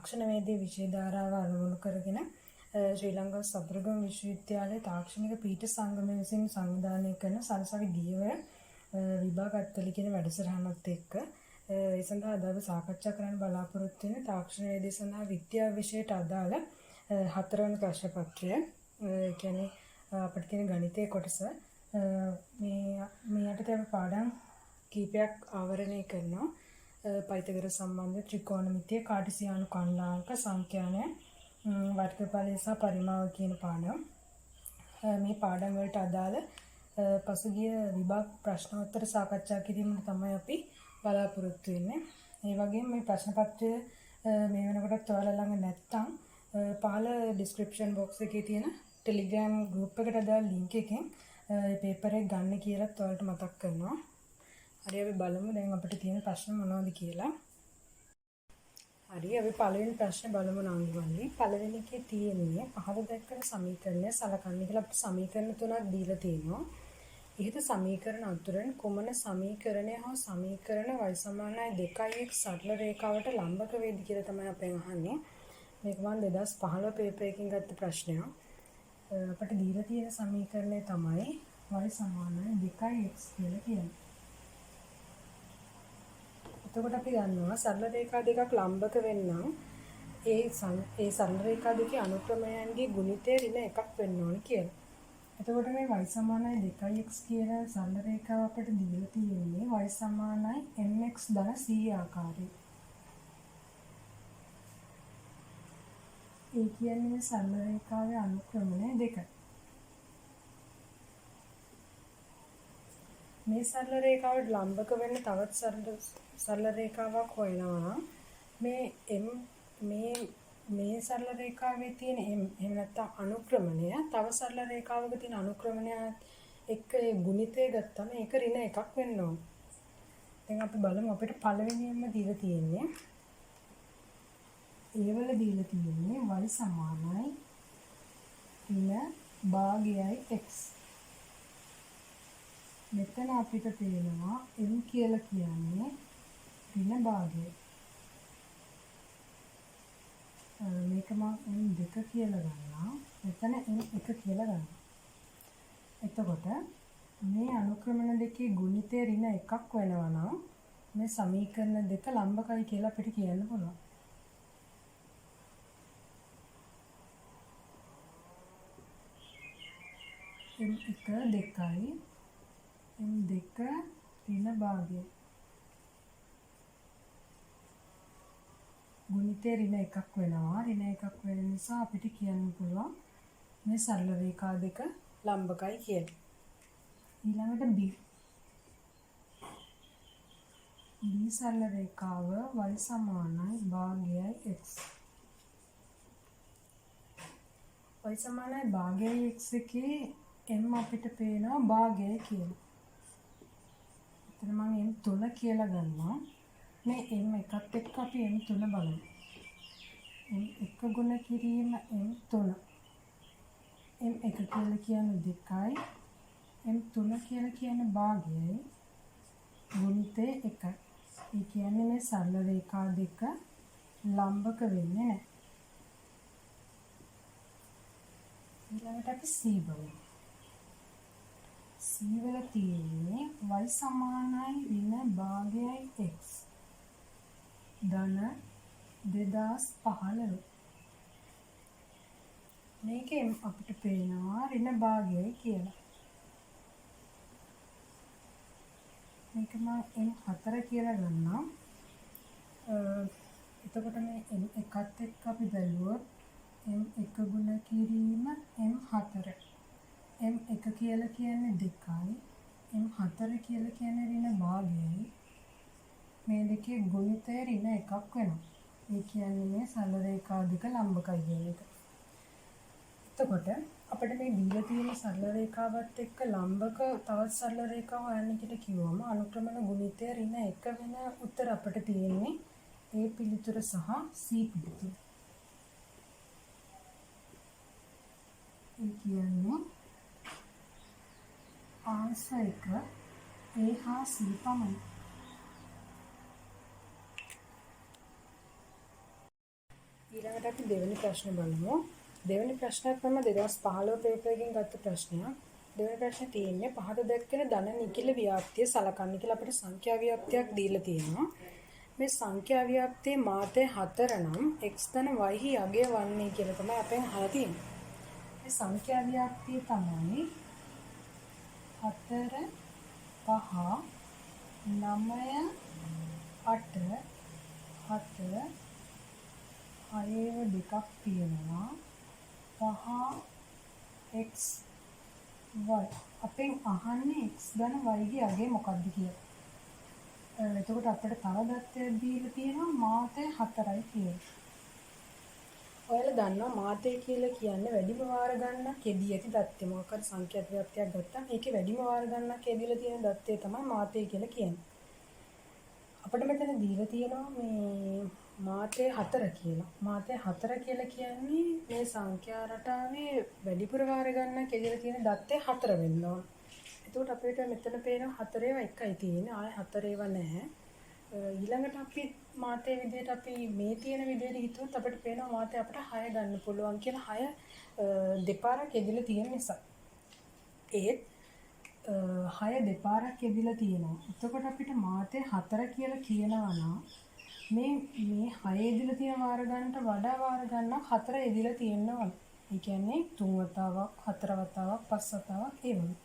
තාක්ෂණවේදී විෂය ධාරාව අනුමුණු කරගෙන ශ්‍රී ලංකා සබරගම විශ්වවිද්‍යාලයේ තාක්ෂණික පීඨ සංගමය විසින් සංවිධානය කරන සරසවි දියවැය විභාග අත්වල කියන වැඩසටහනත් එක්ක ඒ සඳහා අද අපි සාකච්ඡා කරන්න බලාපොරොත්තු වෙන තාක්ෂණවේදී සඳහා විද්‍යා විෂයට අදාළ හතරවන ප්‍රශ්න පත්‍රය. කියන්නේ අපිට තියෙන ගණිතයේ කොටස මේ යටතේ අපි පාඩම් කීපයක් ආවරණය කරනවා. පයිතගොරස් සම්බන්ධ ත්‍රිකෝණමිතිය, කාටීසියානු කණ්ඩායක සංඛ්‍යානය, වර්ගඵලය සහ පරිමාව කියන පාඩම්. මේ පාඩම් වලට අදාළ පසුගිය විභාග ප්‍රශ්නෝත්තර සාකච්ඡා කිරීමට තමයි අපි බලාපොරොත්තු වෙන්නේ. ඒ වගේම මේ ප්‍රශ්න පත්‍රය මේ වෙනකොටත් ඔයාලා ළඟ නැත්නම් පහළ ඩිස්ක්‍රිප්ෂන් බොක්ස් එකේ තියෙන ටෙලිග්‍රෑම් ගෲප් එකට අදාළ ලින්ක් එකෙන් මේ පේපර් එක ගන්න කියලාත් ඔයාලට මතක් කරනවා. හරි, අපි බලමු දැන් අපිට තියෙන ප්‍රශ්න මොනවද කියලා. හරි, අපි පළවෙනි ප්‍රශ්නේ බලමු නංගිමල්ලි. පළවෙනි එකේ තියෙන්නේ පහළ දැක්වෙන සමීකරණය සලකන්න කියලා අපිට සමීකරණ තුනක් දීලා තියෙනවා. ඉහත සමීකරණ අතුරෙන් කුමන සමීකරණය හෝ සමීකරණ y = 2x සරල රේඛාවට ලම්බක වේද කියලා තමයි අපෙන් අහන්නේ. මේක මම 2015 පේපර් එකකින් ගත්ත ප්‍රශ්නයක්. අපිට දීලා තියෙන සමීකරණය තමයි y = 2x කියලා කියන්නේ. එතකොට අපි ගන්නවා සරල රේඛා දෙකක් ලම්බක වෙන්නම් ඒ සරල රේඛා දෙකේ අනුක්‍රමයන්ගේ ගුණිතය ඍණ එකක් වෙන්න ඕනේ කියලා. එතකොට මේ y = 2x කියන සරල රේඛාව අපිට දීලා තියෙන්නේ y = mx ධන c ආකාරයේ. ඒ කියන්නේ සරල රේඛාවේ අනුක්‍රමණය දෙකයි. මේ සරල රේඛාවට ලම්බක වෙන්න තවත් සරල රේඛාවක් හොයනවා නම් මේ සරල රේඛාවේ තියෙන එහෙම නැත්නම් අනුක්‍රමණය තව සරල රේඛාවක තියෙන අනුක්‍රමණය එක්ක ඒ ගුණිතය ගත්තම ඒක ඍණ එකක් වෙන්න ඕන. දැන් අපි බලමු අපිට පළවෙනියෙන්ම දීලා තියෙන්නේ ඒවල දීලා තියෙන්නේ y = ඍණ භාගයයි x. මෙතන අපිට පේනවා m කියලා කියන්නේ ඍණ භාගය. මේක මම m2 කියලා ගන්නවා. මෙතන m1 කියලා ගන්නවා. එතකොට මේ අනුක්‍රමණ දෙකේ ගුණිතය ඍණ එකක් වෙනවා නම් මේ සමීකරණ දෙක ලම්බකයි කියලා අපිට කියන්න පුළුවන්. m1 2යි m2 ඍණ භාගය. ගුණිතය ඍණ එකක් වෙනවා. ඍණ එකක් වෙන නිසා අපිට කියන්න පුළුවන් මේ සරල රේඛා දෙක ලම්බකයි කියලා. ඊළඟට b සරල රේඛාව y = භාගයයි x. y = භාගයයි x එකේ m අපිට පේනවා භාගයයි කියලා. එතන මම m3 කියලා ගන්නවා. මේ m1ත් එක්ක අපි m3 බලමු. m1 ගුණ කිරීම m3. m1 කියලා කියන්නේ 2යි. m3 කියලා කියන්නේ භාගයයි. ගුණිතය 1යි. ඒ කියන්නේ මේ සරල රේඛා දෙක ලම්බක වෙන්නේ නැහැ. ඊළඟට අපි c බලමු. c වල තියෙන්නේ y = ඍණ භාගයයි x ධන 2015. මේකෙන් අපිට පේනවා ඍණ භාගයයි කියලා. මේක මම m4 කියලා ගන්නවා. එතකොට මේ m1ත් එක්ක අපි බැලුවොත් m1 ගුණ කිරීම m4. m1 කියලා කියන්නේ 2යි. m4 කියලා කියන්නේ ඍණ භාගයයි. මේ දෙකේ ගුණිතය ඍණ එකක් වෙනවා. ඒ කියන්නේ මේ සරල රේඛා දෙක ලම්බකයි කියන එක. එතකොට අපිට මේ දීලා තියෙන සරල රේඛාවත් එක්ක ලම්බක තවත් සරල රේඛාව හොයන්න කියලා කිව්වම අනුක්‍රමණ ගුණිතය ඍණ 1 වෙන උත්තර අපිට තියෙන්නේ A පිළිතුර සහ C පිළිතුර. ඒ කියන්නේ ආන්සර් එක A හා C පමණයි. ඊළඟට අපි දෙවෙනි ප්‍රශ්නේ බලමු. දෙවෙනි ප්‍රශ්නයක් තමයි 2015 පේපර් එකකින් ගත්ත ප්‍රශ්නයක්. දෙවෙනි ප්‍රශ්නේ තියෙන්නේ පහත දැක්වෙන ධන නිකිල ව්‍යාප්තිය සලකන්න කියලා අපිට සංඛ්‍යා ව්‍යාප්තියක් දීලා තියෙනවා. මේ සංඛ්‍යා ව්‍යාප්තියේ මාතේ 4 නම් x ධන y හි අගය වන්නේ කියලා තමයි අපෙන් අහලා තියෙන්නේ. මේ සංඛ්‍යා ව්‍යාප්තිය තමයි 4 5 9 8 7 6 දෙකක් තියෙනවා 5 x y අපෙන් අහන්නේ x ධන y ගේ අගය මොකක්ද කියලා. එතකොට අපිට තව දත්තයක් දීලා තියෙනවා මාතේ 4යි කියලා. ඔයාලා දන්නවා මාතේ කියලා කියන්නේ වැඩිම වාර ගණනක් යෙදී ඇති දත්තය. මොකක් හරි සංඛ්‍යාත ව්‍යාප්තියක් ගත්තාම ඒකේ වැඩිම වාර ගණනක් යෙදিলা තියෙන දත්තය තමයි මාතේ කියලා කියන්නේ. අපිට මෙතන දීලා තියෙනවා මේ මාතේ 4 කියලා. මාතේ 4 කියලා කියන්නේ මේ සංඛ්‍යා රටාවේ වැඩිපුර වාර ගණනක් යෙදিলা තියෙන දත්තය 4 වෙන්න ඕන. එතකොට අපිට මෙතන පේනවා 4 ඒවා එකයි තියෙන්නේ. ආයේ 4 ඒවා නැහැ. ඊළඟට අපි මාතේ විදිහට අපි මේ තියෙන විදිහට හිතුවොත් අපිට පේනවා මාතේ අපිට 6 ගන්න පුළුවන් කියලා 6 දෙපාරක් යෙදিলা තියෙන නිසා. ඒත් 6 දෙපාරක් යෙදিলা තියෙනවා. එතකොට අපිට මාතේ 4 කියලා කියනවා නම් මේ 6 යෙදিলা තියෙන වාර ගන්නට වඩා වාර ගන්නක් 4 යෙදিলা තියෙනවා. ඒ කියන්නේ 3 වතාවක්, 4 වතාවක්, 5 වතාවක් ඒ වගේ.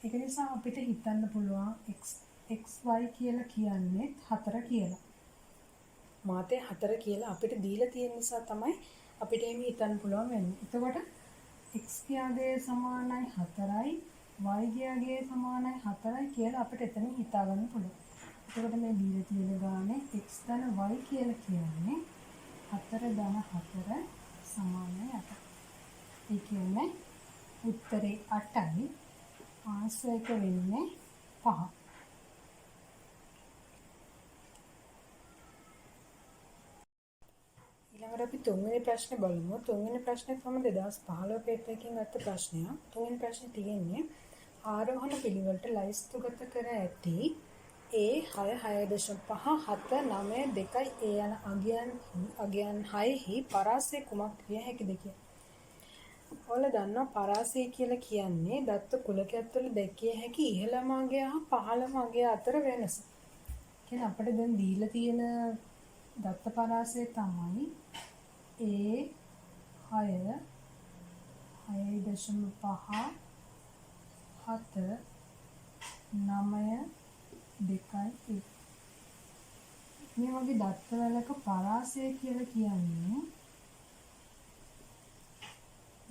ඒක නිසා අපිට හිතන්න පුළුවන් xy කියලා කියන්නේ 4 කියලා. මාතේ 4 කියලා අපිට දීලා තියෙන නිසා තමයි අපිට එහෙම හිතන්න පුළුවන් වෙන්නේ. එතකොට x ගේ අගය සමානයි 4යි y ගේ අගය සමානයි 4යි කියලා අපිට එතනින් හිතා ගන්න පුළුවන්. එතකොට මේ දීලා තියෙන ගානේ x ධන y කියලා කියන්නේ 4 ධන 4 සමානයි 8. ඒ කියන්නේ උත්තරේ 8යි ආන්සර් වෙන්නේ 5. ඊළඟට අපි තුන්වෙනි ප්‍රශ්නේ බලමු. තුන්වෙනි ප්‍රශ්නේ තමයි 2015 පේපර් එකකින් ගත්ත ප්‍රශ්නයක්. තුන්වෙනි ප්‍රශ්නේ තියෙන්නේ ආරෝහණ පිළිවෙලට ලයිස්තුගත කර ඇති A66.579 යන අගයන් 6හි පරාසය කුමක් විය හැකිද කියලා. ඔයාලා දන්නවා පරාසය කියලා කියන්නේ දත්ත කුලකයක් තුළ දැකිය හැකි ඉහළම අගය හා පහළම අගය අතර වෙනස. කියන්නේ අපිට දැන් දීලා තියෙන දත්ත පරාසය තමයි A6 6.5 7 9 2 මේ වගේ දත්තවලක පරාසය කියලා කියන්නේ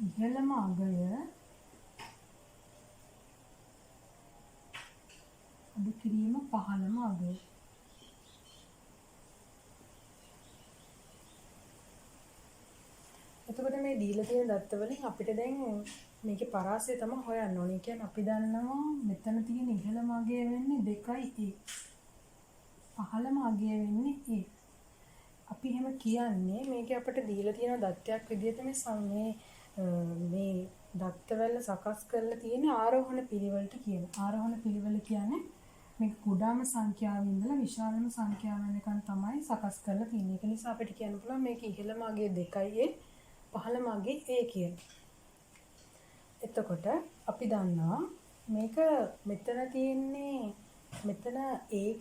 ඉහළම අගය අඩු කිරීම පහළම අගය. එතකොට මේ දීලා තියෙන දත්ත වලින් අපිට දැන් මේකේ පරාසය තමයි හොයන්න ඕනේ. කියන්නේ අපි දන්නවා මෙතන තියෙන ඉහළම අගය වෙන්නේ 2a. පහළම අගය වෙන්නේ a. අපි එහෙම කියන්නේ මේකේ අපිට දීලා තියෙන දත්තයක් විදිහට මේ දත්තවල සකස් කරලා තියෙන ආරෝහණ පිළිවෙලට කියන. ආරෝහණ පිළිවෙල කියන්නේ මේක කුඩාම සංඛ්‍යාවෙන් ඉඳලා විශාලම සංඛ්‍යාව වෙනකන් තමයි සකස් කරලා තියෙන්නේ. ඒක නිසා අපිට කියන්න පුළුවන් මේක ඉහළම අගය 2a පහළම අගය a කියලා. එතකොට අපි දන්නවා මේක මෙතන තියෙන්නේ මෙතන a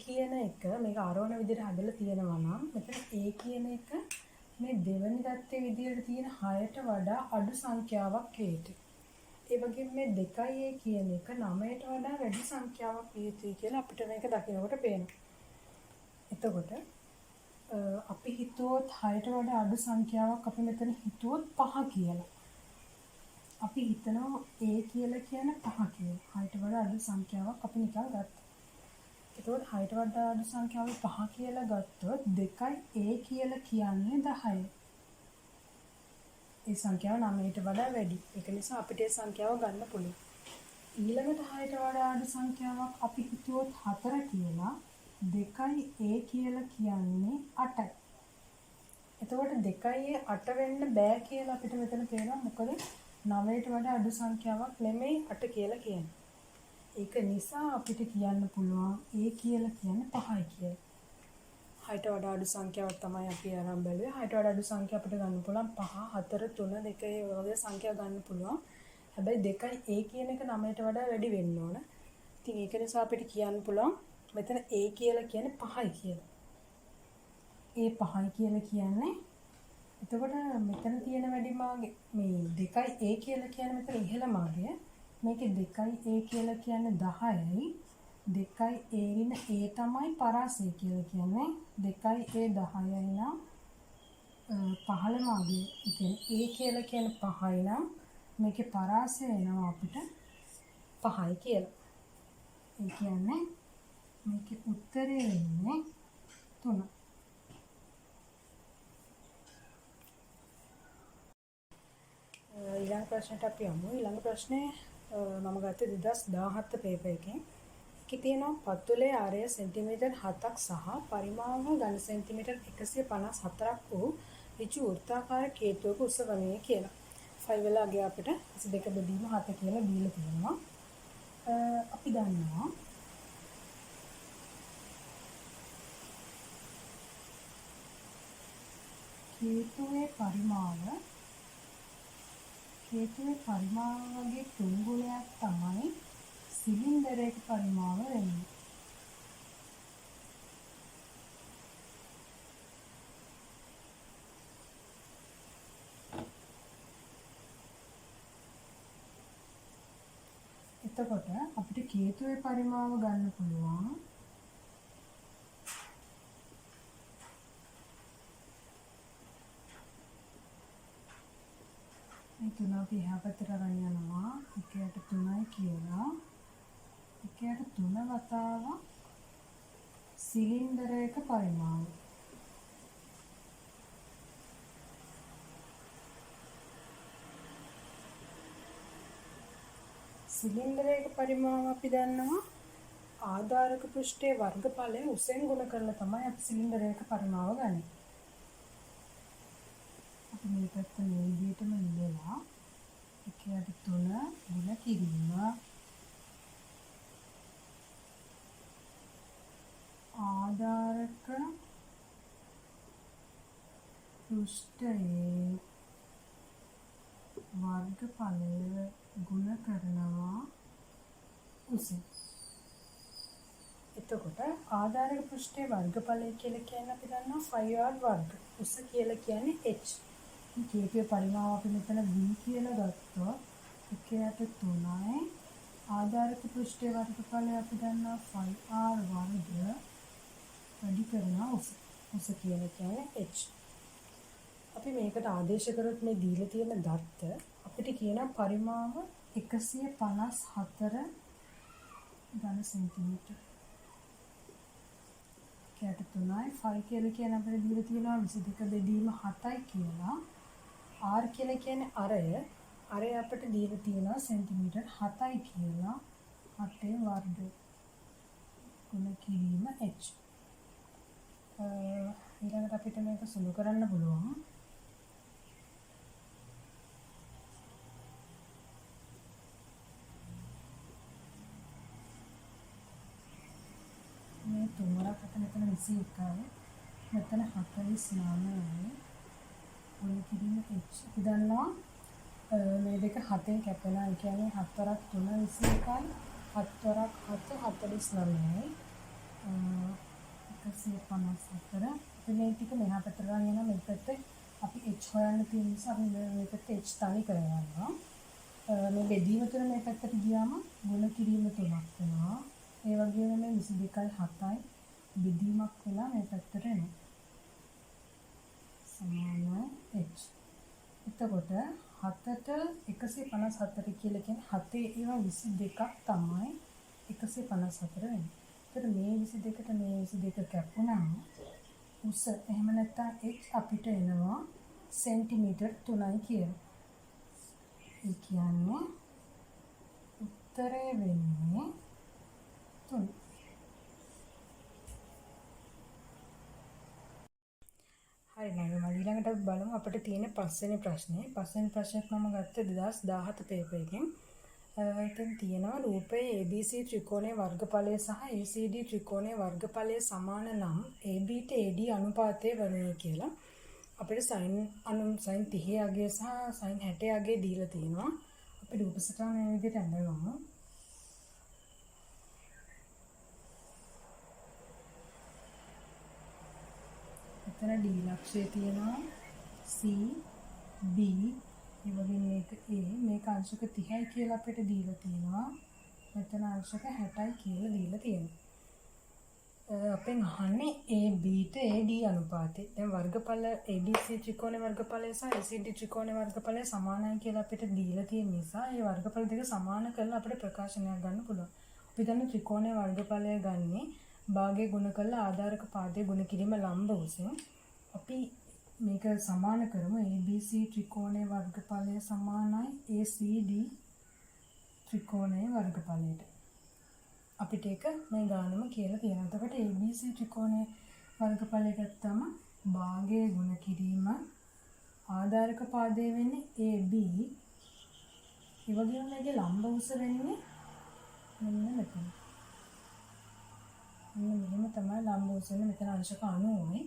කියන එක මේක ආරෝහණ විදිහට හදලා තියෙනවා නම් මෙතන a කියන එක මේ දෙවෙනි දත්තේ විදිහට තියෙන 6ට වඩා අඩු සංඛ්‍යාවක් වේතු. ඒ වගේම මේ 2a කියන එක 9ට වඩා වැඩි සංඛ්‍යාවක් වේතුයි කියලා අපිට මේක දකිනකොට පේනවා. එතකොට අපි හිතුවොත් 6ට වඩා අඩු සංඛ්‍යාවක් අපි මෙතන හිතුවොත් 5 කියලා. අපි හිතනවා a කියලා කියන්නේ 5 කියලා. 6ට වඩා අඩු සංඛ්‍යාවක් අපි නිකන් ගත්තා. එතකොට 6ට වඩා අඩු සංඛ්‍යාව 5 කියලා ගත්තොත් 2යි a කියලා කියන්නේ 10යි. ඒ සංඛ්‍යාව 9ට වඩා වැඩි. ඒක නිසා අපිට ඒ සංඛ්‍යාව ගන්න පුළුවන්. ඊළඟට 6ට වඩා අඩු සංඛ්‍යාවක් අපි හිතුවොත් 4 කියලා 2යි a කියලා කියන්නේ 8යි. එතකොට 2යි 8 වෙන්න බෑ කියලා අපිට මෙතන පේනවා. මොකද 9ට වඩා අඩු සංඛ්‍යාවක් නෙමෙයි 8 කියලා කියන්නේ. ඒක නිසා අපිට කියන්න පුළුවන් a කියලා කියන්නේ 5යි කියලා. 6ට වඩා අඩු සංඛ්‍යාවක් තමයි අපි අරන් බැලුවේ. 6ට වඩා අඩු සංඛ්‍යා අපිට ගන්න පුළුවන් 5, 4, 3, 2 ඒ වගේ සංඛ්‍යා ගන්න පුළුවන්. හැබැයි 2යි a කියන එක 9ට වඩා වැඩි වෙන්න ඕන. ඉතින් ඒක නිසා අපිට කියන්න පුළුවන් මෙතන a කියලා කියන්නේ 5යි කියලා. a 5යි කියලා කියන්නේ එතකොට මෙතන තියෙන වැඩි මාර්ගය මේ 2යි a කියලා කියන්නේ මෙතන ඉහළ මාර්ගය. මේකේ 2යි a කියලා කියන්නේ 10යි. 2යි a වින a තමයි පරාසය කියලා කියන්නේ. 2යි a 10යි නම් පහළ මාර්ගය. ඒ කියන්නේ a කියලා කියන්නේ 5යි නම් මේකේ පරාසය එනවා අපිට 5යි කියලා. ඒ කියන්නේ මේකේ උත්තරේ වෙන්නේ 3. ඊළඟ ප්‍රශ්නට අපි යමු. ඊළඟ ප්‍රශ්නේ මම ගත්තේ 2017 පේපර් එකෙන්. ඒකේ තියෙනවා පතුලේ ආරය සෙන්ටිමීටර් 7ක් සහ පරිමාව ඝන සෙන්ටිමීටර් 154ක් වූ ඍජු වෘත්තාකාර කේතුවක උස වන්නේ කියලා. 5 වල අගය අපිට 22 බෙදීම 7 කියලා දීලා තියෙනවා. අපි දන්නවා කේතුවේ පරිමාව වගේ තුන් ගුණයක් තමයි සිලින්ඩරයක පරිමාව වෙන්නේ. එතකොට අපිට කේතුවේ පරිමාව ගන්න පුළුවන් මේ තුන අපි එහා පැත්තට අරන් යනවා. එකයට 3යි කියලා. එකයට 3 වතාවක් සිලින්ඩරයක පරිමාව. සිලින්ඩරයක පරිමාව අපි දන්නවා ආධාරක පෘෂ්ඨයේ වර්ගඵලය උසෙන් ගුණ කරලා තමයි අපි සිලින්ඩරයක පරිමාව ගන්නේ. අපි මේ පැත්ත මේ විදිහටම ඉඳලා එකයට 3 ගුණ කිරීම ආධාරක පෘෂ්ඨයේ වර්ගඵලය ගුණ කරනවා උසෙන්. එතකොට ආධාරක පෘෂ්ඨයේ වර්ගඵලය කියලා කියන්නේ අපි දන්නවා 5r වර්ග. උස කියලා කියන්නේ h. මේ කේතුවේ පරිමාව අපි මෙතන v කියලා ගත්තොත් එකයට 3යි ආධාරක පෘෂ්ඨයේ වර්ගඵලය අපි දන්නවා 5r වර්ග වැඩි කරනවා උස. උස කියලා කියන්නේ h. අපි මේකට ආදේශ කරොත් මේ දීලා තියෙන දත්ත අපිට කියන පරිමාව 154 ඝන සෙන්ටිමීටර. කයට 3යි 5 කියලා කියන අපිට දීලා තියෙනවා 22 බෙදීම 7යි කියලා. r කියලා කියන්නේ අරය. අරය අපිට දීලා තියෙනවා සෙන්ටිමීටර් 7යි කියලා. 8 වර්ග ගුණ කිරීම h. ඊළඟට අපිට මේක සුළු කරන්න පුළුවන්. මේ තුන්වරක් මෙතන 21යි. මෙතන 49යි. ගුණ කිරීම h. අපි දන්නවා මේ දෙක 7න් කැපෙනවා. ඒ කියන්නේ 7 වරක් 3 21යි. 7 වරක් 7 49යි. 154. අපි මේ ටික මෙහා පැත්තට ගන්න යනවා. මේ පැත්තේ අපි h හොයන්න තියෙන නිසා අපි මේ පැත්තේ h තනි කරගන්නවා. මේ බෙදීම තුන මේ පැත්තට ගියාම ගුණ කිරීම 3ක් වෙනවා. ඒ වගේම මේ 22යි 7යි බෙදීමක් වෙලා මේ පැත්තට එනවා. සමාන h. එතකොට 7ට 154 කියලා කියන්නේ 7 ඒවා 22ක් තමයි 154 වෙන්නේ. එතකොට මේ 22ට මේ 22 කැපුණාම උස එහෙම නැත්නම් h අපිට එනවා සෙන්ටිමීටර් 3යි කියලා. ඒ කියන්නේ උත්තරේ වෙන්නේ 3. හරි නේද? ඊළඟට අපි බලමු අපිට තියෙන පස්වෙනි ප්‍රශ්නේ. පස්වෙනි ප්‍රශ්නේත් මම ගත්තේ 2017 පේපර් එකෙන්. එතන තියෙනවා රූපයේ ABC ත්‍රිකෝණයේ වර්ගඵලය සහ ACD ත්‍රිකෝණයේ වර්ගඵලය සමාන නම් ABට AD අනුපාතය වනුයේ කියලා. අපිට sin 30 අගය සහ sin 60 අගය දීලා තියෙනවා. අපි රූප සටහන මේ විදිහට අඳගමු. එතන D ලක්ෂය තියෙනවා C B ඒ වගේ මේක A මේක අංශක 30යි කියලා අපිට දීලා තියෙනවා. මෙතන අංශක 60යි කියලා දීලා තියෙනවා. අපෙන් අහන්නේ AB ට AD අනුපාතය. දැන් වර්ගඵල ABC ත්‍රිකෝණයේ වර්ගඵලය සහ ACD ත්‍රිකෝණයේ වර්ගඵලය සමානයි කියලා අපිට දීලා තියෙන නිසා ඒ වර්ගඵල දෙක සමාන කරලා අපිට ප්‍රකාශනයක් ගන්න පුළුවන්. අපි දන්න ත්‍රිකෝණයේ වර්ගඵලය ගන්නේ භාගය ගුණ කරලා ආධාරක පාදයේ ගුණ කිරීම ලම්බ උසින්. අපි මේක සමාන කරමු. ABC ත්‍රිකෝණයේ වර්ගඵලය සමානයි ACD ත්‍රිකෝණයේ වර්ගඵලයට. අපිට ඒක මේ ගානම කියලා තියෙනවා. එතකොට ABC ත්‍රිකෝණයේ වර්ගඵලය ගත්තම භාගයේ ගුණ කිරීම ආධාරක පාදයේ වෙන්නේ AB. ඒ වගේම මේකේ ලම්බ උස වෙන්නේ මෙන්න මෙතන. මෙන්න තමයි ලම්බ උස වෙන්නේ. මෙතන අංශක 90යි.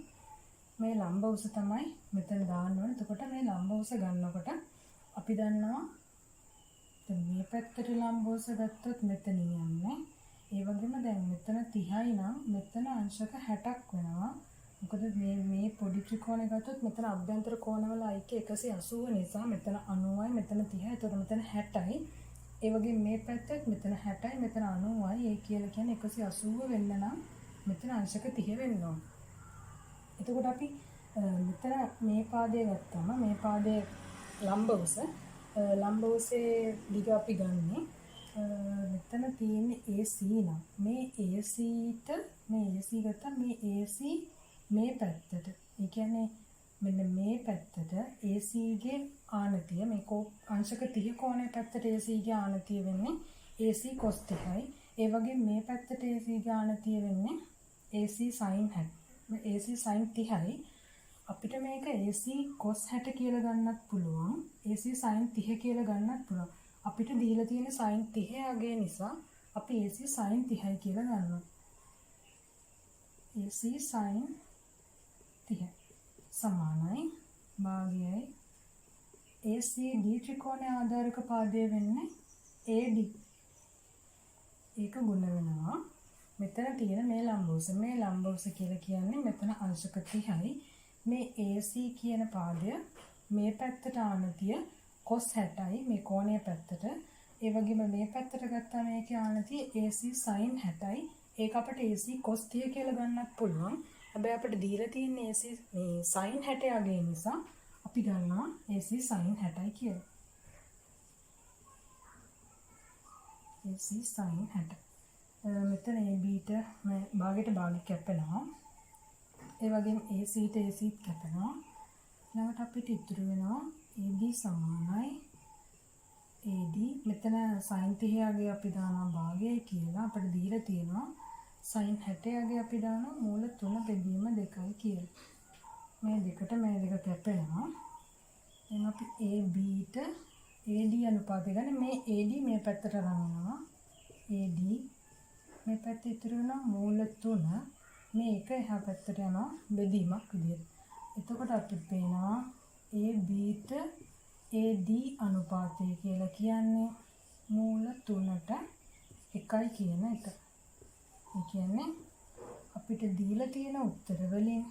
මේ ලම්බ උස තමයි මෙතන දාන්න ඕනේ. එතකොට මේ ලම්බ උස ගන්නකොට අපි දන්නවා මේ පැත්තට ලම්බ උස ගත්තොත් මෙතනින් යන්නේ. ඒ වගේම දැන් මෙතන 30යි නම් මෙතන අංශක 60ක් වෙනවා. මොකද මේ පොඩි ත්‍රිකෝණය ගත්තොත් මෙතන අභ්‍යන්තර කෝණවල අයික්‍ය 180 නිසා මෙතන 90යි මෙතන 30යි. එතකොට මෙතන 60යි. ඒ වගේම මේ පැත්තත් මෙතන 60යි මෙතන 90යි. ඒ කියලා කියන්නේ 180 වෙන්න නම් මෙතන අංශක 30 වෙන්න ඕන. එතකොට අපි මෙතන මේ පාදයේ ගත්තම මේ පාදයේ ලම්බ උසේ දිග අපි ගන්නෙ මෙතන තියෙන්නේ AC නම් මේ AC ගත්තා මේ AC මේ පැත්තට. ඒ කියන්නේ මෙන්න මේ පැත්තට AC ගේ ආනතිය මේ අංශක 30 කෝණයේ පැත්තට AC ගේ ආනතිය වෙන්නේ AC cos 30යි. ඒ වගේ මේ පැත්තට AC ගේ ආනතිය වෙන්නේ AC sin 60. AC sin 30යි. අපිට මේක AC cos 60 කියලා ගන්නත් පුළුවන්. AC sin 30 කියලා ගන්නත් පුළුවන්. අපිට දීලා තියෙන sin 30 අගය නිසා අපි AC sin 30යි කියලා ගන්නවා. AC sin 30 සමානයි භාගයයි ACD ත්‍රිකෝණයේ ආධාරක පාදයේ වෙන්නේ AD. ඒක ගුණ වෙනවා. මෙතන තියෙන මේ ලම්බ උස කියලා කියන්නේ මෙතන අංශක 30යි. මේ AC කියන පාදය මේ පැත්තට ආනතිය cos 60යි මේ කෝණයේ පැත්තට. ඒ වගේම මේ පැත්තට ගත්තාම මේකේ ආනතිය AC sin 60යි. ඒක අපිට AC cos 30 කියලා ගන්නත් පුළුවන්. හැබැයි අපිට දීලා තියෙන AC මේ sin 60 අගය නිසා අපි ගන්නවා AC sin 60යි කියලා. AC sin 60. මෙතන ABට භාගයට භාගයක් කැපෙනවා. ඒ වගේම ACට AC කැපෙනවා. ඊළඟට අපිට ඉතුරු වෙනවා AB සමානයි AD. මෙතන sin 30 අගය අපි දානවා භාගයයි කියලා. අපිට දීලා තියෙනවා sin 60 අගය අපි දානවා මූල 3 බෙදීම 2යි කියලා. මේ දෙකට මේ දෙක කැපෙනවා. එහෙනම් අපි ABට AD අනුපාතය ගන්න. මේ AD මේ පැත්තට රඳනවා. AD මේ පැත්තේ ඉතුරු වෙනවා මූල 3. මේ එක එහා පැත්තට යනවා බෙදීමක් විදියට. එතකොට අපිට පේනවා ABට AD අනුපාතය කියලා කියන්නේ මූල 3ට 1යි කියන එක. ඒ කියන්නේ අපිට දීලා තියෙන උත්තර වලින්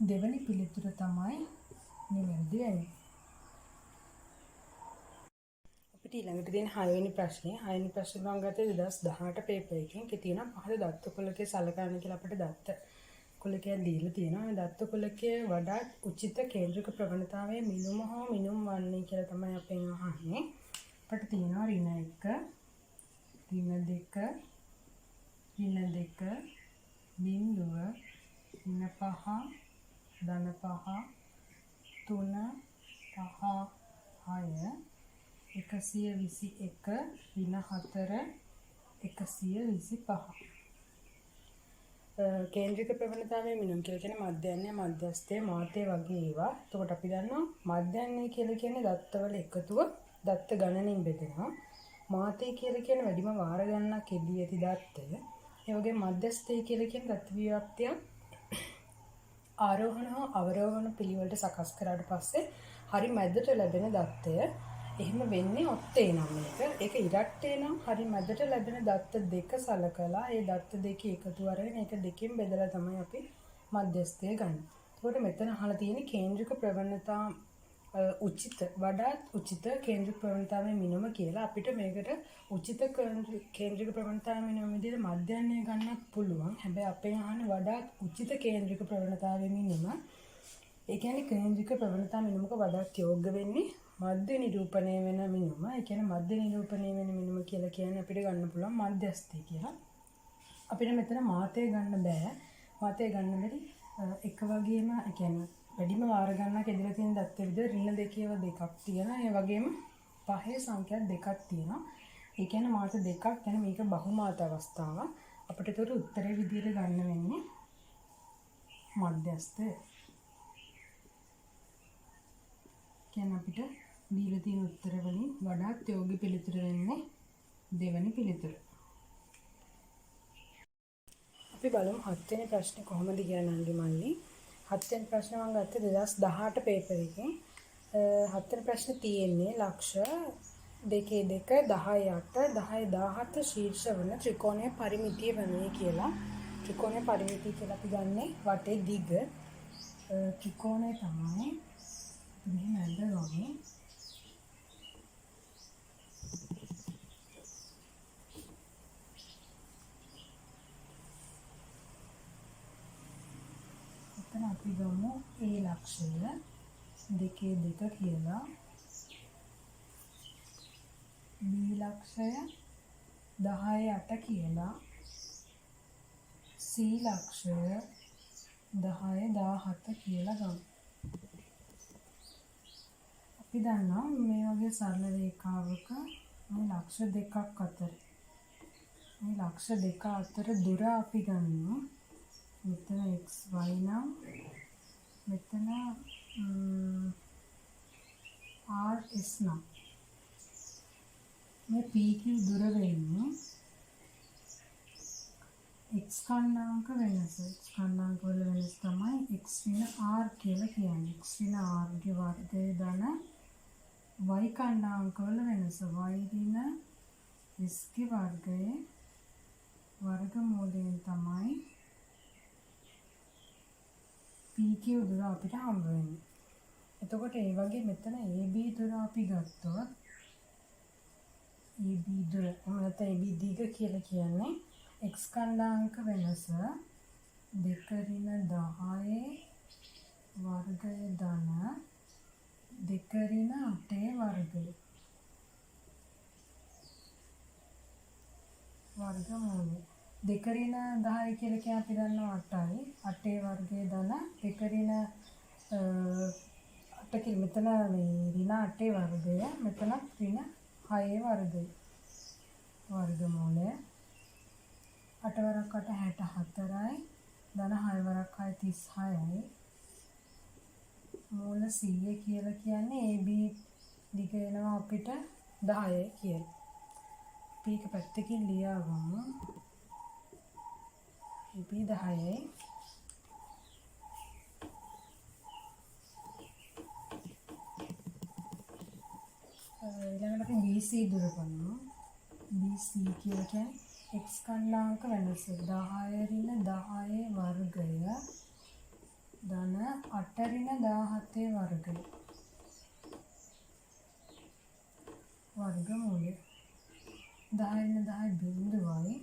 දෙවෙනි පිළිතුර තමයි නිවැරදි වෙන්නේ. අපිට ඊළඟට දෙන 6 වෙනි ප්‍රශ්නේ. 6 වෙනි ප්‍රශ්නේ මම ගත්තේ 2018 පේපර් එකෙන්. ඒකේ තියෙනවා පහළ දත්ත කුලකයේ සලකන්න කියලා අපිට දත්ත කුලකයක් දීලා තියෙනවා. මේ දත්ත කුලකයේ වඩා උචිත කේන්ද්‍රක ප්‍රවණතාවයේ මිනුම හෝ මිනුම් වන්නේ කියලා තමයි අපෙන් අහන්නේ. අපිට තියෙනවා ඍණ 1 ඍණ 2 ඍණ 2 බිංදුව ඍණ 5 ධන 5 3 5 6 121 ඍණ 4 125. කේන්ද්‍රික ප්‍රවණතාවයේ මිනුම් කියලා කියන්නේ මධ්‍යයන්‍ය මධ්‍යස්ථය මාතේ වගේ ඒවා. එතකොට අපි දන්නවා මධ්‍යයන්‍ය කියලා කියන්නේ දත්තවල එකතුව දත්ත ගණනින් බෙදෙනවා. මාතේ කියලා කියන වැඩිම වාර ගණනක් එදී ඇති දත්ත. ඒ වගේ මධ්‍යස්ථය කියලා කියන දත්ත ව්‍යාප්තිය ආරෝහණ හා අවරෝහණ පිළිවෙලට සකස් කරාට පස්සේ හරි මැදට ලැබෙන දත්තය. එහෙම වෙන්නේ ඔත්තේ නම් එක. ඒක ඉරට්ටේ නම් හරි මැදට ලැබෙන දත්ත දෙක සලකලා ඒ දත්ත දෙක එකතු අරගෙන ඒක දෙකෙන් බෙදලා තමයි අපි මධ්‍යස්ථය ගන්න. ඒකට මෙතන අහලා තියෙන්නේ කේන්ද්‍රික ප්‍රවණතා උචිත වඩාත් උචිත කේන්ද්‍රික ප්‍රවණතාවයේ මිනිම කියලා. අපිට මේකට උචිත කේන්ද්‍රික ප්‍රවණතාවයේ මිනිම විදිහට මධ්‍යයන්ය ගන්නත් පුළුවන්. හැබැයි අපේ අහන්නේ වඩාත් උචිත කේන්ද්‍රික ප්‍රවණතාවයේ මිනිම. ඒ කියන්නේ කේන්ද්‍රික ප්‍රවණතාව මිනිමක වඩාත් යෝග්‍ය වෙන්නේ මධ්‍ය නිරූපණය වෙන මිනිම. ඒ කියන්නේ මධ්‍ය නිරූපණය වෙන මිනිම කියලා කියන්නේ අපිට ගන්න පුළුවන් මධ්‍යස්ථය කියලා. අපිට මෙතන මාතය ගන්න බෑ. මාතය ගන්න බැරි එක වගේම ඒ කියන්නේ වැඩිම වාර ගණනක් ඉදිරිය තියෙන දත්ත විදිහට ඍණ දෙකේව දෙකක් තියෙනවා. ඒ වගේම පහේ සංඛ්‍යා දෙකක් තියෙනවා. ඒ කියන්නේ මාත දෙකක් يعني මේක බහුමාත අවස්ථාවක්. අපිට ඒතර උත්තරේ විදිහට ගන්න වෙන්නේ මධ්‍යස්ථය. කියන්නේ අපිට දීලා තියෙන උත්තර වලින් වඩාත් යෝග්‍ය පිළිතුර වෙන්නේ දෙවෙනි පිළිතුර. අපි බලමු 7 වෙනි ප්‍රශ්නේ කොහොමද කියලා නංගි මල්ලි. 7 වෙනි ප්‍රශ්නේ මම ගත්තේ 2018 පේපර් එකෙන්. 7 වෙනි ප්‍රශ්නේ තියෙන්නේ ලක්ෂ 2 2 10 8 10 17 ශීර්ෂ වන ත්‍රිකෝණයේ පරිමිතිය වන්නේ කියලා. ත්‍රිකෝණයේ පරිමිතිය කියලා අපි ගන්නේ වටේ දිග ත්‍රිකෝණය තමයි මෙහෙම ඇඳගමු. අපි ගමු A ලක්ෂය 2 2 කියලා B ලක්ෂය 10 8 කියලා C ලක්ෂය 10 17 කියලා ගමු. අපි දන්නවා මේ වගේ සරල රේඛාවක මේ ලක්ෂ දෙකක් අතර මේ ලක්ෂ දෙක අතර දුර අපි ගන්නවා. මෙතන xy නම් මෙතන rs නම් මේ pq දුර වෙන්නේ x කණ්ඩාංක වෙනස. x කණ්ඩාංක වල වෙනස තමයි x වින r කියලා කියන්නේ. x වින r ගේ වර්ගය ධන y කණ්ඩාංක වල වෙනස y වින s ගේ වර්ගයේ වර්ගමූලයෙන් තමයි PQ දුර අපිට හම්බ වෙන්නේ. එතකොට ඒ වගේ මෙතන AB දුර අපි ගත්තොත් AB දුර නැත්නම් AB දිග කියලා කියන්නේ x කණ්ඩාංක වෙනස 2 ඍණ 10 වර්ගය ධන 2 ඍණ 8 වර්ගය වර්ගමූලය 2 ඍණ 10 කියලා කියන්නේ අපි දන්නවා 8යි 8 වර්ගය ධන 2 ඍණ 8 කියලා මෙතන මේ ඍණ 8 වර්ගය මෙතන ඍණ 6 වර්ගය වර්ගමූලය 8 වරක් 8 64යි ධන 6 වරක් 6 36යි මූල 100 කියලා කියන්නේ AB දිග වෙනවා අපිට 10 කියලා. අපි එක පැත්තකින් ලියාගමු. AB 10යි ඊළඟට අපි BC දුර ගන්නවා. BC කියලා කියන්නේ x කණ්ඩාංක වෙනස 10 ඍණ 10 වර්ගය ධන 8 ඍණ 17 වර්ගය වර්ගමූලය 10 ඍණ 10 බිඳුවයි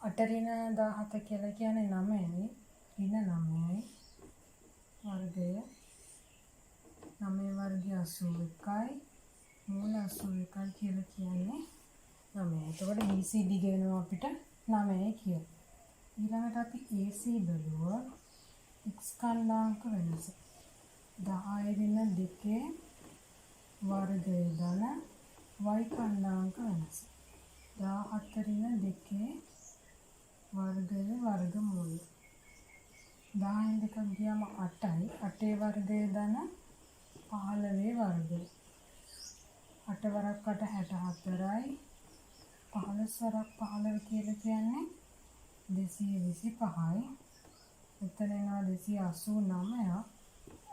8 ඍණ 17 කියලා කියන්නේ 9යි ඍණ 9යි වර්ගය 9 වර්ගය 81යි මූල 81යි කියලා කියන්නේ 9යි. එතකොට BC දිග වෙනවා අපිට 9යි කියලා. ඊළඟට අපි AC බැලුවා x කණ්ඩාංක වෙනස 10 ඍණ 2 වර්ගය ධන y කණ්ඩාංක වෙනස 17 ඍණ 2 වර්ගය වර්ගමූලය 10 දෙකක් ගියාම 8යි 8 වර්ගය ධන 15 වර්ගය 8 වරක් 8 64යි 15 වරක් 15 කියලා කියන්නේ 225යි. එතන එනවා 289ක්.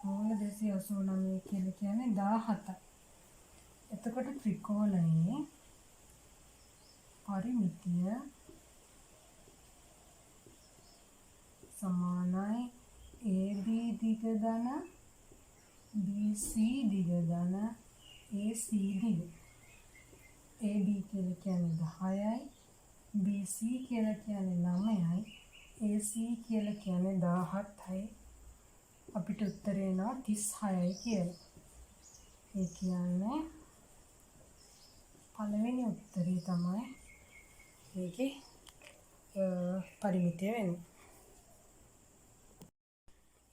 මූල 289 කියලා කියන්නේ 17යි. එතකොට ත්‍රිකෝණයේ පරිමිතිය සමානයි AB දිග ධන BC දිග ධන AC දිග. AB කියලා කියන්නේ 10යි, BC කියලා කියන්නේ 9යි, AC කියලා කියන්නේ 17යි. අපිට උත්තරේ එනවා 36යි කියලා. ඒ කියන්නේ පළවෙනි උත්තරේ තමයි මේකේ පරිමිතිය වෙන්නේ.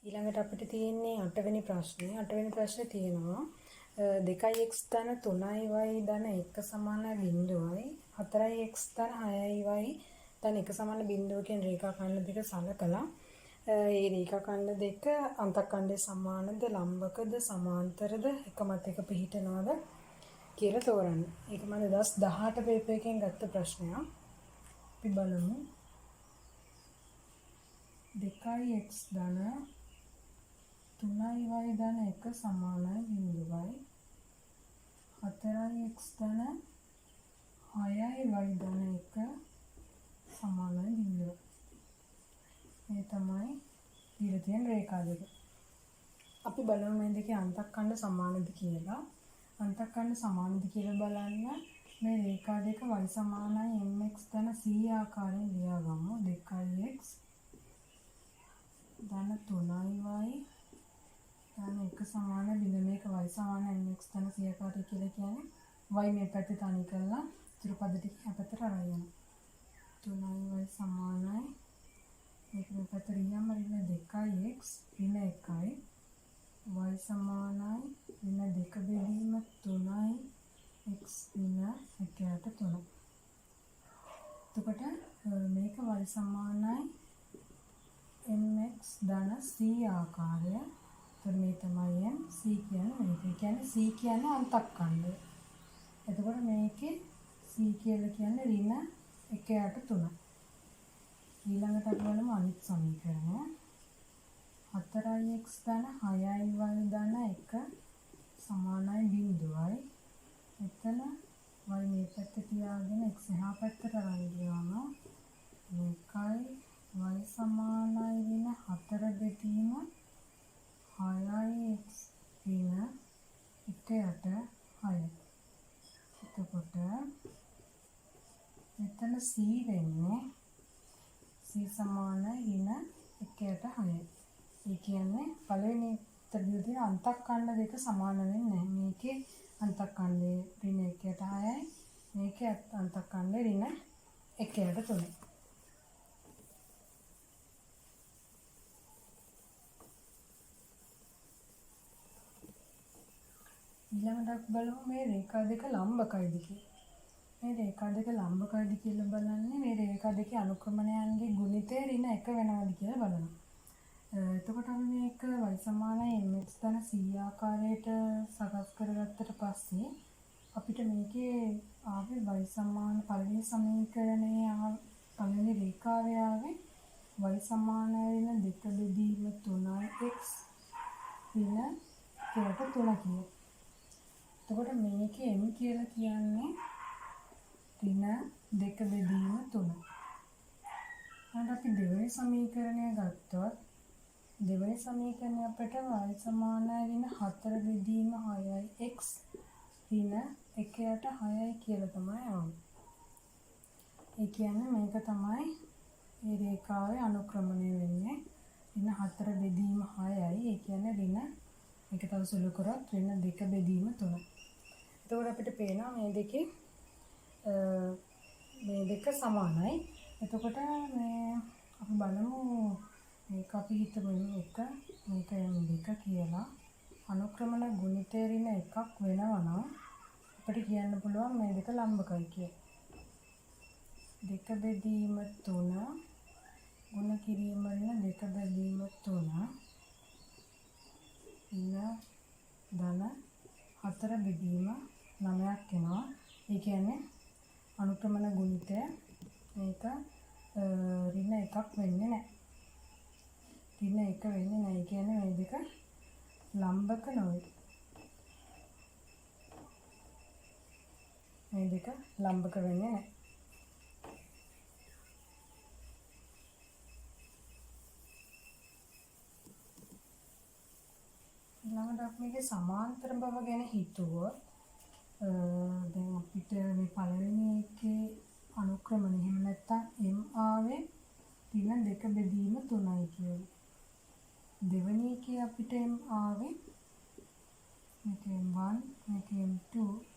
ඊළඟට අපිට තියෙන්නේ 8 වෙනි ප්‍රශ්නේ. 8 වෙනි ප්‍රශ්නේ තියෙනවා 2x ධන 3y ධන 1 සමාන බිඳුවයි 4x ධන 6y ධන 1 සමාන බිඳුවකින් රේඛා ඛණ්ඩ දෙක සලකලා ඒ රේඛා ඛණ්ඩ දෙක අන්තඛණ්ඩේ සමානද ලම්බකද සමාන්තරද එකමත් එක පිහිටනවද කියලා තෝරන්න. ඒක මම 2018 පේපර් එකෙන් ගත්ත ප්‍රශ්නයක්. අපි බලමු. 2x ධන 3y ධන 1 සමානයි බිඳුවයි 4x ධන 6y ධන 1 සමානයි බිඳුවයි. මේ තමයි දීලා තියෙන රේඛා දෙක. අපි බලමු මේ දෙකේ අන්තඛණ්ඩ සමානද කියලා. අන්තඛණ්ඩ සමානද කියලා බලන්න මේ රේඛා දෙක y සමානයි mx ධන c ආකාරයෙන් ලියාගමු. 2x ධන 3y ධන 1 සමාන බිඳ මේක y සමාන mx ධන c ආකාරය කියලා කියන්නේ y මේ පැත්තේ තනි කරලා ඉතුරු පද ටික අපතට අරන් යනවා. 3y සමානයි මේක මේ පැත්තට ගියාම ඍණ 2x ඍණ 1යි y සමානයි ඍණ 2 බෙදීම 3යි x ඍණ 1ට 3. එතකොට මේක y සමානයි mx ධන c ආකාරය. එතකොට මේ තමයි m c කියන්නේ මේක. ඒ කියන්නේ c කියන්නේ අන්තඛණ්ඩය. එතකොට මේකේ c කියලා කියන්නේ ඍණ 1ට 3. ඊළඟට අපි බලමු අනිත් සමීකරණය. 4x ධන 6y ධන 1 සමානයි බිඳුවයි. එතන y මේ පැත්තේ තියාගෙන x එහා පැත්තට අරන් ගියාම මේකයි y සමානයි ඍණ 4 බෙදීම 6x ඍණ 1ට 6. එතකොට මෙතන c වෙන්නේ c සමානයි ඍණ 1ට 6. ඒ කියන්නේ පළවෙනි උත්තරේ තියෙන අන්තඛණ්ඩ දෙක සමාන වෙන්නේ නැහැ. මේකේ අන්තඛණ්ඩේ ඍණ 1ට 6යි. මේකේ අන්තඛණ්ඩේ ඍණ 1ට 3යි. ඊළඟට බලමු මේ රේඛා දෙක ලම්බකයිද කියලා. මේ රේඛා දෙක ලම්බකයිද කියලා බලන්නේ මේ රේඛා දෙකේ අනුක්‍රමණයන්ගේ ගුණිතය ඍණ 1 වෙනවද කියලා බලනවා. එතකොට අපි මේක y සමානයි mx ධන c ආකාරයට සකස් කරගත්තට පස්සේ අපිට මේකේ ආවේ y සමාන පළවෙනි සමීකරණයේ පළවෙනි රේඛාවේ ආවේ y සමාන ඍණ 2 බෙදීම 3x ඍණ 1ට 3 කියලා. එතකොට මේකේ m කියලා කියන්නේ ඍණ 2 බෙදීම 3. ඊට අපි දෙවෙනි සමීකරණය ගත්තොත් දෙවෙනි සමීකරණය අපිට y සමානයි ඍණ 4 බෙදීම 6යි x ඍණ 1ට 6යි කියලා තමයි ආවේ. ඒ කියන්නේ මේක තමයි මේ රේඛාවේ අනුක්‍රමණය වෙන්නේ. ඍණ 4 බෙදීම 6යි. ඒ කියන්නේ ඍණ මේක තව සුළු කරොත් ඍණ 2 බෙදීම 3. එතකොට අපිට පේනවා මේ දෙක සමානයි. එතකොට මේ අපි බලමු මේක අපි හිතමු එක මේක m2 කියලා අනුක්‍රමණ ගුණිතය ඍණ 1ක් වෙනවා නම් අපිට කියන්න පුළුවන් මේ දෙක ලම්බකයි කියලා. 2 බෙදීම 3 ගුණ කිරීම ඍණ 2 බෙදීම 3 ඍණ ධන 4 බෙදීම 9ක් එනවා. ඒ කියන්නේ අනුක්‍රමන ගුණිතය මේක ඍණ එකක් වෙන්නේ නැහැ. ඍණ එක වෙන්නේ නැහැ. ඒ කියන්නේ මේ දෙක ලම්බක නොවේ. මේ දෙක ලම්බක වෙන්නේ නැහැ. ඊළඟට අපි මේකේ සමාන්තර බව ගැන හිතුවොත් දැන් අපිට මේ පළවෙනි එකේ අනුක්‍රමණය එහෙම නැත්නම් m ආවේ ඍණ 2 බෙදීම 3යි කියලා. දෙවෙනි එකේ අපිට m ආවේ මේක m1 මේක m2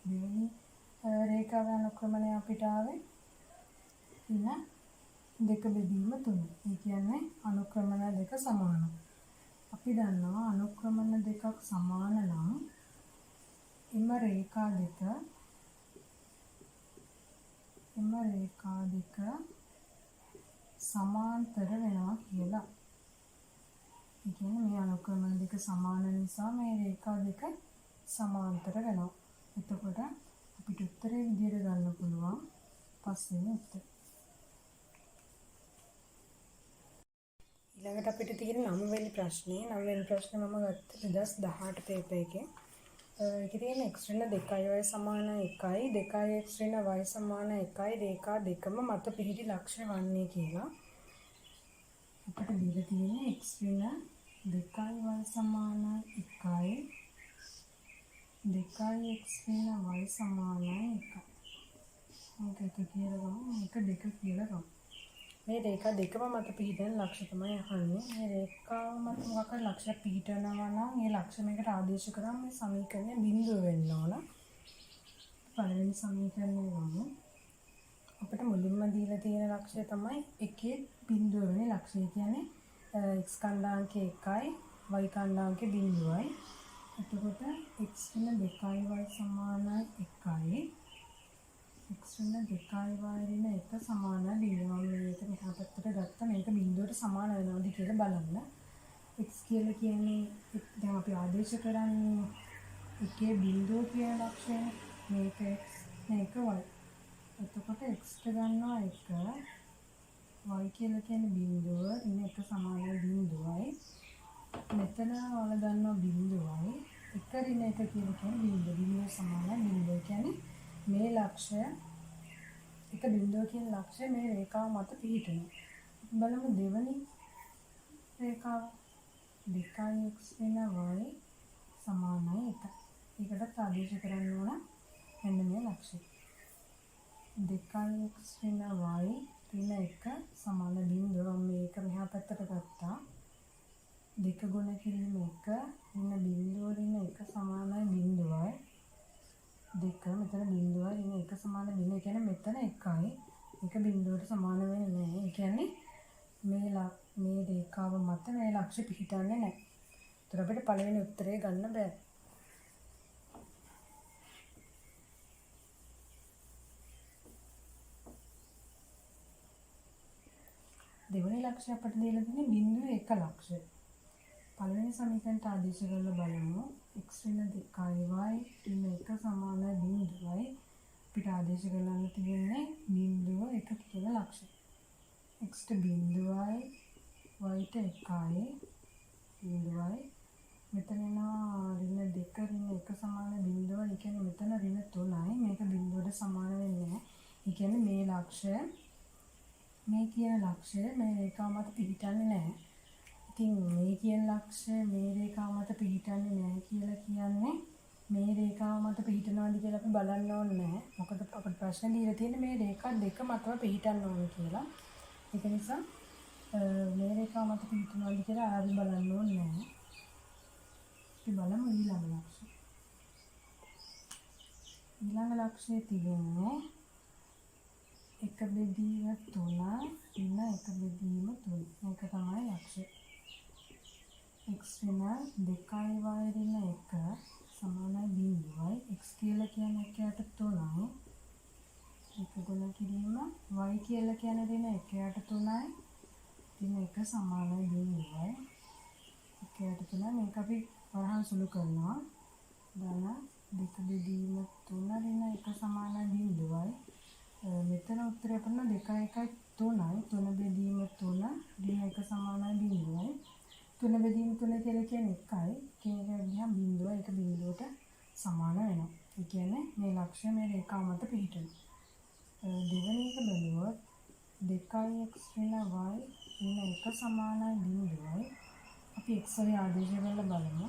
දෙවෙනි රේඛාවේ අනුක්‍රමණය අපිට ආවේ ඍණ 2 බෙදීම 3. ඒ කියන්නේ අනුක්‍රමණ දෙක සමානයි. අපි දන්නවා අනුක්‍රමණ දෙකක් සමාන නම් එම රේඛා දෙක සමාන්තර වෙනවා කියලා. ඒ කියන්නේ මේ අනුක්‍රමණ දෙක සමාන නිසා මේ රේඛා දෙක සමාන්තර වෙනවා. එතකොට අපිට උත්තරේ විදිහට ගන්න පුළුවන් පස්වෙනි උත්තරය. ඊළඟට අපිට තියෙන 9 වෙනි ප්‍රශ්නේ. 9 වෙනි ප්‍රශ්නේ මම ගත්තේ 2018 පේපර් එකේ. ඒකේ තියෙන x ඍණ 2y සමාන 1යි 2x ඍණ y සමාන 1යි රේඛා දෙකම මත පිහිටි ලක්ෂ්‍ය වන්නේ කියලා. අපිට දීලා තියෙන්නේ x ඍණ 2y සමාන 1යි 2x ඍණ y සමාන 1යි. මේක 1 කියලා ගමු. මේක 2 කියලා ගමු. මේ රේඛා දෙකම මත පිහිටන ලක්ෂ්‍ය තමයි අහන්නේ. මේ රේඛාව මත මොකක් හරි ලක්ෂ්‍යයක් පිහිටනවා නම් ඒ ලක්ෂ්‍ය මේකට ආදේශ කරාම මේ සමීකරණය බිඳුව වෙන්න ඕන. පළවෙනි සමීකරණය ගමු. අපිට මුලින්ම දීලා තියෙන ලක්ෂ්‍යය තමයි එකේ බිඳුව වෙන්නේ ලක්ෂ්‍යය කියන්නේ x කණ්ඩාංකය 1යි y කණ්ඩාංකය 0යි. එතකොට x ඍණ 2y සමාන 1යි x ඍණ 2y ඍණ 1 සමාන බිඳුවම මේක මෙහා පැත්තට ගත්ත මේක බිඳුවට සමාන වෙනවද කියලා බලන්න. x කියලා කියන්නේ දැන් අපි ආදේශ කරන්නේ එකේ බිඳුව කියන ලක්ෂණය. මේක x මේක y. එතකොට x ට ගන්නවා 1 y කියලා කියන්නේ බිඳුව ඍණ 1 සමාන බිඳුවයි. මෙතන වල ගන්නවා බිඳුවයි. 1 ඍණ 1 කියලා කියන්නේ බිඳුව සමාන බිඳුව කියන්නේ මේ ලක්ෂ්‍ය එක බිඳුව කියන ලක්ෂ්‍ය මේ රේඛාව මත පිහිටනවා. බලමු දෙවනි රේඛාව 2x ඍණ y සමානයි 1. ඒකට ආදේශ කරන්න ඕන මෙන්න මේ ලක්ෂ්‍ය. 2x ඍණ y ඍණ 1 සමාන බිඳුව මේක මෙහා පැත්තට ගත්තා. 2 ගුණ කිරීම 1 ඍණ බිඳුව ඍණ 1 සමානයි බිඳුවයි. 2 මෙතන බිඳුවයි ඍණ 1 සමාන බිඳුව කියන්නේ මෙතන 1යි. මේක බිඳුවට සමාන වෙන්නේ නැහැ. ඒ කියන්නේ මේ රේඛාව මත මේ ලක්ෂ්‍ය පිහිටන්නේ නැහැ. ඒතර අපිට පළවෙනි උත්තරේ ගන්න බෑ. දෙවෙනි ලක්ෂ්‍ය අපිට දීලා තියෙන්නේ බිඳුවේ 1 ලක්ෂ්‍ය. පළවෙනි සමීකරණයට ආදේශ කරලා බලමු. x ඍණ 2y ඍණ 1 සමාන බිඳුවයි. අපිට ආදේශ කරන්න තියෙන්නේ බිඳුව 1 කියලා ලක්ෂ්‍ය. x ට බිඳුවයි y ට 1යි බිඳුවයි. මෙතන එනවා ඍණ 2 ඍණ 1 සමාන බිඳුව. ඒ කියන්නේ මෙතන ඍණ 3යි. මේක බිඳුවට සමාන වෙන්නේ නැහැ. ඒ කියන්නේ මේ ලක්ෂ්‍ය මේ කියන ලක්ෂ්‍ය මේ රේඛාව මත පිහිටන්නේ නැහැ. ඉතින් මේ කියන ලක්ෂ්‍ය මේ රේඛාව මත පිහිටන්නේ නැහැ කියලා කියන්නේ මේ රේඛාව මත පිහිටනවාද කියලා අපි බලන්න ඕනේ නැහැ. මොකද අපිට ප්‍රශ්න දීලා තියෙන්නේ මේ රේඛා දෙක මතම පිහිටන්න ඕනේ කියලා. ඒක නිසා මේ රේඛාව මත පිහිටනවාද කියලා ආයෙත් බලන්න ඕනේ නැහැ. අපි බලමු ඊළඟ ලක්ෂ්‍ය. ඊළඟ ලක්ෂ්‍යය තියෙන්නේ 1 බෙදීම 3 ඍණ 1 බෙදීම 3. මේක තමයි ලක්ෂ්‍ය. x ඍණ 2y ඍණ 1 සමානයි බිඳුවයි. x කියලා කියන්නේ 1 යට 3යි. ඒක ගුණ කිරීම y කියලා කියන්නේ ඍණ 1 යට 3යි. ඍණ 1 සමානයි බිඳුවයි. 1 යට 3 මේක අපි වරහන් සුළු කරනවා. ධන 2 බෙදීම 3 ඍණ 1 සමානයි බිඳුවයි. 1 1 3 බෙදීම 3 ඍණ 1 සමානයි 0යි 3 බෙදීම 3 කියලා කියන්නේ 1යි කියන එක ගියාම 0 එක බිඳුවට සමාන වෙනවා. ඒ කියන්නේ මේ ලක්ෂ්‍ය මේ රේඛාව මත පිහිටනවා. දෙවෙනි එක බැලුවොත් 2x ඍණ y ඍණ 1 සමානයි 0යි. අපි x වලින් ආදේශ කරලා බලමු.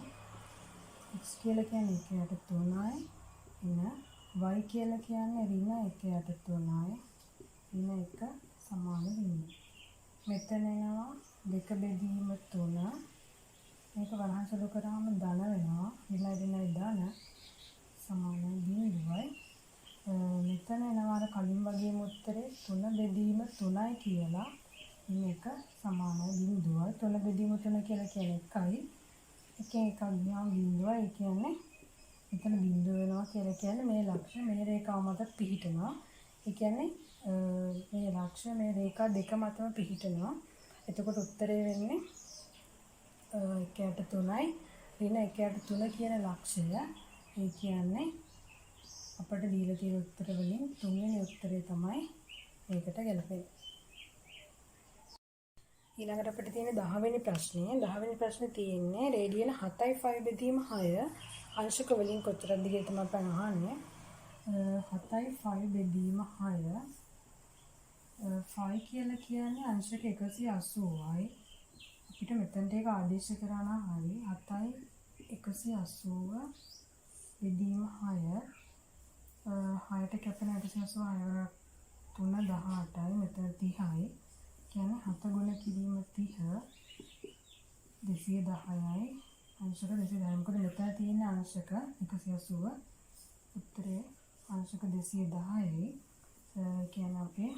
x කියලා කියන්නේ 1 යට 3යි. ඍණ y කියලා කියන්නේ ඍණ 1 යට 3යි. ඍණ 1 සමාන 0. මෙතන එනවා 2 බෙදීම 3. මේක වරහන් සුළු කරාම ධන වෙනවා. ඍණ ධන සමානයි 0යි. මෙතන එනවා අර කලින් වගේම උත්තරේ 3 බෙදීම 3යි කියලා. ඍණ 1 සමානයි 0යි. 3 බෙදීම 3 කියලා කියන්නේ 1යි. එකෙන් එකක් ගියාම 0යි. ඒ කියන්නේ මෙතන 0 වෙනවා කියලා කියන්නේ මේ ලක්ෂ්‍ය මේ රේඛාව මත පිහිටනවා. ඒ කියන්නේ මේ ලක්ෂ්‍ය මේ රේඛා දෙක මතම පිහිටනවා. එතකොට උත්තරේ වෙන්නේ 1 යට 3යි. ඍණ 1 යට 3 කියන ලක්ෂ්‍යය. ඒ කියන්නේ අපිට දීලා තියෙන උත්තර වලින් තුන්වෙනි උත්තරේ තමයි මේකට ගැලපෙන්නේ. ඊළඟට අපිට තියෙන 10 වෙනි ප්‍රශ්නේ. 10 වෙනි ප්‍රශ්නේ තියෙන්නේ රේඩියන 7යි 5 බෙදීම 6 අංශක වලින් කොතරක්ද කියලා තමයි අපෙන් අහන්නේ. 7යි 5 බෙදීම 6 5 කියලා කියන්නේ අංශක 180යි. අපිට මෙතනට ඒක ආදේශ කරා නම් හරි 7යි 180 බෙදීම 6 6ට කැපෙන 180 3 18යි මෙතන 30යි. කියන්නේ 7 ගුණ කිරීම 30 210යි අංශක 210යි. මොකද මෙතන තියෙන අංශක 180 උත්තරේ අංශක 210යි. කියන්නේ අපේ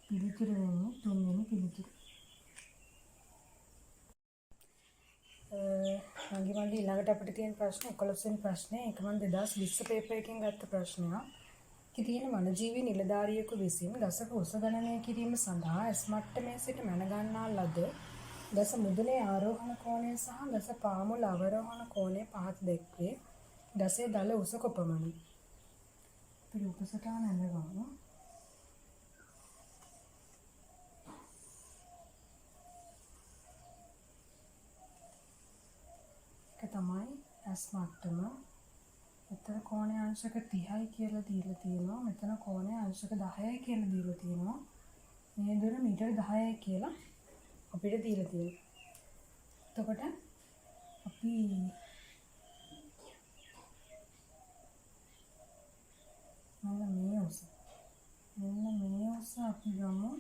පිළිතුර වෙන්නේ තුන්වෙනි පිළිතුර. මගේ ඊළඟට අපිට තියෙන ප්‍රශ්න 11 වෙනි ප්‍රශ්නේ. ඒක මම 2020 පේපර් එකෙන් ගත්ත ප්‍රශ්නයක්. ඒකේ තියෙන වනජීවී නිලධාරියෙකු විසින් ගසක උස ගණනය කිරීම සඳහා ඇස් මට්ටමේ සිට මැන ගන්නා ලද ගස මුදුනේ ආරෝහණ කෝණය සහ ගස පාමුල අවරෝහණ කෝණය පහත දැක්වේ. ගසේ දල උස කොපමණයි? අපි රූපසටහන අඳගමු. තමයි ඇස් මට්ටම. මෙතන කෝණය අංශක 30යි කියලා දීලා තියෙනවා. මෙතන කෝණය අංශක 10යි කියලා දීලා තියෙනවා. මේ දුර මීටර 10යි කියලා අපිට දීලා තියෙනවා. එතකොට අපි මෙන්න මේ උස අපි ගමු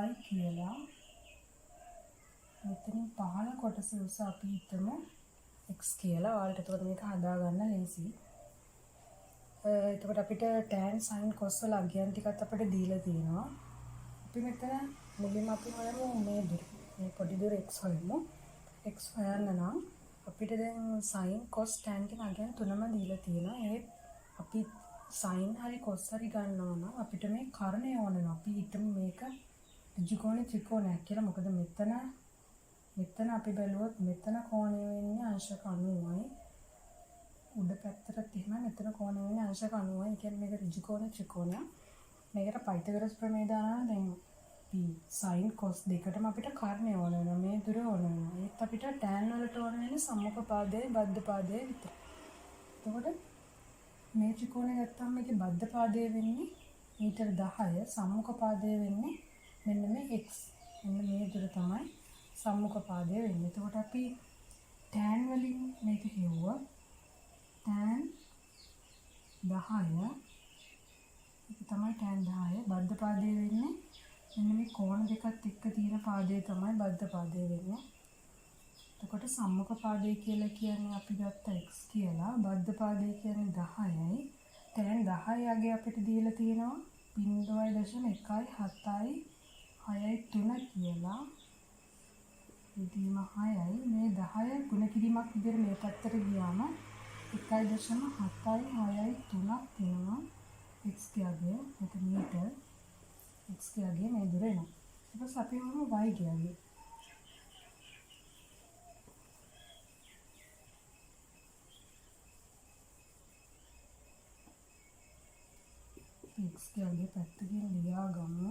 y කියලා. මෙතනින් පහළ කොටසේ උස අපි හිතමු x කියලා. ඔයාලට එතකොට මේක හදා ගන්න ලේසි. එතකොට අපිට tan sin cos වල අගයන් ටිකත් අපිට දීලා තියෙනවා. අපි මෙතන මුලින්ම අපි හොයමු මේ දුර. මේ පොඩි දුර x හොයමු. x හොයන්න නම් අපිට දැන් sin cos tan කියන අගයන් තුනම දීලා තියෙනවා. ඒ අපි sin හරි cos හරි ගන්නවා නම් අපිට මේ කර්ණය ඕන වෙනවා. අපි හිතමු මේක ත්‍රිකෝණ ත්‍රිකෝණයක් කියලා. මොකද මෙතන අපි බැලුවොත් මෙතන කෝණය වෙන්නේ අංශක 90යි. උඩ පැත්තටත් එහෙම මෙතන කෝණය වෙන්නේ අංශක 90යි. ඒ කියන්නේ මේක ඍජුකෝණ ත්‍රිකෝණයක්. මේකට පයිතගොරස් ප්‍රමේය දානවා. දැන් p sin cos දෙකටම අපිට කර්ණය ඕන වෙනවා. මේ දුර ඕන වෙනවා. ඒත් අපිට tan වලට ඕන වෙන්නේ සම්මුඛ පාදයේ බද්ධ පාදයේ විතරයි. එතකොට මේ ත්‍රිකෝණය ගත්තාම මේකේ බද්ධ පාදයේ වෙන්නේ මීටර 10. සම්මුඛ පාදයේ වෙන්නේ මෙන්න මේ x. මෙන්න මේ දුර තමයි සම්මුඛ පාදය වෙන්නේ. එතකොට අපි tan වලින් මේක හෙව්වා. tan 10 ඒක තමයි tan 10. බද්ධ පාදය වෙන්නේ මෙන්න මේ කෝණ දෙකත් එක්ක තියෙන පාදය තමයි බද්ධ පාදය වෙන්නේ. එතකොට සම්මුඛ පාදය කියලා කියන්නේ අපි ගත්ත x කියලා. බද්ධ පාදය කියන්නේ 10යි. tan 10 අගය අපිට දීලා තියෙනවා 0.117යි 6යි 3 කියලා. බෙදීම 6යි. මේ 10 ගුණ කිරීමක් විදිහට මේ පැත්තට ගියාම 1.7යි 6යි 3ක් තියෙනවා. x කියගේ මේක මීටර x කියගේ මේ දුර එනවා. ඊට පස්සේ අපි වමු y කියගේ. x ගේ අගේ පැත්තකින් ලියා ගමු.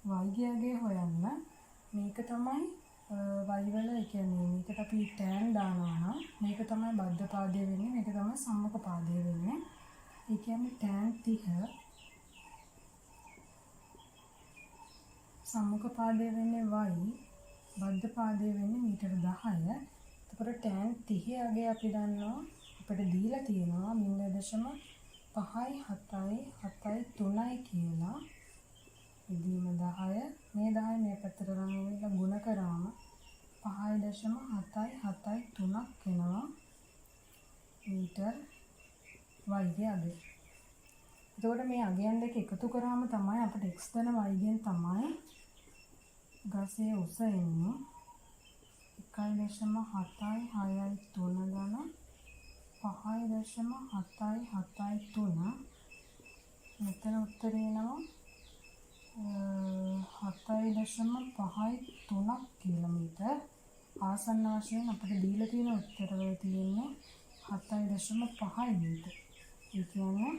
y ගේ අගේ හොයන්න මේක තමයි y වල ඒ කියන්නේ මේකට අපි tan දානවා නම් මේක තමයි බද්ධ පාදය වෙන්නේ, මේක තමයි සම්මුඛ පාදය වෙන්නේ. ඒ කියන්නේ tan 30 සම්මුඛ පාදය වෙන්නේ y, බද්ධ පාදය වෙන්නේ මීටර 10. එතකොට tan 30 අගේ අපි දන්නවා අපිට දීලා තියෙනවා 0.573 කියලා. ඉදීම 10 මේ 10 මේ පැත්තට ගමු ගුණ කරාම 5.773ක් වෙනවා මීටර් y ගේ අගය. එතකොට මේ අගයන් දෙක එකතු කරාම තමයි අපිට x ධන y ගෙන් තමයි ගසේ උස එන්නේ 1.763 ධන 5.773. මෙතන උත්තරේ එනවා 7.53 කිලෝමීටර්. ආසන්න වශයෙන් අපිට දීලා තියෙන උත්තරවල තියෙන්නේ 7.5 මීටර. ඒ කියන්නේ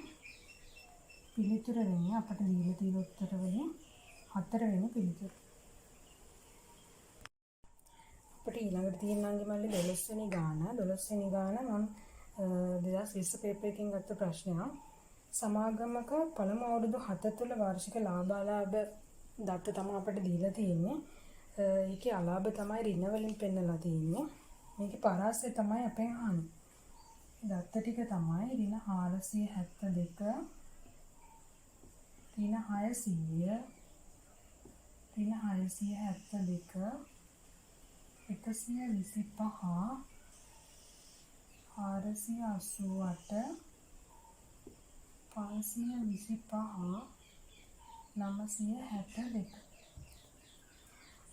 පිළිතුර වෙන්නේ අපිට දීලා තියෙන උත්තර වලින් 4 වෙනි පිළිතුර. අපිට ඊළඟට තියෙන අංගෙ මල්ලි 12 වෙනි ගාන. 12 වෙනි ගාන මම 2020 පේපර් එකකින් ගත්ත ප්‍රශ්නයක්. සමාගමක පළමු අවුරුදු 7 තුළ වාර්ෂික ලාභාලාභ දත්ත තමයි අපිට දීලා තියෙන්නේ. ඒකේ අලාභ තමයි ඍණ වලින් පෙන්නලා තියෙන්නේ. මේකේ පරාසය තමයි අපෙන් අහන්නේ. දත්ත ටික තමයි ඍණ 472, ඍණ 600, ඍණ 672, 125, 488, 525, 962.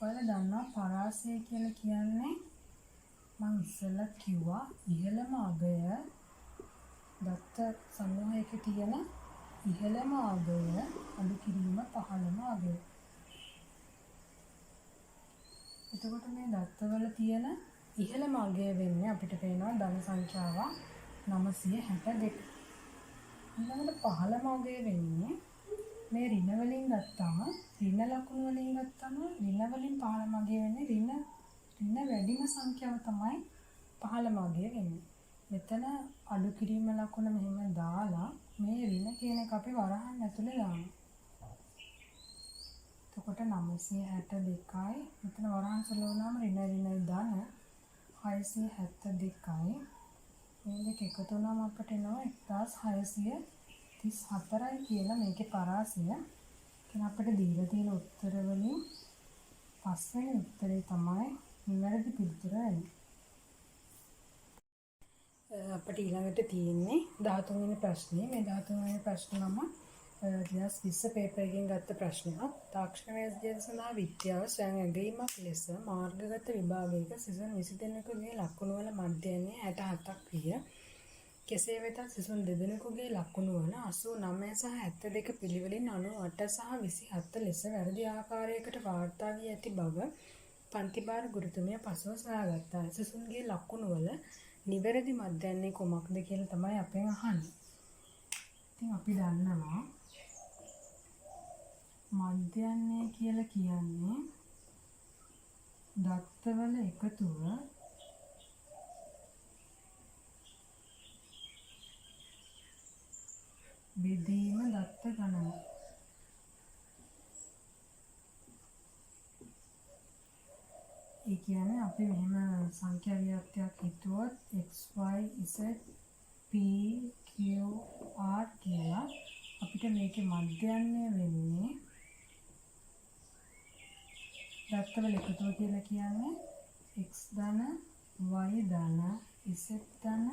ඔයාලා දන්නා පරාසය කියලා කියන්නේ මම ඉස්සෙල්ලා කිව්වා ඉහළම අගය දත්ත සමූහයක තියෙන ඉහළම අගය අඩු කිරීම පහළම අගය. එතකොට මේ දත්තවල තියෙන ඉහළම අගය වෙන්නේ අපිට පේනවා ධන සංඛ්‍යාව 962. ඊළඟට පහළම අගය වෙන්නේ මේ ඍණ වලින් ගත්තාම ඍණ ලකුණු වලින් ගත්තාම ඍණ වලින් පහළම අගය වෙන්නේ ඍණ වැඩිම සංඛ්‍යාව තමයි පහළම අගය වෙන්නේ. මෙතන අඩු කිරීම ලකුණ මෙහෙම දාලා මේ ඍණ කියන එක අපි වරහන් ඇතුලේ දානවා. එතකොට 962යි මෙතන වරහන් සලවනාම ඍණ ධන 672යි මේ දෙක එකතු වුණාම අපිට එනවා 1634යි කියලා මේකේ පරාසය. කියන අපිට දීලා තියෙන උත්තර වලින් පස්වෙනි උත්තරේ තමයි නිවැරදි පිළිතුර වෙන්නේ. අපිට ඊළඟට තියෙන්නේ 13 වෙනි ප්‍රශ්නේ. මේ 13 වෙනි ප්‍රශ්නේ මම 2020 පේපර් එකකින් ගත්ත ප්‍රශ්නයක්. තාක්ෂණ වෛද්‍ය සඳහා විද්‍යාව ස්වයං ඇගීමක් ලෙස මාර්ගගත විභාගයක සිසුන් 20 දෙනෙකුගේ ලකුණු වල මධ්‍යයන්නේ 67ක් විය. කෙසේ වෙතත් සිසුන් දෙදෙනෙකුගේ ලකුණු වන 89 සහ 72 පිළිවෙලින් 98 සහ 27 ලෙස වැරදි ආකාරයකට වාර්තා වී ඇති බව පන්ති භාර ගුරුතුමිය පසුව සොයාගත්තා. සිසුන්ගේ ලකුණු වල නිවැරදි මධ්‍යයන්නේ කොමක්ද කියලා තමයි අපෙන් අහන්නේ. ඉතින් අපි දන්නවා මධ්‍යයන්නේ කියලා කියන්නේ දත්තවල එකතුව බෙදීම දත්ත ගණන. ඒ කියන්නේ අපි මෙහෙම සංඛ්‍යා වියක්තියක් හිතුවොත් x y z p q r කියලා අපිට මේකේ මධ්‍යයන්නේ වෙන්නේ දත්තවල එකතුව කියලා කියන්නේ x ධන y ධන z ධන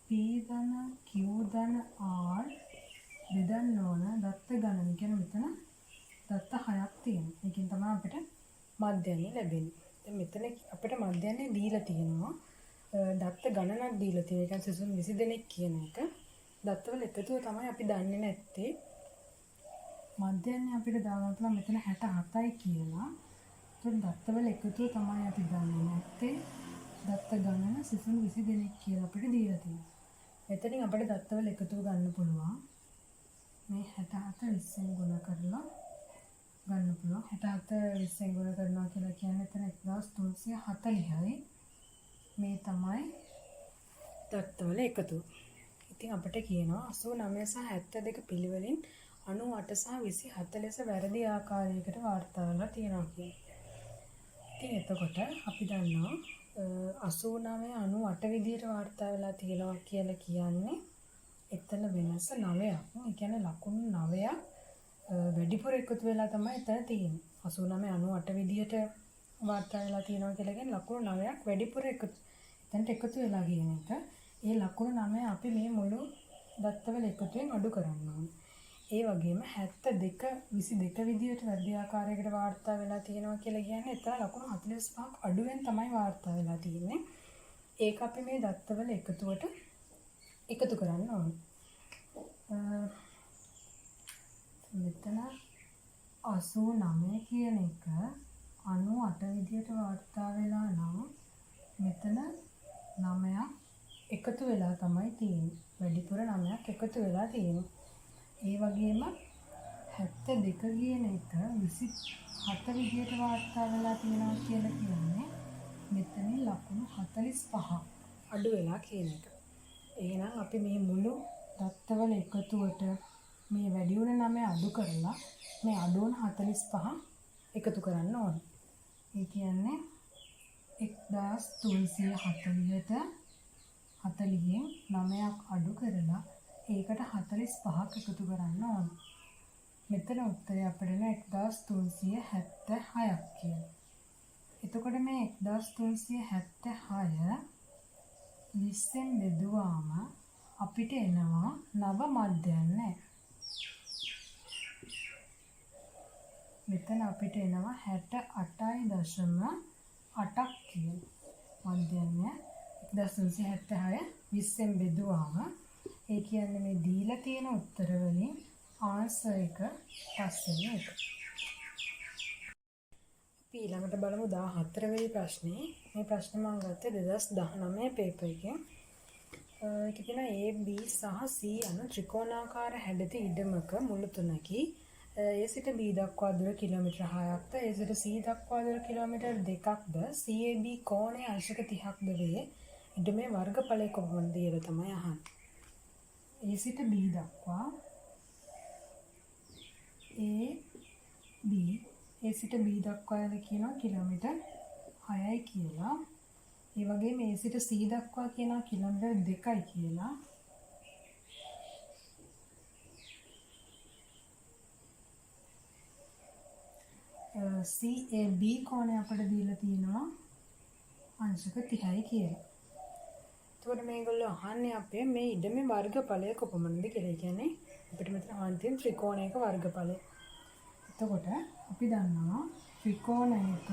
p ධන q ධන r බෙදන්න ඕන දත්ත ගණන. කියන්නේ මෙතන දත්ත 6ක් තියෙනවා. ඒකෙන් තමයි අපිට මධ්‍යයන්නේ ලැබෙන්නේ. දැන් මෙතන අපිට මධ්‍යයන්නේ දීලා තියෙනවා. දත්ත ගණනක් දීලා තියෙනවා. ඒ කියන්නේ සිසුන් 20 දෙනෙක් කියන එක. දත්තවල එකතුව තමයි අපි දන්නේ නැත්තේ. මධ්‍යයන්නේ අපිට දාගන්න පුළුවන් මෙතන 67යි කියලා. ඒත් දත්තවල එකතුව තමයි අපි දන්නේ නැත්තේ. දත්ත ගණන සිසුන් 20 දෙනෙක් කියලා අපිට දීලා තියෙනවා. එතනින් අපිට දත්තවල එකතුව ගන්න පුළුවන්. මේ 67 20ෙන් ගුණ කරලා ගන්න පුළුවන්. 67 20ෙන් ගුණ කරනවා කියලා කියන්නේ එතන 1340යි. මේ තමයි දත්තවල එකතුව. ඉතින් අපිට කියනවා 89 සහ 72 පිළිවෙලින් 98 සහ 27 ලෙස වැරදි ආකාරයකට වාර්තා වෙලා තියෙනවා කියලා. ඉතින් එතකොට අපි දන්නවා 89 98 විදිහට වාර්තා වෙලා තියෙනවා කියලා කියන්නේ එතන වෙනස 9ක්. ඒ කියන්නේ ලකුණු 9ක් වැඩිපුර එකතු වෙලා තමයි එතන තියෙන්නේ. 89 98 විදිහට වාර්තා වෙලා තියෙනවා කියලා කියන්නේ ලකුණු 9ක් වැඩිපුර එතනට එකතු වෙලා කියන එක. ඒ ලකුණු 9 අපි මේ මුළු දත්තවල එකතුවෙන් අඩු කරන්න ඕනේ. ඒ වගේම 72 22 විදිහට වැඩි ආකාරයකට වාර්තා වෙලා තියෙනවා කියලා කියන්නේ එතන ලකුණු 45ක් අඩුවෙන් තමයි වාර්තා වෙලා තියෙන්නේ. ඒක අපි මේ දත්තවල එකතුවට එකතු කරන්න ඕනේ. මෙතන 89 කියන එක 98 විදිහට වාර්තා වෙලා නම් මෙතන 9ක් එකතු වෙලා තමයි තියෙන්නේ. වැඩිපුර 9ක් එකතු වෙලා තියෙන්නේ. ඒ වගේම 72 කියන එක 27 විදිහට වාර්තා වෙලා තියෙනවා කියලා කියන්නේ මෙතන ලකුණු 45 අඩු වෙලා කියන එක. එහෙනම් අපි මේ මුළු දත්තවල එකතුවට මේ වැඩි වුණ 9 අඩු කරලා මේ අඩු වුණ 45 එකතු කරන්න ඕනේ. ඒ කියන්නේ 1340ට 40න් 9ක් අඩු කරලා ඒකට 45ක් එකතු කරන්න ඕනේ. මෙතන උත්තරය අපිට 1376ක් කියලා. එතකොට මේ 1376 20ෙන් බෙදුවාම අපිට එනවා නව මධ්‍යයන්. මෙතන අපිට එනවා 68.8ක් කියලා. මධ්‍යයන් 1376 20ෙන් බෙදුවාම ඒ කියන්නේ මේ දීලා තියෙන උත්තර වලින් ආන්සර් එක පස්වෙනි එක. අපි ඊළඟට බලමු 14 වෙනි ප්‍රශ්නේ. මේ ප්‍රශ්නේ මම ගත්තේ 2019 පේපර් එකෙන්. ඒක කියන A, B සහ C යන ත්‍රිකෝණාකාර හැඩති ඉඩමක මුළු තුනකි. A සිට B දක්වා දුර කිලෝමීටර් 6ක්ද, A සිට C දක්වා දුර කිලෝමීටර් 2ක්ද, CAB කෝණයේ අංශක 30ක්ද වේ. ඉඩමේ වර්ගඵලය කොපමණද කියලා තමයි අහන්නේ. A සිට B දක්වා A සිට B දක්වා යන කියනවා කිලෝමීටර් 6යි කියලා. ඒ වගේම A සිට C දක්වා කියනවා කිලෝමීටර් 2යි කියලා. CAB කෝණය අපිට දීලා තියෙනවා අංශක 30යි කියලා. එතකොට මේගොල්ලෝ අහන්නේ අපේ මේ ඉඩමේ වර්ගඵලය කොපමණද කියලා. කියන්නේ අපිට මෙතන අන්තිම ත්‍රිකෝණයක වර්ගඵලය. එතකොට අපි දන්නවා ත්‍රිකෝණයක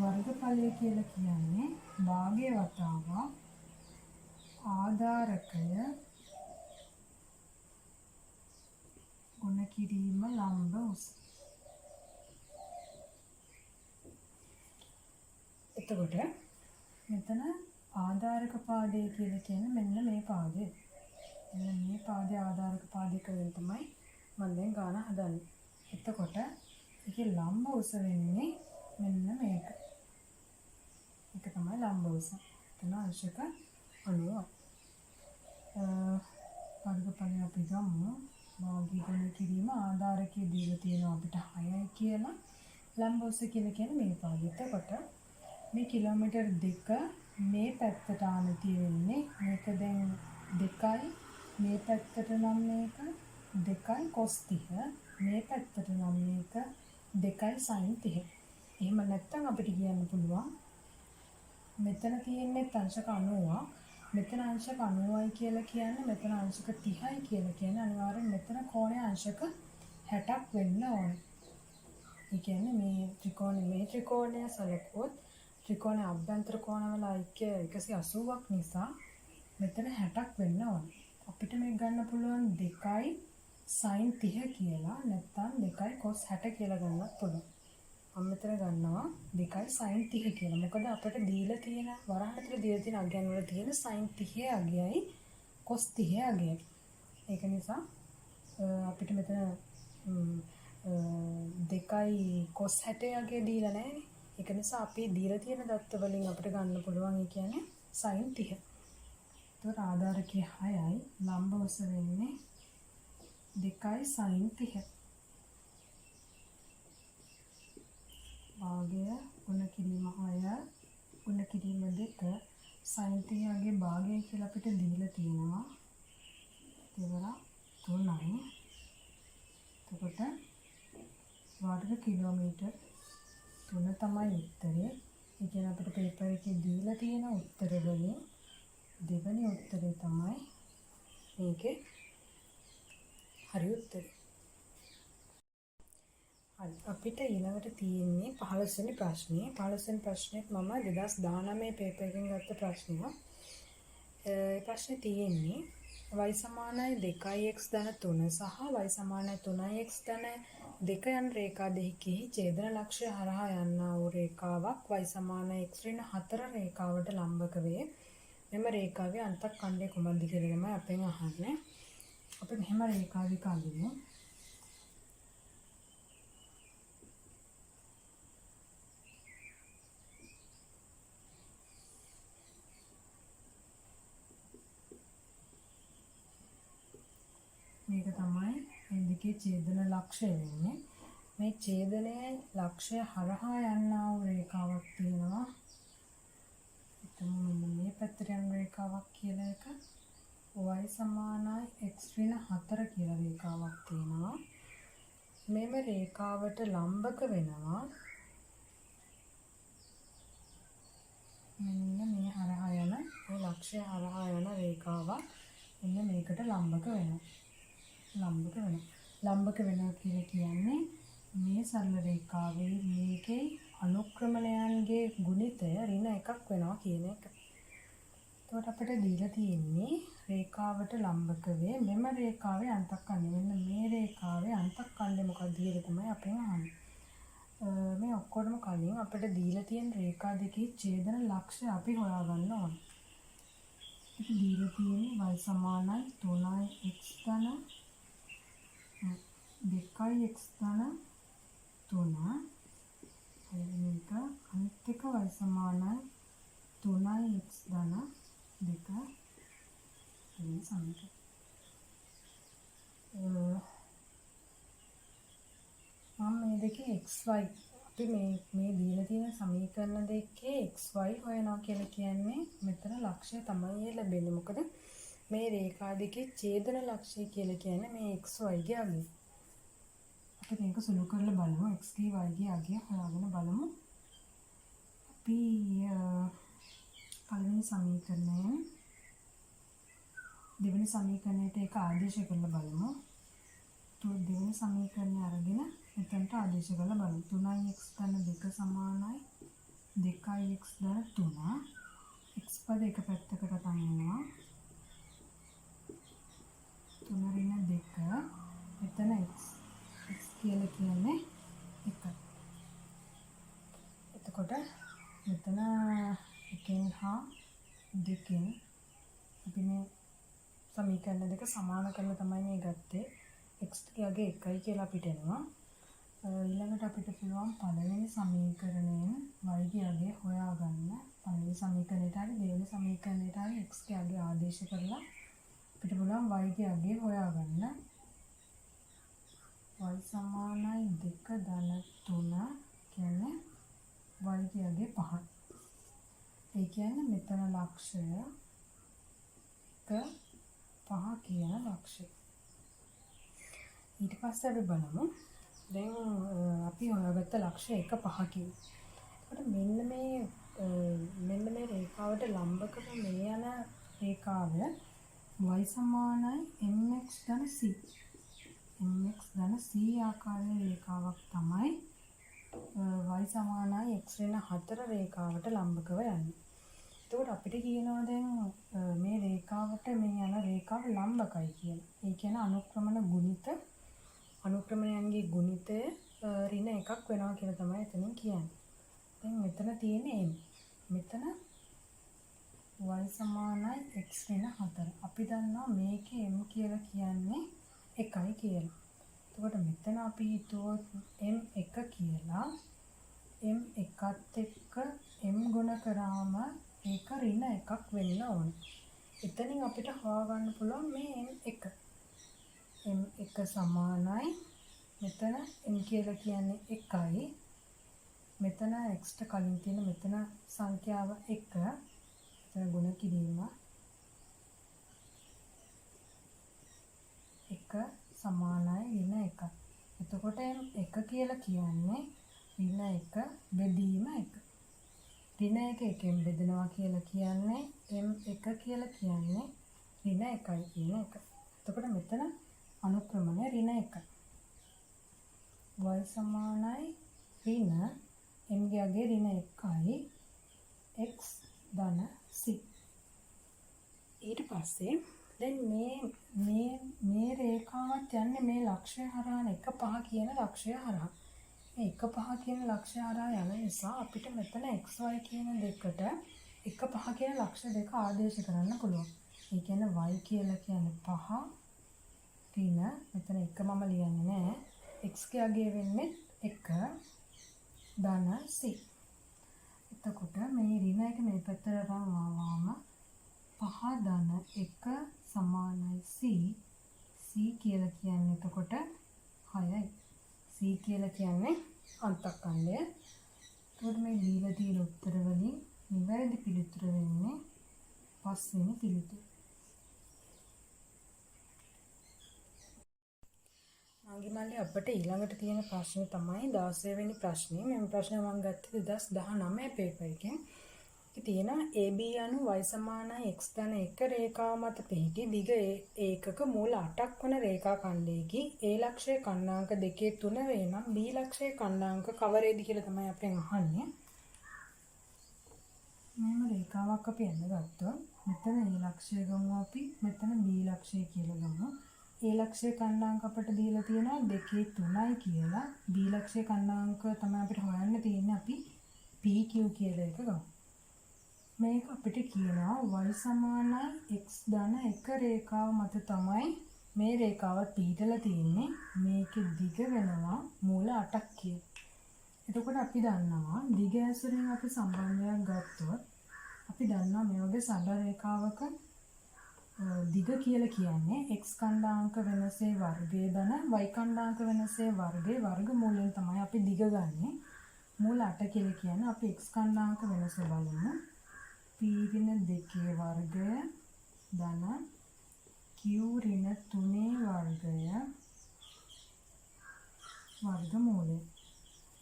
වර්ගඵලය කියලා කියන්නේ භාගය වතාව ආධාරකය ගුණ කිරීම ලම්බ උස. එතකොට මෙතන ආධාරක පාදය කියලා කියන්නේ මෙන්න මේ පාදය. මෙන්න මේ පාදය ආධාරක පාදය කියලා තමයි මම දැන් ගාන හදන්නේ. එතකොට ඒකේ ලම්බ උස වෙන්නේ මෙන්න මේක. ඒක තමයි ලම්බ උස. එතන අංශක 90. වර්ගඵලය අපි ගමු. භාගී ගුණ කිරීම ආධාරකයේ දීලා තියෙනවා අපිට 6යි කියලා. ලම්බ උස කියලා කියන්නේ මේ පාදය. එතකොට මේ කිලෝමීටර් 2 මේ පැත්තට ආනති වෙන්නේ. මේක දැන් 2යි. මේ පැත්තට නම් මේක 2යි cos 30. මේ පැත්තට නම් මේක 2යි sin 30. එහෙම නැත්නම් අපිට කියන්න පුළුවන් මෙතන තියෙන්නේ අංශක 90ක්. මෙතන අංශක 90යි කියලා කියන්නේ මෙතන අංශක 30යි කියලා කියන්නේ අනිවාර්යෙන් මෙතන කෝණය අංශක 60ක් වෙන්න ඕනේ. ඒ කියන්නේ මේ ත්‍රිකෝණය සලකුවොත් ත්‍රිකෝණ අභ්‍යන්තර කෝණවල ඓක්‍ය 180ක් නිසා මෙතන 60ක් වෙන්න ඕනේ. අපිට මේක ගන්න පුළුවන් 2යි sin 30 කියලා නැත්නම් 2යි cos 60 කියලා ගන්නත් පුළුවන්. මම මෙතන ගන්නවා 2sin30 කියලා. මොකද අපිට දීලා තියෙන වරහන් ඇතුළේ දීලා තියෙන අගයන් වල තියෙන sin30 අගයයි cos30 අගයයි. ඒක නිසා අපිට මෙතන 2යි cos 60 අගය දීලා නැහැනේ. ඒක නිසා අපි දීලා තියෙන දත්ත වලින් අපිට ගන්න පුළුවන් ඒ කියන්නේ sin30. ඒතකොට ආධාරකයේ 6යි ලම්බ ඔස වෙන්නේ 2sin30. භාගය ගුණ කිරීම 6 ගුණ කිරීම 2 sin30 ගේ භාගය කියලා අපිට දීලා තියෙනවා. දෙවර 3යි. එතකොට වර්ග කිලෝමීටර් 3 තමයි උත්තරේ. ඒ කියන්නේ අපිට පේපර් එකේ දීලා තියෙන උත්තර වලින් දෙවෙනි උත්තරේ තමයි මේකේ හරි උත්තරේ. හරි අපිට ඊළඟට තියෙන්නේ 15 වෙනි ප්‍රශ්නේ. 15 වෙනි ප්‍රශ්නේත් මම 2019 පේපර් එකෙන් ගත්ත ප්‍රශ්නයක්. ඒ ප්‍රශ්නේ තියෙන්නේ y සමානයි 2x ධන 3 සහ y සමානයි 3x ධන 2 යන රේඛා දෙකෙහි ඡේදන ලක්ෂ්‍ය හරහා යන්නා වූ රේඛාවක් y සමානයි x ඍණ 4 රේඛාවට ලම්බක වේ. මෙම රේඛාවේ අන්තක්ඛණ්ඩය කුමක්ද කියලා තමයි අපෙන් අහන්නේ. අපි මෙහෙම රේඛාවික අඳිමු. මේක තමයි මේ දෙකේ ඡේදන ලක්ෂ්‍ය වෙන්නේ. මේ ඡේදනයේ ලක්ෂ්‍ය හරහා යන්නා වූ රේඛාවක් තියෙනවා. මේ පැත්තට යන රේඛාවක් කියලා එක y සමානයි x ඍණ 4 කියලා රේඛාවක් තියෙනවා. මෙම රේඛාවට ලම්බක වෙනවා. මෙන්න මේ හරහා යන මේ ලක්ෂ්‍ය හරහා යන රේඛාවක් මෙන්න මේකට ලම්බක වෙනවා. ලම්බක වෙනවා කියලා කියන්නේ මේ සරල රේඛාවේ මේකේ අනුක්‍රමණයන්ගේ ගුණිතය ඍණ 1ක් වෙනවා කියන එක. එතකොට අපිට දීලා තියෙන්නේ රේඛාවට ලම්බක වේ මෙම රේඛාවේ අන්තක්ඛණ්ඩය. මෙන්න මේ රේඛාවේ අන්තක්ඛණ්ඩය මොකක්ද කියලා තමයි අපෙන් අහන්නේ. මේ ඔක්කොටම කලින් අපිට දීලා තියෙන රේඛා දෙකේ ඡේදන ලක්ෂ්‍ය අපි හොයාගන්න ඕනේ. අපිට දීලා තියෙන්නේ y සමානයි 3x ධන 2x ධන 3 මේක අනිත් එක y සමානයි 3x ධන 2 මේ සමීකරණ මම මේ දෙකේ xy අපි මේ දීලා තියෙන සමීකරණ දෙකේ xy හොයනවා කියලා කියන්නේ මෙතන ලක්ෂ්‍ය තමයි ලැබෙන්නේ. මොකද මේ රේඛා දෙකේ ඡේදන ලක්ෂ්‍ය කියලා කියන්නේ මේ xy ගේ අගය. අපි මේක සුළු කරලා බලමු. x ගේ y ගේ අගය හොයාගෙන බලමු. අපි පළවෙනි සමීකරණයෙන් දෙවෙනි සමීකරණයට ඒක ආදේශ කරලා බලමු. දෙවෙනි සමීකරණය අරගෙන මෙතනට ආදේශ කරලා බලමු. 3x ධන 2 සමානයි 2x ධන 3. x පද එක පැත්තකට තනියනවා. 3 ඍණ 2 මෙතන x කියලා කියන්නේ 1. එතකොට මෙතන එකෙන් හා දෙකෙන් අපි මේ සමීකරණ දෙක සමාන කරලා තමයි මේ ගත්තේ. x ගේ 1යි කියලා අපිට එනවා. ඊළඟට අපිට පුළුවන් පළවෙනි සමීකරණයෙන් y ගේ අගය හොයාගන්න. පළවෙනි සමීකරණයට හරි දෙවෙනි සමීකරණයට හරි x ගේ අගය ආදේශ කරලා අපිට පුළුවන් y ගේ අගය හොයාගන්න. y සමානයි 2 ධන 3 කියන්නේ y ගේ අගය 5යි. ඒ කියන්නේ මෙතන ලක්ෂ්‍ය 5 කියන ලක්ෂ්‍ය. ඊට පස්සේ අපි බලමු දැන් අපි හොයාගත්ත ලක්ෂ්‍ය 1 5 කියලා. ඒකට මෙන්න මේ රේඛාවට ලම්බකව මේ යන රේඛාව y සමානයි mx ධන c. mx ධන c ආකාරයේ රේඛාවක් තමයි y සමානයි x ඍණ 4 රේඛාවට ලම්බකව යන්නේ. එතකොට අපිට කියනවා දැන් මේ රේඛාවට මේ යන රේඛාව ලම්බකයි කියලා. ඒ කියන්නේ අනුක්‍රමණයන්ගේ ගුණිතය ඍණ එකක් වෙනවා කියලා තමයි එතනින් කියන්නේ. දැන් මෙතන තියෙන්නේ m. මෙතන y සමානයි x ඍණ 4. අපි දන්නවා මේකේ m කියලා කියන්නේ 1යි කියලා. එතකොට මෙතන අපි හිතුවොත් m1 කියලා m එකත් එක්ක m ගුණ කරාම ඒක ඍණ එකක් වෙන්න ඕන. එතනින් අපිට හොයාගන්න පුළුවන් මේ m1. m1 සමානයි මෙතන m කියලා කියන්නේ 1යි. මෙතන x ට කලින් තියෙන මෙතන සංඛ්‍යාව 1. මෙතන ගුණ කිරීම 1 සමානයි ඍණ 1. එතකොට m1 කියලා කියන්නේ ඍණ 1 බෙදීම 1. ඍණ 1 එකෙන් බෙදනවා කියලා කියන්නේ m1 කියලා කියන්නේ ඍණ 1යි කියන එක. එතකොට මෙතන අනුක්‍රමණය ඍණ 1. y සමානයි ඍණ m ගේ අගය ඍණ 1යි x ධන c. ඊට පස්සේ දැන් මේ රේඛාවත් යන්නේ මේ ලක්ෂය හරහා 1 5 කියන ලක්ෂය හරහා. මේ 1 5 කියන ලක්ෂය හරහා යන නිසා අපිට මෙතන xy කියන දෙකට 1 5 කියන ලක්ෂ දෙක ආදේශ කරන්න පුළුවන්. ඒ කියන්නේ y කියලා කියන්නේ 5 ඍණ මෙතන 1 මම ලියන්නේ නැහැ. x ගේ අගය වෙන්නේ 1 ධන c. එතකොට මේ ඍණ එක මේ පැත්තට අරන් ආවම 5 ධන 1 සමානයි c. c කියලා කියන්නේ එතකොට 6යි. c කියලා කියන්නේ අන්තක්ඛණ්ඩය. එතකොට මේ දීලා තියෙන උත්තර වලින් නිවැරදි පිළිතුර වෙන්නේ 5 වෙනි පිළිතුර. මල්ලි අපිට ඊළඟට තියෙන ප්‍රශ්නේ තමයි 16 වෙනි ප්‍රශ්නේ. මේ ප්‍රශ්නේ මම ගත්තේ 2019 පේපර් එකෙන්. ඒකේ තියෙන AB යනු y සමානයි x ධන 1 රේඛාව මත පිහිටි දිග ඒකක මූල 8ක් වන රේඛා ඛණ්ඩයේකි A ලක්ෂයේ ඛණ්ඩාංක 2 3 වේ නම් B ලක්ෂයේ ඛණ්ඩාංක කවරේද කියලා තමයි අපෙන් අහන්නේ. මෙන්න රේඛාවක් අපි අඳගත්තා. මෙතන A ලක්ෂය ගමු අපි. මෙතන B ලක්ෂය කියලා ගමු. A ලක්ෂයේ ඛණ්ඩාංක අපිට දීලා තියෙනවා 2 3යි කියලා. B ලක්ෂයේ ඛණ්ඩාංක තමයි අපිට හොයන්න තියෙන්නේ. අපි PQ කියලා එක ගමු. මේක අපිට කියනවා y සමානයි x ධන 1 රේඛාව මත තමයි මේ රේඛාවත් පිහිටලා තියෙන්නේ. මේකේ දිග වෙනවා මූල 8ක් කියලා. එතකොට අපි දන්නවා දිග ඇසුරෙන් අපි සම්බන්ධයක් ගත්තොත් අපි දන්නවා මේ වගේ සරල රේඛාවක දිග කියලා කියන්නේ x ඛණ්ඩාංක වෙනසේ වර්ගය ධන y ඛණ්ඩාංක වෙනසේ වර්ගයේ වර්ගමූලයෙන් තමයි අපි දිග ගන්නෙ. මූල 8 කියලා කියන්නේ අපි x ඛණ්ඩාංක වෙනස බලමු. p ඍණ 2 වර්ගය ධන q ඍණ 3 වර්ගය වර්ගමූලය.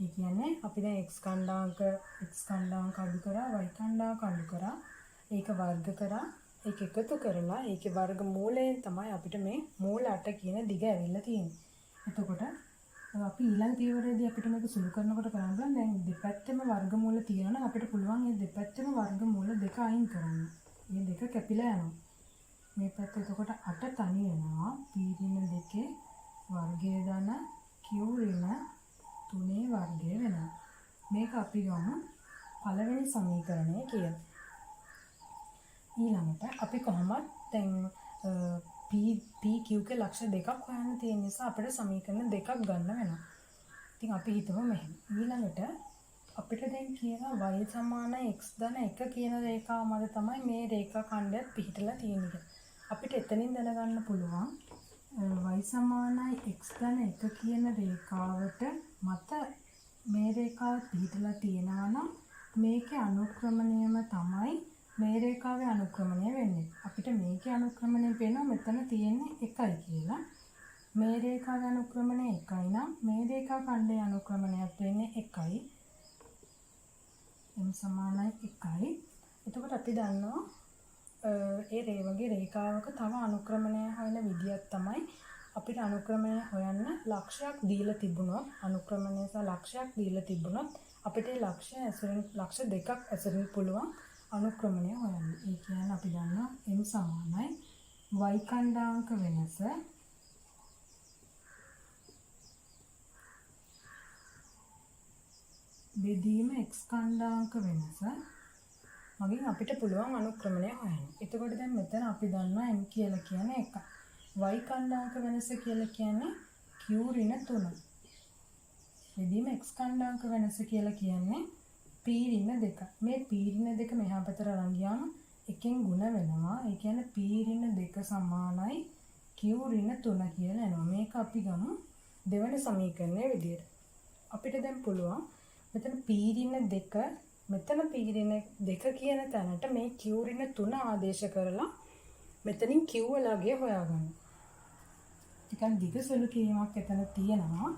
ඒ කියන්නේ අපි දැන් x ඛණ්ඩාංක අඩු කරා y ඛණ්ඩාංක අඩු කරා ඒක වර්ග කරා ඒක එකතු කරලා ඒකේ වර්ගමූලයෙන් තමයි අපිට මේ මූල 8 කියන දිග ඇවිල්ලා තියෙන්නේ. එතකොට අපි ඊළඟ පියවරේදී අපිට මේක සුළු කරනකොට කරන්න පුළුවන් දැන් දෙපැත්තෙම වර්ගමූල තියෙනවා අපිට පුළුවන් මේ දෙපැත්තෙම වර්ගමූල දෙක අයින් කරන්න. මේ දෙක කැපිලා යනවා. මේ පැත්ත එතකොට 8 තනි වෙනවා. p ඍණ 2 වර්ගය ධන q ඍණ 3 වර්ගය වෙනවා. මේක අපි ගමු පළවෙනි සමීකරණය කියලා. ඊළඟට අපි කොහොමද දැන් PQ ගේ ලක්ෂ දෙකක් හොයන්න තියෙන නිසා අපිට සමීකරණ දෙකක් ගන්න වෙනවා. ඉතින් අපි හිතමු මෙහෙම. ඊළඟට අපිට දැන් කියනවා y සමානයි x ධන 1 කියන රේඛාව මත තමයි මේ රේඛා ඛණ්ඩයත් පිහිටලා තියෙන්නේ. අපිට එතනින් දැනගන්න පුළුවන් y සමානයි x ධන 1 කියන රේඛාවට මත මේ රේඛාව පිහිටලා තියෙනවා නම් මේකේ අනුක්‍රමණයම තමයි මේ රේඛාවේ අනුක්‍රමණය වෙන්නේ. අපිට මේකේ අනුක්‍රමණය පේනවා මෙතන තියෙන්නේ 1යි කියලා. මේ රේඛාවේ අනුක්‍රමණය 1යි නම් මේ රේඛා ඛණ්ඩයේ අනුක්‍රමණයක් වෙන්නේ 1යි. m සමානයි 1යි. එතකොට අපි දන්නවා ඒ වගේ රේඛාවක තව අනුක්‍රමණය හොයන විදියක් තමයි අපිට අනුක්‍රමණය හොයන්න ලක්ෂයක් දීලා තිබුණොත් අනුක්‍රමණය සහ ලක්ෂයක් දීලා තිබුණොත් අපිට ලක්ෂ දෙකක් ඇසුරින් පුළුවන් අනුක්‍රමණය හොයන්න. ඒ කියන්නේ අපි දන්නවා m සමානයි y ඛණ්ඩාංක වෙනස බෙදීම x කණ්ඩාංක වෙනස මගින් අපිට පුළුවන් අනුක්‍රමණය හොයන්න. එතකොට දැන් මෙතන අපි දන්නවා m කියලා කියන්නේ 1. y කණ්ඩාංක වෙනස කියලා කියන්නේ q ඍණ 3. බෙදීම x කණ්ඩාංක වෙනස කියලා කියන්නේ p ඍණ 2. මේ p ඍණ 2 මෙහා පැත්තට අරන් ගියාම එකෙන් ಗುಣ වෙනවා. ඒ කියන්නේ p ඍණ 2 සමානයි q ඍණ 3 කියලා එනවා. මේක අපි ගමු දෙවෙනි සමීකරණයේ විදියට. අපිට දැන් පුළුවන් මෙතන p ඍණ 2 මෙතන p ඍණ 2 කියන තැනට මේ q ඍණ 3 ආදේශ කරලා මෙතනින් q වලගේ හොයාගන්න. ටිකක් දිග සුළු කිරීමක් එතන තියෙනවා.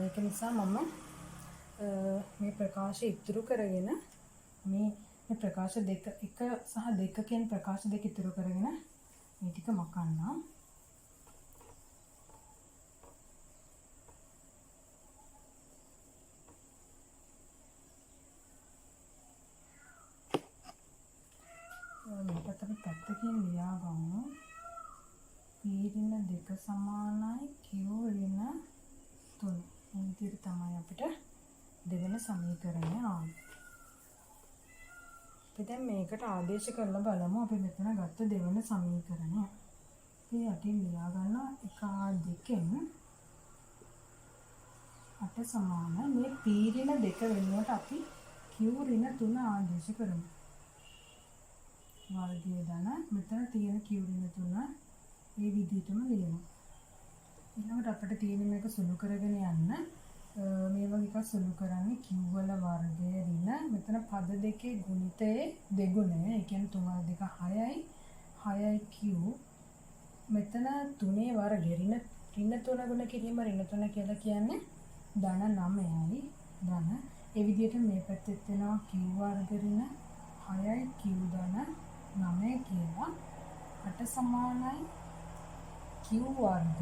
ඒක නිසා මම මේ ප්‍රකාශය ඉතුරු කරගෙන මේ ප්‍රකාශ දෙක 1 සහ 2 කියන ප්‍රකාශ දෙක ඉතුරු කරගෙන මේ ටික මකන්නම්. මේකට අපි පැත්තකින් ලියාගමු. p ඍණ 2 සමානයි q ඍණ 3. මේ විදිහට තමයි අපිට දෙවෙනි සමීකරණය ආවේ. අපි දැන් මේකට ආදේශ කරලා බලමු. අපි මෙතන ගත්ත දෙවෙනි සමීකරණය. අපි යටින් ලියා ගන්නවා 1 2න් 8 සමාන මේ p ඍණ 2 වෙනුවට අපි q ඍණ 3 ආදේශ කරමු. වර්ගය දාන මෙතන තියෙන q ඍණ 3 මේ විදිහටම ලියනවා. ඊළඟට අපිට තියෙන මේක සුළු කරගෙන යන්න මේ වගේ එකක් සුළු කරන්නේ q වල වර්ගය ඍණ මෙතන පද දෙකේ ගුණිතයේ දෙගුණය. ඒ කියන්නේ 3 2 6යි 6යි q මෙතන 3ේ වර්ගය ඍණ 3 ගුණ කිරීම ඍණ 3 කියලා කියන්නේ ධන 9යි ධන. ඒ විදිහට මේ පැත්තෙත් වෙනවා q වර්ග ඍණ 6යි q ධන 9 කියලා 8 සමානයි q වර්ග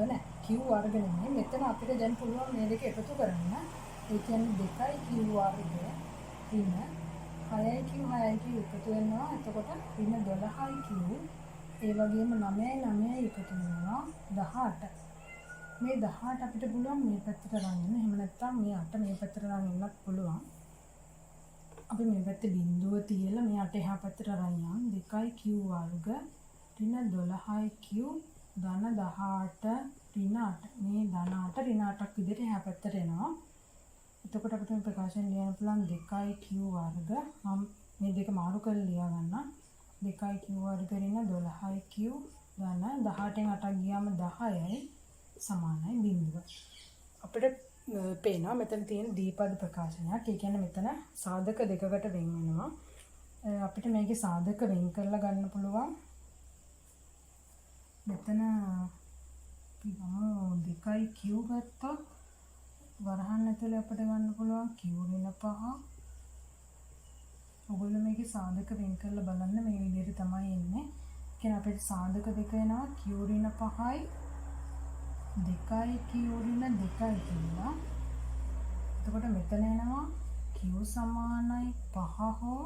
නෑ q වර්ග නෙමෙයි. මෙතන අපිට දැන් පුළුවන් මේ දෙක එකතු කරන්න. ඒ කියන්නේ 2යි q වර්ග ඍණ 6යි q 6යි q එකතු වෙනවා. එතකොට ඍණ 12යි q ඒ වගේම 9යි 9යි එකතු වෙනවා 18. මේ 18 අපිට පුළුවන් මේ පැත්තට අරන් එන්න. එහෙම නැත්නම් මේ 8 මේ පැත්තට අරන් එන්නත් පුළුවන්. අපි මේ පැත්තේ බිඳුව තියලා මේ 8 එහා පැත්තට අරන් යන්න. 2යි q වර්ග ඍණ 12යි q ධන 18 ඍණ 8. මේ ධන 8 ඍණ 8ක් විදිහට එහා පැත්තට එනවා. එතකොට අපිට මේ ප්‍රකාශයෙන් ලියන්න පුළුවන් 2යි q වර්ග මම මේ දෙක මාරු කරලා ලියා ගන්නම්. 2යි q වර්ග ඍණ 12යි q ධන 18න් 8ක් ගියාම 10යි සමානයි බිඳුව. අපිට පේනවා මෙතන තියෙන දීපද ප්‍රකාශනයක්. ඒ කියන්නේ මෙතන සාධක දෙකකට වෙන් වෙනවා. අපිට මේකේ සාධක වෙන් කරලා ගන්න පුළුවන්. මෙතන පිටම 2යි q ගත්තොත් වරහන් ඇතුලේ අපිට ගන්න පුළුවන් q ඍණ 5. ඔයගොල්ලෝ මේකේ සාධක වෙන් කරලා බලන්න මේ විදිහට තමයි එන්නේ. කියන්නේ අපිට සාධක දෙක එනවා q ඍණ 5යි 2යි q ඍණ 2යි කියලා. එතකොට මෙතන එනවා q සමානයි 5 හෝ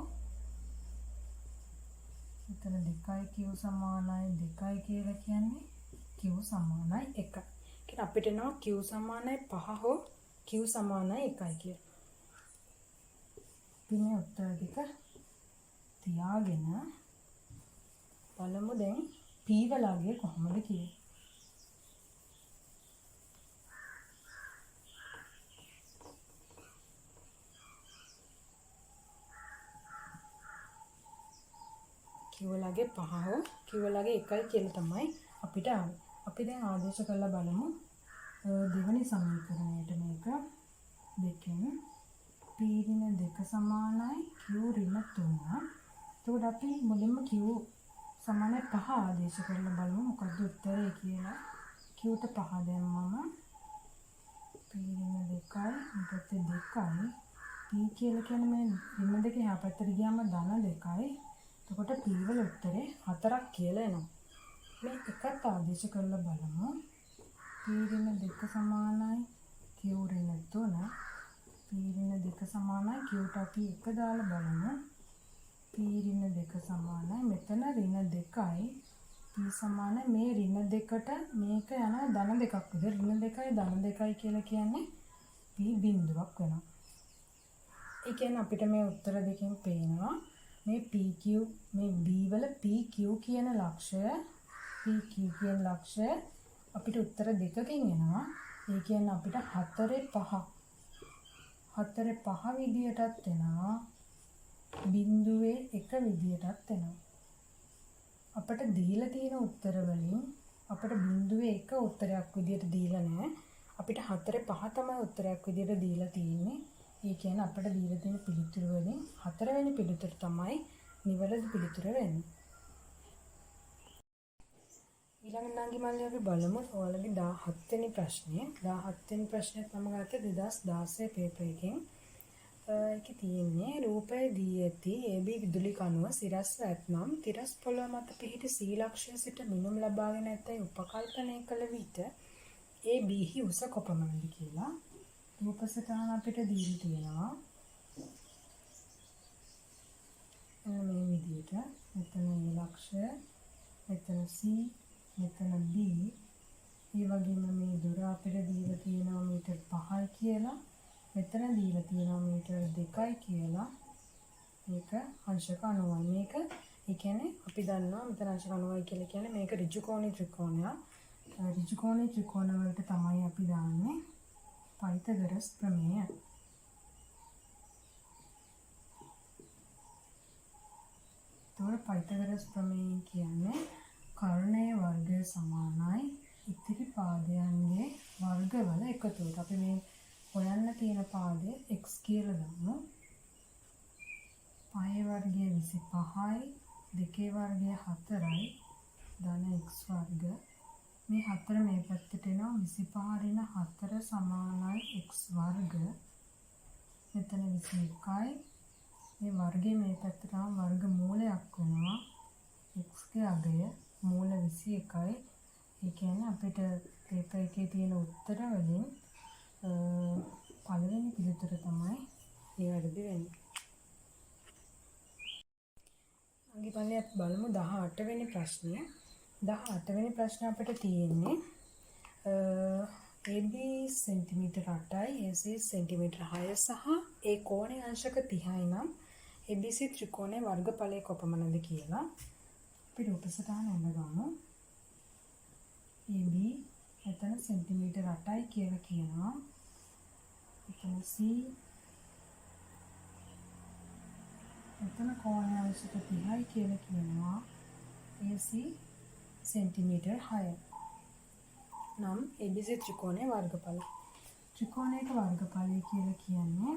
මෙතන 2යි q සමානයි 2යි කියලා කියන්නේ q සමානයි 1. කියන්නේ අපිට එනවා q සමානයි 5 හෝ q සමානයි 1යි කියලා. අපි මේ උත්තර දෙක තියාගෙන බලමු දැන් p වලගේ කොහොමද කියන්නේ. q වලගේ 5 හෝ q වලගේ 1යි කියලා තමයි අපිට ආවේ. අපි දැන් ආදේශ කරලා බලමු දෙවෙනි සමීකරණයට මේක දෙකෙන් p ඍණ 2 සමානයි q ඍණ 3. එතකොට අපි මුලින්ම q සමානයි 5 ආදේශ කරලා බලමු මොකද්ද උත්තරය කියලා. q ට 5 දැම්මම p ඍණ 2යි මොකද 2යි p කියලා කියන්නේ මේ ඍණ 2 එහා පැත්තට ගියාම ධන 2යි. එතකොට p වල උත්තරේ 4ක් කියලා එනවා. මේ එකත් ආදේශ කරලා බලමු. p ඍණ 2 සමානයි q ඍණ 3. p ඍණ 2 සමානයි q ට අපි 1 දාලා බලමු. p ඍණ 2 සමානයි මෙතන ඍණ 2යි p සමානයි මේ ඍණ 2ට මේක යනවා ධන 2ක් විදිහට. ඍණ 2යි ධන 2යි කියලා කියන්නේ p බිඳුවක් වෙනවා. ඒ කියන්නේ අපිට මේ උත්තර දෙකෙන් පේනවා මේ PQ මේ B වල PQ කියන ලක්ෂය අපිට උත්තර දෙකකින් එනවා. ඒ කියන්නේ අපිට 4.5 විදියටත් එනවා. බිඳුවේ 1 විදියටත් එනවා. අපිට දීලා තියෙන උත්තර වලින් අපිට බිඳුවේ 1 උත්තරයක් විදියට දීලා නැහැ. අපිට 4.5 තමයි උත්තරයක් විදියට දීලා තියෙන්නේ. ඒ කියන්නේ අපිට දීලා තියෙන පිළිතුරු වලින් 4 වෙනි පිළිතුර තමයි නිවැරදි පිළිතුර වෙන්නේ. ඊළඟ නංගි මල්ලි අපි බලමු ඔයාලගේ 17 වෙනි ප්‍රශ්නය. 17 වෙනි ප්‍රශ්නයත් මම ගත්තේ 2016 පේපර් එකෙන්. ඒකේ තියෙන්නේ රූපය දී ඇති AB විදුලි කණුව සිරස්ව ඇතනම් තිරස් පොළොව මත පිහිටි C ලක්ෂය සිට මිනුම් ලබාගෙන ඇතැයි උපකල්පනය කළ විට AB හි උස කොපමණද කියලා රූප සටහන අපිට දීලා තියෙනවා. මේ විදිහට මෙතන A ලක්ෂය, මෙතන C, මෙතන B. ඒ වගේම මේ දුර අපිට දීලා තියෙනවා මීටර් 5යි කියලා. මෙතන දීලා තියෙනවා මීටර් 2යි කියලා. මේක අංශක 90යි. මේක ඒ කියන්නේ අපි දන්නවා මෙතන අංශක 90යි කියලා කියන්නේ මේක ඍජුකෝණී ත්‍රිකෝණයක්. ඍජුකෝණී ත්‍රිකෝණ වලට තමයි අපි දාන්නේ පයිතගොරස් ප්‍රමේය. තොර පයිතගොරස් ප්‍රමේය කියන්නේ කර්ණයේ වර්ගය සමානයි ඉතිරි පාදයන්ගේ වර්ගවල එකතුවට. අපි මේ හොයන්න තියෙන පාදය x කියලා දාමු. පහේ වර්ගය 25යි, දෙකේ වර්ගය 4යි, ධන x වර්ග. මේ 4 මේ පැත්තට එනවා 25 ඍණ 4 සමානයි x වර්ග. මෙතන 21යි. මේ වර්ගය මේ පැත්තට ආවම වර්ග මූලයක් වෙනවා. x ගේ අගය මූල 21යි. ඒ කියන්නේ අපිට පේපර් එකේ තියෙන උත්තර වලින් පළවෙනි පිළිතුර තමයි නිවැරදි වෙන්නේ. අංගි පල්ලෙත් බලමු 18 වෙනි ප්‍රශ්නය. 18 වෙනි ප්‍රශ්න අපිට තියෙන්නේ AB සෙන්ටිමීටර් 8යි, AC සෙන්ටිමීටර් 6 සහ ඒ කෝණයේ අංශක 30යි නම් ABC ත්‍රිකෝණයේ වර්ගඵලය කොපමණද කියලා අපි රූප සටහන අඳගමු. AB මෙතන සෙන්ටිමීටර් 8යි කියලා කියනවා. මෙතන C මෙතන කෝණයේ අංශක 30යි කියලා කියනවා. AC සෙන්ටිමීටර් 6 නම් ABC ත්‍රිකෝණයේ වර්ගඵල. ත්‍රිකෝණයක වර්ගඵලය කියලා කියන්නේ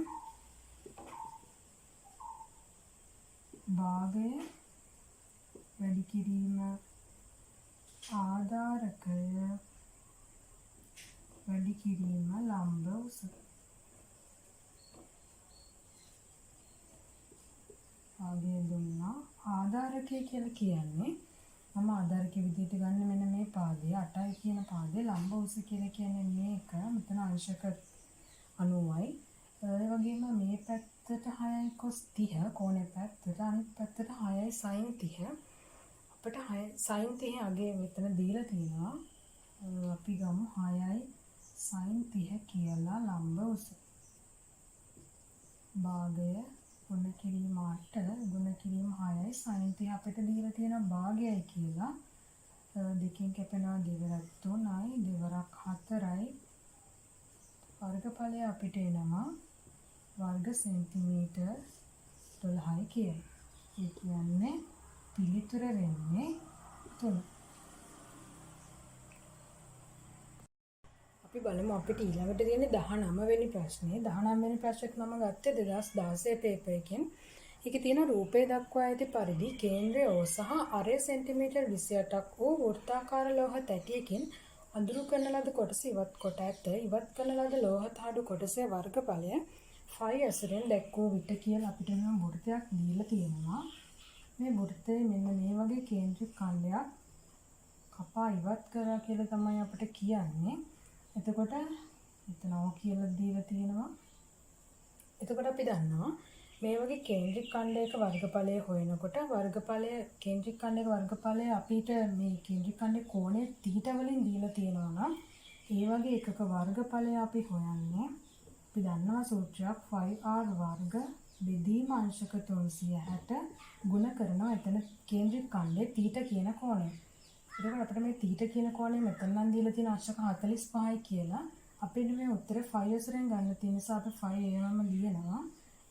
භාගය වැඩි කිරීම ආධාරකය වැඩි කිරීම ලම්බ උස. භාගය දුන්නා. ආධාරකය කියලා කියන්නේ මම ආධාරක විදිහට ගන්න මෙන්න මේ පාදය 8යි කියන පාදය. ලම්බ උස කියලා කියන්නේ මේක. මෙතන අංශක 90යි. ඒ වගේම මේ පැත්තට 6යි cos 30 කෝණේ පැත්තට, අනිත් පැත්තට 6යි sin 30. අපිට 6 sin 30 අගය මෙතන දීලා තියෙනවා. අපි ගමු 6යි sin 30 කියලා ලම්බ උස. භාගය ගුණ කිරීම 8 ගුණ කිරීම 6යි sin 30 අපිට දීලා තියෙන භාගයයි කියලා. දෙකෙන් කැපෙනවා දෙවරක් 3යි දෙවරක් 4යි. වර්ගඵලය අපිට එනවා වර්ග සෙන්ටිමීටර් 12යි කියලා. ඒ කියන්නේ පිළිතුර වෙන්නේ 3. අපි බලමු අපිට ඊළඟට තියෙන 19 වෙනි ප්‍රශ්නේ. 19 වෙනි ප්‍රශ්නෙත් මම ගත්තේ 2016 පේපර් එකෙන්. ඒකේ තියෙන රූපේ දක්වා ඇති පරිදි කේන්ද්‍රය O සහ අරය සෙන්ටිමීටර් 28ක් වූ වෘත්තාකාර ලෝහ තැටියකින් අඳුරු කරන ලද කොටස ඉවත් කොට ඇත. ඉවත් කරන ලද ලෝහ තහඩු කොටසේ වර්ගඵලය ෆයි ඇසුරෙන් දැක්වූ විට කියලා අපිට මේ වෘත්තයක් දීලා තියෙනවා. මේ වෘත්තයේ මෙන්න මේ වගේ කේන්ද්‍රික ඛණ්ඩයක් කපා ඉවත් කරා කියලා තමයි අපිට කියන්නේ. එතකොට මෙතන O කියලා දීලා තියෙනවා. එතකොට අපි දන්නවා මේ වගේ කේන්ද්‍රික ඛණ්ඩයක වර්ගඵලය හොයනකොට වර්ගඵලය කේන්ද්‍රික ඛණ්ඩයක වර්ගඵලය අපිට මේ කේන්ද්‍රික ඛණ්ඩේ කෝණය 30 වලින් දීලා තියෙනවා නම් ඒ වගේ එකක වර්ගඵලය අපි හොයන්නේ අපි දන්නවා සූත්‍රයක් 5r වර්ග බෙදීම අංශක 360 ගුණ කරනවා එතන කේන්ද්‍රික ඛණ්ඩයේ තීට කියන කෝණය. ඒකවල අපිට මේ තීට කියන කෝණය මෙතන නම් දීලා තියෙන අංශක 45යි කියලා. අපිට මේ උත්තරේ ෆයි වශයෙන් ගන්න තියෙන නිසා අපි ෆයි ඒවම ලියනවා.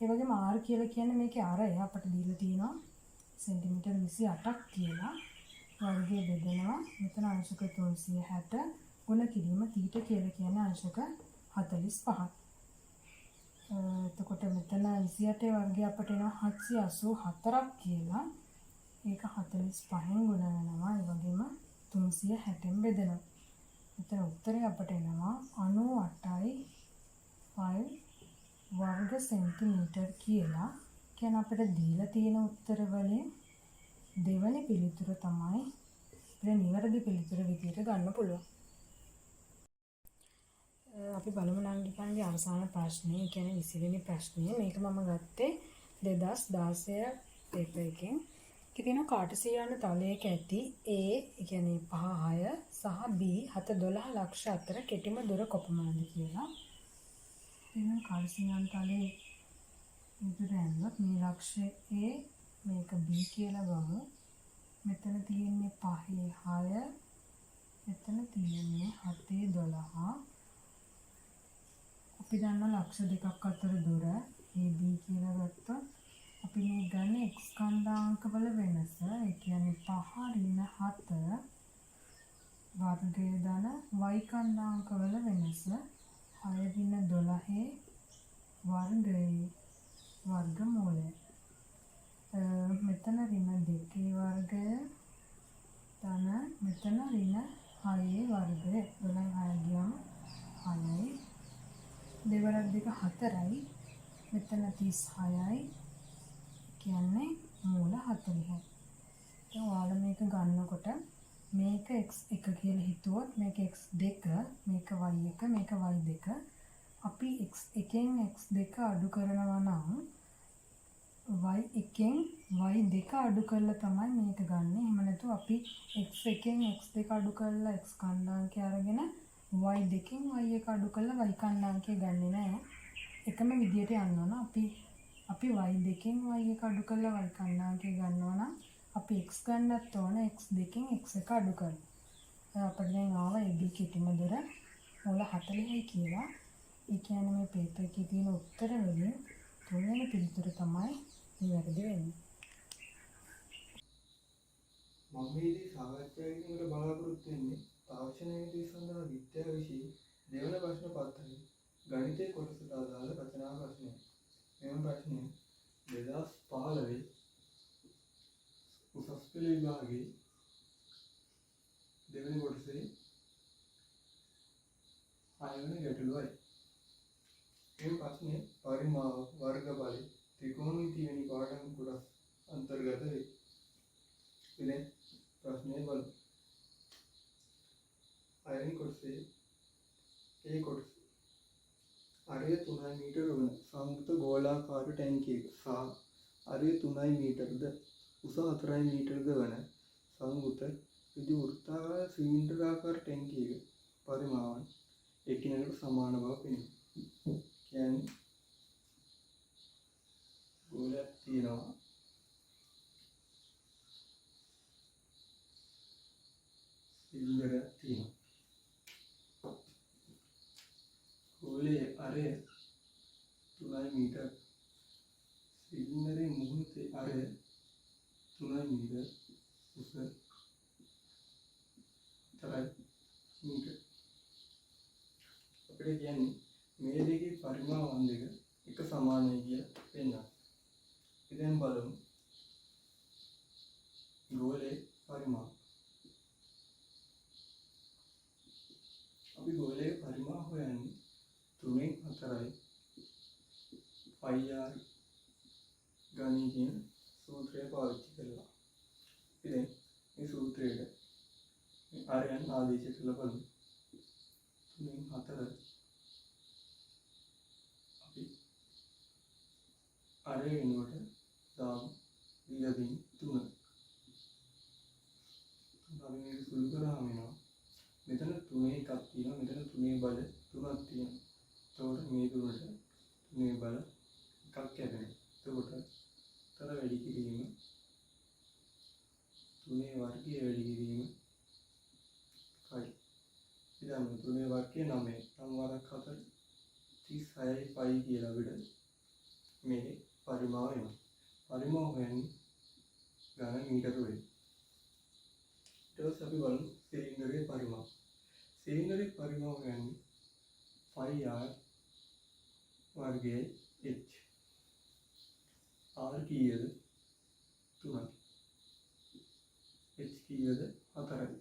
ඒ වගේම r කියලා කියන්නේ මේකේ අරය අපිට දීලා තියෙනවා සෙන්ටිමීටර් 28ක් කියලා. වර්ගය බෙදෙනවා. මෙතන අංශක 360 ගුණ කිරීම තීට කියලා කියන්නේ අංශක 45ක්. එතකොට මෙතන 28 වර්ගය අපිට එනවා 784ක් කියලා. ඒක 45න් ගුණ වෙනවා. ඒ වගේම 360න් බෙදෙනවා. මෙතන උත්තරේ අපිට එනවා 98යි 5 වර්ග සෙන්ටිමීටර් කියලා. කියන්නේ අපිට දීලා තියෙන උත්තර වලින් දෙවැනි පිළිතුර තමයි අපේ නිවැරදි පිළිතුර විදියට ගන්න පුළුවන්. අපි බලමු නාන්දිකන්ගේ අවසාන ප්‍රශ්නේ. ඒ කියන්නේ 20 වෙනි ප්‍රශ්නේ. මේක මම ගත්තේ 2016 පේපර් එකෙන්. ඒකේ තියෙන කාටසියානු තලයක ඇති A ඒ කියන්නේ 5 6 සහ B 7 12 ලක්ෂ අතර කෙටිම දුර කොපමණද කියලා. එහෙනම් කාටසියානු තලයේ උදාහරණයක් මේ ලක්ෂය A මේක B කියලා ගමු. මෙතන තියෙන්නේ 5 6 මෙතන තියෙන්නේ 7 12 අපි දන්න ලක්ෂ දෙකක් අතර දුර AB කියලා ගත්තොත් අපි මේ ගන්න x කන්දාංකවල වෙනස ඒ කියන්නේ 5 7 වර්ගය දන y කන්දාංකවල වෙනස 6 12 වර්ගයේ වර්ගමූලය. මෙතන ඍණ 2 වර්ගය ධන මෙතන ඍණ 6 වර්ගය 12 6 ගියම 6යි දෙවරක් දෙක 4යි මෙතන 36යි කියන්නේ මූල 40යි. දැන් ඔයාලා මේක ගන්නකොට මේක x1 කියලා හිතුවොත් මේක x2 මේක y1 මේක y2 අපි x1න් x2 අඩු කරනවා නම් y1න් y2 අඩු කරලා තමයි මේක ගන්න. එහෙම නැතු අපි x1න් x2 අඩු කරලා x කන්දාංකය අරගෙන y2න් y1 අඩු කරලා y කන්දාංකය ගන්නෙ නෑ. එකම විදියට යන්න ඕන. අපි y2න් y1 අඩු කරලා y කන්දාංකය ගන්නවා නම් අපි x ගන්නත් ඕන x2න් x1 අඩු කරලා. අපිට දැන් ආව AB කෙටිම දුර මූල 40යි කියලා. ඒ කියන්නේ මේ පේපර් එකේ තියෙන උත්තර වලින් තුන්වෙනි පිළිතුර තමයි නිවැරදි වෙන්නේ. මම මේ සාකච්ඡාවේදී මට බලාපොරොත්තු වෙන්නේ තාක්ෂණ නීතිය සඳහා විද්‍යා විෂයේ දෙවන ප්‍රශ්න පත්‍රයේ ගණිතයේ කොටසට අදාළ රචනා ප්‍රශ්නය. මෙම ප්‍රශ්නය 2015 උසස් පෙළ විභාගයේ දෙවන කොටසේ 6 වෙනි ගැටලුවයි. මේ ප්‍රශ්නේ පරිමාව වර්ගඵල ත්‍රිකෝණමිතිය වැනි පාඩම් කොටස් අන්තර්ගත වේ. ඉතින් ප්‍රශ්නේ බලමු. 6 වෙනි කොටසේ ඒ කොටස අරය 3 මීටර වන සංයුක්ත ගෝලාකාර ටැංකියක සහ අරය 3 මීටරද උස 4 මීටරද වන සංයුක්ත ඍජු වෘත්තාකාර සිලින්ඩරාකාර ටැංකියක පරිමාවන් එකිනෙකට සමාන බව පෙනේ. කියන්නේ ගෝලයක් තියෙනවා සිලින්ඩරයක් තියෙනවා. ගෝලයේ අරය 3 මීටර සිලින්ඩරේ මුහුණේ අරය 3 මීටර උස 4 මීටර. අපිට කියන්නේ මේ දෙකේ පරිමාවන් දෙක එක සමානයි කියලා පෙන්නනවා. ඉතින් බලමු ගෝලයේ පරිමාව. අපි ගෝලයේ පරිමාව හොයන්නේ 3න් 4යි πr ගණන් කියන සූත්‍රය පාවිච්චි කරලා. ඉතින් මේ සූත්‍රයට මේ ආරයන් ආදේශ කළ බලමු. 3න් 4 අපි අරය වෙනුවට දාමු ඊළඟින් 3. අපි මේක සුළු කරාම වෙනවා. මෙතන 3 එකක් තියෙනවා. මෙතන 3 බල 3ක් තියෙනවා. එතකොට මේ දුරට 3 බල එකක් ලැබෙනවා. එතකොට තර වැඩි කිරීම 3 වර්ගය වැඩි කිරීම හරි. ඉතින් 3 වර්ගය 9. 9 වරක් 4 36යි පයි කියලා අපිට මේ පරිමාව එනවා. පරිමාව හොයන්නේ ඝන මීටර වෙයි. ඊට පස්සේ අපි බලමු සිලින්ඩරයේ පරිමාව. සිලින්ඩරයේ පරිමාව හොයන්නේ πr වර්ගයේ h. r කීයද? 3යි. h කීයද? 4යි.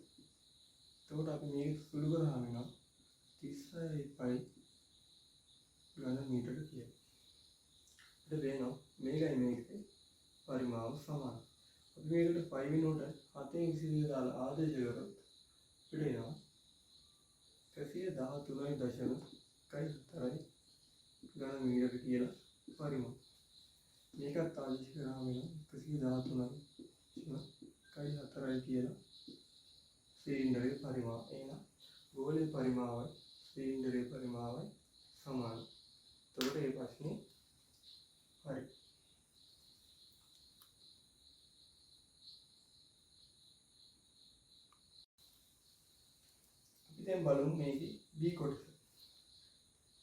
එතකොට අපි මේක සුළු කරාම වෙනවා 36යි පයි ඝන මීටර කියලා. ඊට වෙනවා මේකයි මේකේ පරිමාව සමාන. අපි මේකට 5 වෙනුවට 7න් 22 දාලා ආදේශ කරොත් අපිට එනවා 113.4යි ඝන මීටර කියලා පරිමාව. මේකත් ආදේශ කරාම වෙනවා 113.4යි කියලා සිලින්ඩරයේ පරිමාව. එහෙනම් ගෝලයේ පරිමාවයි සිලින්ඩරයේ පරිමාවයි සමානයි. එතකොට මේ ප්‍රශ්නේ හරි. අපි දැන් බලමු මේකේ B කොටස.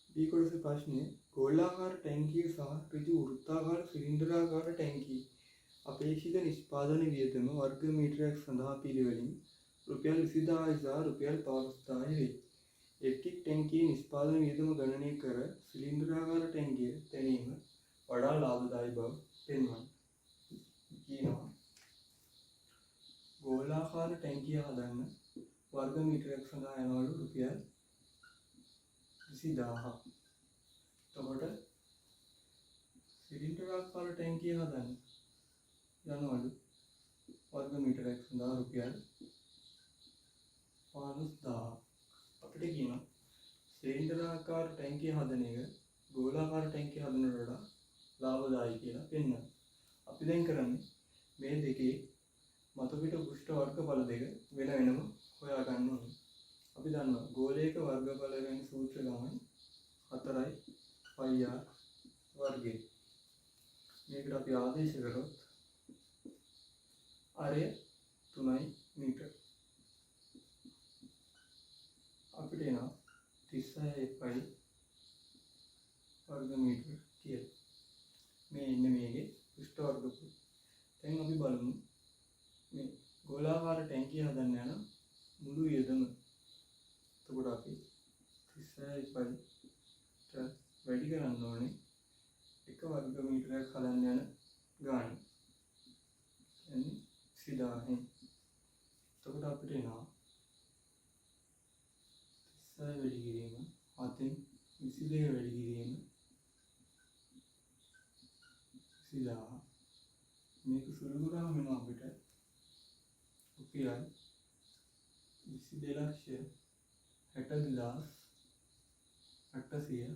B කොටසේ ප්‍රශ්නේ ගෝලාකාර ටැංකිය සහ ඍජු වෘත්තාකාර සිලින්ඩරාකාර ටැංකිය අපේක්ෂිත නිෂ්පාදන වියදම වර්ග මීටරයක් සඳහා පිළිවෙලින් රුපියල් 20000 සහ රුපියල් 15000 වේ. එක්ටික් ටැංකියේ නිෂ්පාදන වියදම ගණනය කර සිලින්ඩරාකාර ටැංකිය තැනීම වඩා ලාභදායී බව පෙන්වන්න. කියනවා ගෝලාකාර ටැංකිය හදන්න වර්ග මීටරයක් සඳහා යනවලු රුපියල් 20000. එතකොට සිලින්ඩරාකාර ටැංකිය හදන්න යනවලු වර්ග මීටරයක් සඳහා රුපියල් 15000. අපිට කියනවා සිලින්ඩරාකාර ටැංකිය හදන එක ගෝලාකාර ටැංකිය හදනට වඩා ලාභදායී කියලා පෙන්වන්න. අපි දැන් කරන්නේ මේ දෙකේ මතුපිට පෘෂ්ඨ වර්ගඵල දෙක වෙන වෙනම හොයා ගන්න ඕනේ. අපි දන්නවා ගෝලයක වර්ගඵල වෙන සූත්‍ර ගමන් 4යි πr වර්ගය. මේකට අපි ආදේශ කරොත් අරය 3යි මීටර. අපිට එනවා 36යි පයි වර්ග මීටර කියලා. මේ ඉන්නේ මේකේ පෘෂ්ඨ වර්ගඵල. දැන් අපි බලමු මේ ගෝලාකාර ටැංකිය හදන්න යන මුළු වියදම. එතකොට අපි 36යි පයිට වැඩි කරන්න ඕනේ එක වර්ග මීටරයක් හදන්න යන ගාන. එන්නේ 20000. එතකොට අපිට එනවා 36 වැඩි කිරීම 7න් 22 වැඩි කිරීම 20000. මේක සුළු කරාම වෙනවා අපිට රුපියල් 22,62,857යි.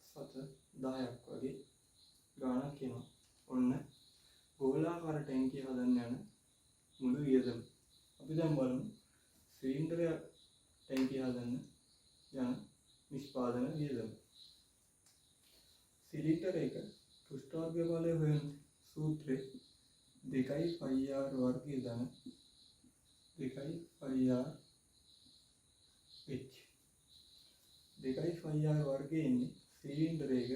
සත 10ක් වගේ ගාණක් එනවා. ඔන්න ගෝලාකාර ටැංකිය හදන්න යන මුළු වියදම. අපි දැන් බලමු සිලින්ඩර ටැංකිය හදන්න යන නිෂ්පාදන වියදම. සිලින්ඩර එක පෘෂ්ඨ වර්ගඵලය හොයන සූත්‍රය 2πr වර්ගය ධන 2πr h. 2πr වර්ගයේ ඉන්නේ සිලින්ඩර එක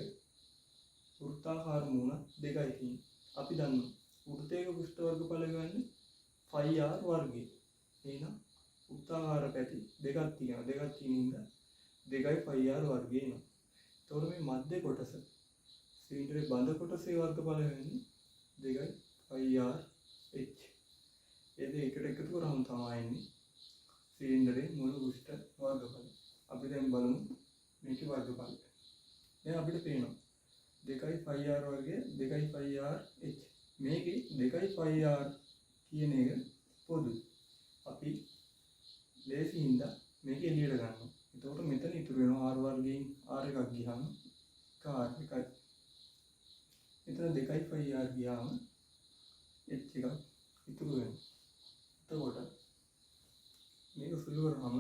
වෘත්තාකාර මූණ දෙකයි තියෙන්නේ. අපි දන්නවා වෘත්තයක පෘෂ්ඨ වර්ගඵල ගන්නේ πr වර්ගය. එහෙනම් වෘත්තාකාර පැති දෙකක් තියෙනවා. දෙකක් තියෙන නිසා 2πr වර්ගය එනවා. එතකොට මේ මැද කොටස සිලින්ඩරේ බඳ කොටසේ වර්ගඵල වෙන්නේ 2πr h. ඒ දෙක එකට එකතු කරාම තමයි එන්නේ සිලින්ඩරේ මුළු පෘෂ්ඨ වර්ගඵල. අපි දැන් බලමු මේකේ වර්ගඵල. දැන් අපිට පේනවා 2πr වර්ගය 2πr h. මේකේ 2πr කියන එක පොදුයි. අපි ලේසියින්ද මේක එළියට ගන්නවා. එතකොට මෙතන ඉතුරු වෙනවා r වර්ගයෙන් r එකක් ගියාම r එකයි. මෙතන 2πr ගියාම h එකක් ඉතුරු වෙනවා. එතකොට මේක සුළු කරාම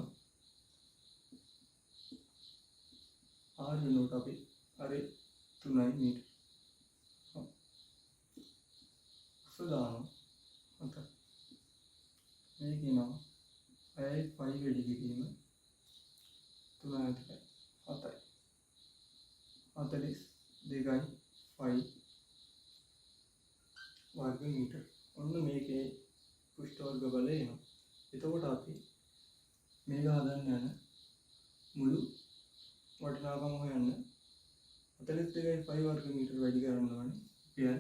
R වෙනුවට අපි අරේ 3යි මීටර. උස දානවා 7යි. මේ කියනවා 6යි 5 වැඩි කිරීම 3යි 7යි. 42යි 5 වර්ග මීටර. ඔන්න මේකේ පෘෂ්ඨ වර්ග බලය එනවා. එතකොට අපි මේක හදන්න යන මුළු වටිනාකම හොයන්න 42යි 5 වර්ග මීටර වැඩි කරන්න ඕනේ. රුපියල්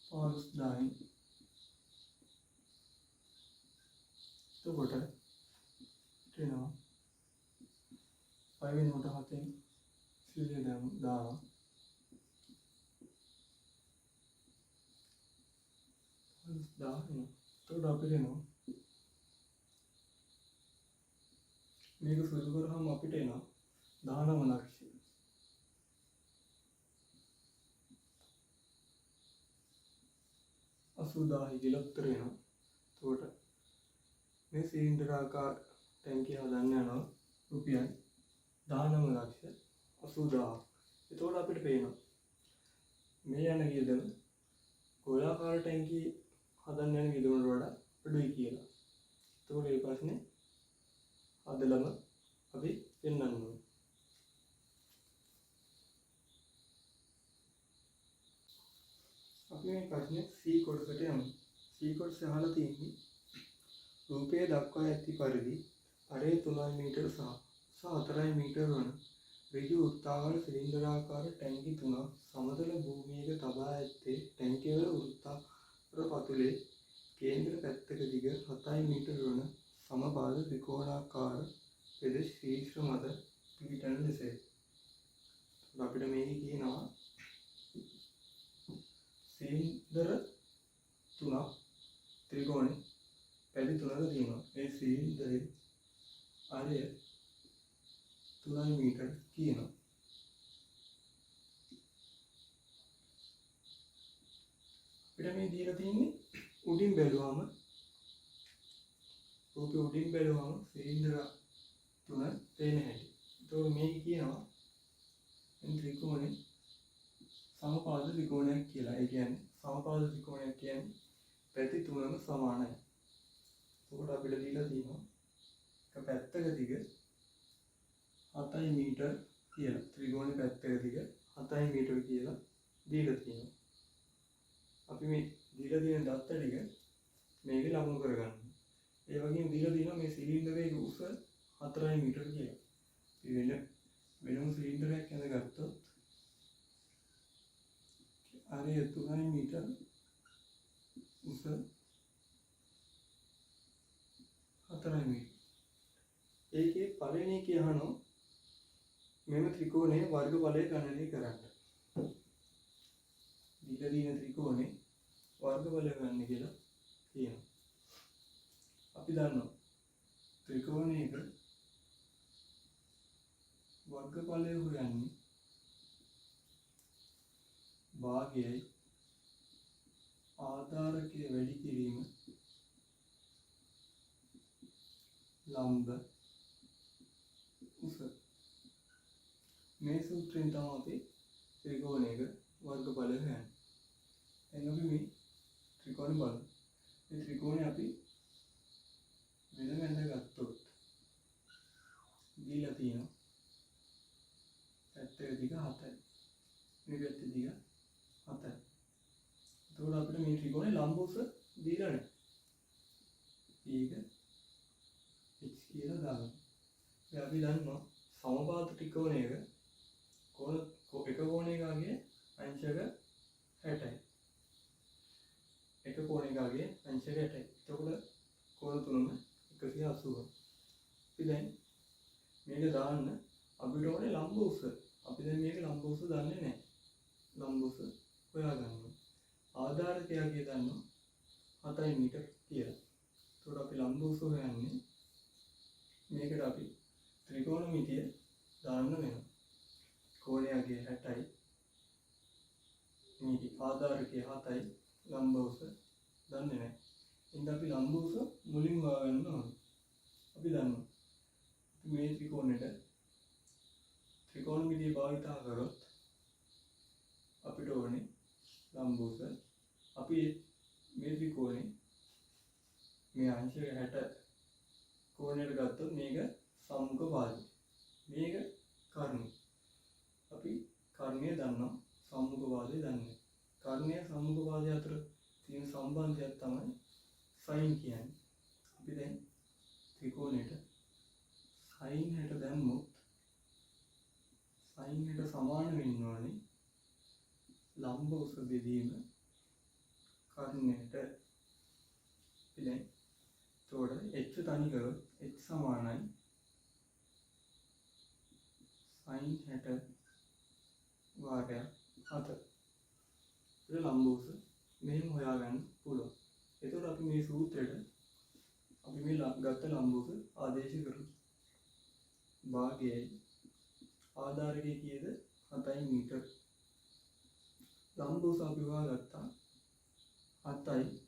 15000යි. එතකොට එනවා 5 වෙනුවට 7න් 100 දානවා. එතකොට අපිට එනවා මේක සුදු කරාම අපිට එනවා 19 ලක්ෂ. අසූදාහි කියලා උත්තර එනවා. එතකොට මේ සිලින්ඩරාකාර ටැංකිය හදන්න යනවා රුපියල් 19 ලක්ෂ 80000. එතකොට අපිට පේනවා මේ යන වියදම ගෝලාකාර ටැංකිය හදන්න යන වියදමට වඩා අඩුයි කියලා. එතකොට මේ ප්‍රශ්නේ අදලම අපි පෙන්වන්න ඕනේ. අපි මේ ප්‍රශ්නේ C කොටසට යමු. C කොටස අහලා තියෙන්නේ රූපයේ දක්වා ඇති පරිදි අරේ 3 මීටර සහ 4 මීටර වන ඍජු වෘත්තාකාර සිලින්ඩරාකාර ටැංකි 3ක් සමතල භූමියක තබා ඇත්තේ ටැංකිය වල වෘත්තාකාර පතුලේ කේන්ද්‍ර පැත්තක දිග 7 මීටර වන සමබාහු ත්‍රිකෝණාකාර පෙදෙස් ශීර්ෂ මත පිහිටන ලෙසය. අපිට මේක කියනවා සිලින්ඩර 3ක් ත්‍රිකෝණේ පැති 3ක තියෙනවා. මේ සිලින්ඩරේ ආරය 3 මීටර කියනවා. අපිට මේ දීලා තියෙන්නේ උඩින් බැලුවාම රූපේ උඩින් බැලුවාම සිලින්ඩර 3 පේන හැටි. ඒතකොට මේක කියනවා මේ ත්‍රිකෝණේ සමපාද ත්‍රිකෝණයක් කියලා. ඒ කියන්නේ සමපාද ත්‍රිකෝණයක් කියන්නේ පැති 3ම සමානයි. එතකොට අපිට දීලා තියෙනවා එක පැත්තක දිග 7 මීටර කියලා. ත්‍රිකෝණේ පැත්තක දිග 7 මීටර කියලා දීලා තියෙනවා. අපි මේ දීලා තියෙන දත්ත ටික මේක ලකුණු කරගන්න. ඒ වගේම දීලා තියෙනවා මේ සිලින්ඩරයේ උස 4 මීටර කියලා. වෙනම සිලින්ඩරයක් ඇඳගත්තොත් අරේ 3 මීටර උස 4 මීටර. ඒකේ පළවෙනි එක අහනවා මෙම ත්‍රිකෝණයේ වර්ගඵලය ගණනය කරන්න. දීලා තියෙන ත්‍රිකෝණේ වර්ගඵලය ගන්න කියලා කියනවා. අපි දන්නවා ත්‍රිකෝණයක වර්ගඵලය හොයන්නේ භාගයයි ආධාරකය වැඩි කිරීම ලම්බ උස. මේ සූත්‍රයෙන් තමයි අපි ත්‍රිකෝණයක වර්ගඵලය හොයන්නේ. එහෙනම් අපි මේ ත්‍රිකෝණය බලමු. මේ ත්‍රිකෝණය අපි වෙනම ඇඳගත්තොත් දීලා තියෙනවා පැත්තක දිග 7යි. මේ පැත්තේ දිග 7යි. එතකොට අපිට මේ ත්‍රිකෝණේ ලම්බ උස දීලා නැහැ. ඒක h කියලා දානවා. දැන් අපි දන්නවා සමපාත ත්‍රිකෝණයක කොන එක කෝණයකගේ අංශක 60යි. එක කෝණයකගේ අංශක 60යි. එතකොට කෝණ තුනම 180. අපි දැන් මේක දාන්න අපිට ඕනේ ලම්බ උස. අපි දැන් මේක ලම්බ උස දන්නේ නැහැ. ලම්බ උස හොයාගන්න. ආධාරකයගේ දන්නවා 7 මීටර කියලා. එතකොට අපි ලම්බ උස හොයන්නේ මේකට අපි ත්‍රිකෝණමිතිය දාන්න වෙනවා. කෝණයගේ 60යි. මේක ආධාරකයේ 7යි ලම්බ උස දන්නේ නැහැ. එහෙනම් අපි ලම්බ උස මුලින් හොයාගන්න ඕනේ. අපි දන්නවා මේ ත්‍රිකෝණයට ත්‍රිකෝණමිතිය භාවිතා කරොත් අපිට ඕනේ ලම්බෝස. අපි මේ ත්‍රිකෝණේ මේ අංශය 60 කෝණයට ගත්තොත් මේක සම්මුඛ වාදය. මේක කර්ණය. අපි කර්ණය දන්නවා, සම්මුඛ වාදය දන්නේ. කර්ණය සම්මුඛ වාදය අතර තියෙන සම්බන්ධයක් තමයි සයින් කියන්නේ. අපි දැන් ත්‍රිකෝණයට සයින් 60 දැම්මොත් සයින් 60 සමාන වෙන්න ඕනේ ලම්බ උස බෙදීම කර්ණයට. දැන් එතකොට h තනි කරොත් h සමානයි sin 60 වාරයක් 7. ඒක ලම්බ උස මෙහෙම හොයාගන්න පුළුවන්. එතකොට අපි මේ සූත්‍රයට අපි මේ ගත්ත ලම්බ උස ආදේශ කරමු. භාගයයි ආධාරකයේ කීයද? 7 මීටර. ලම්බ උස අපි හොයාගත්තා 7යි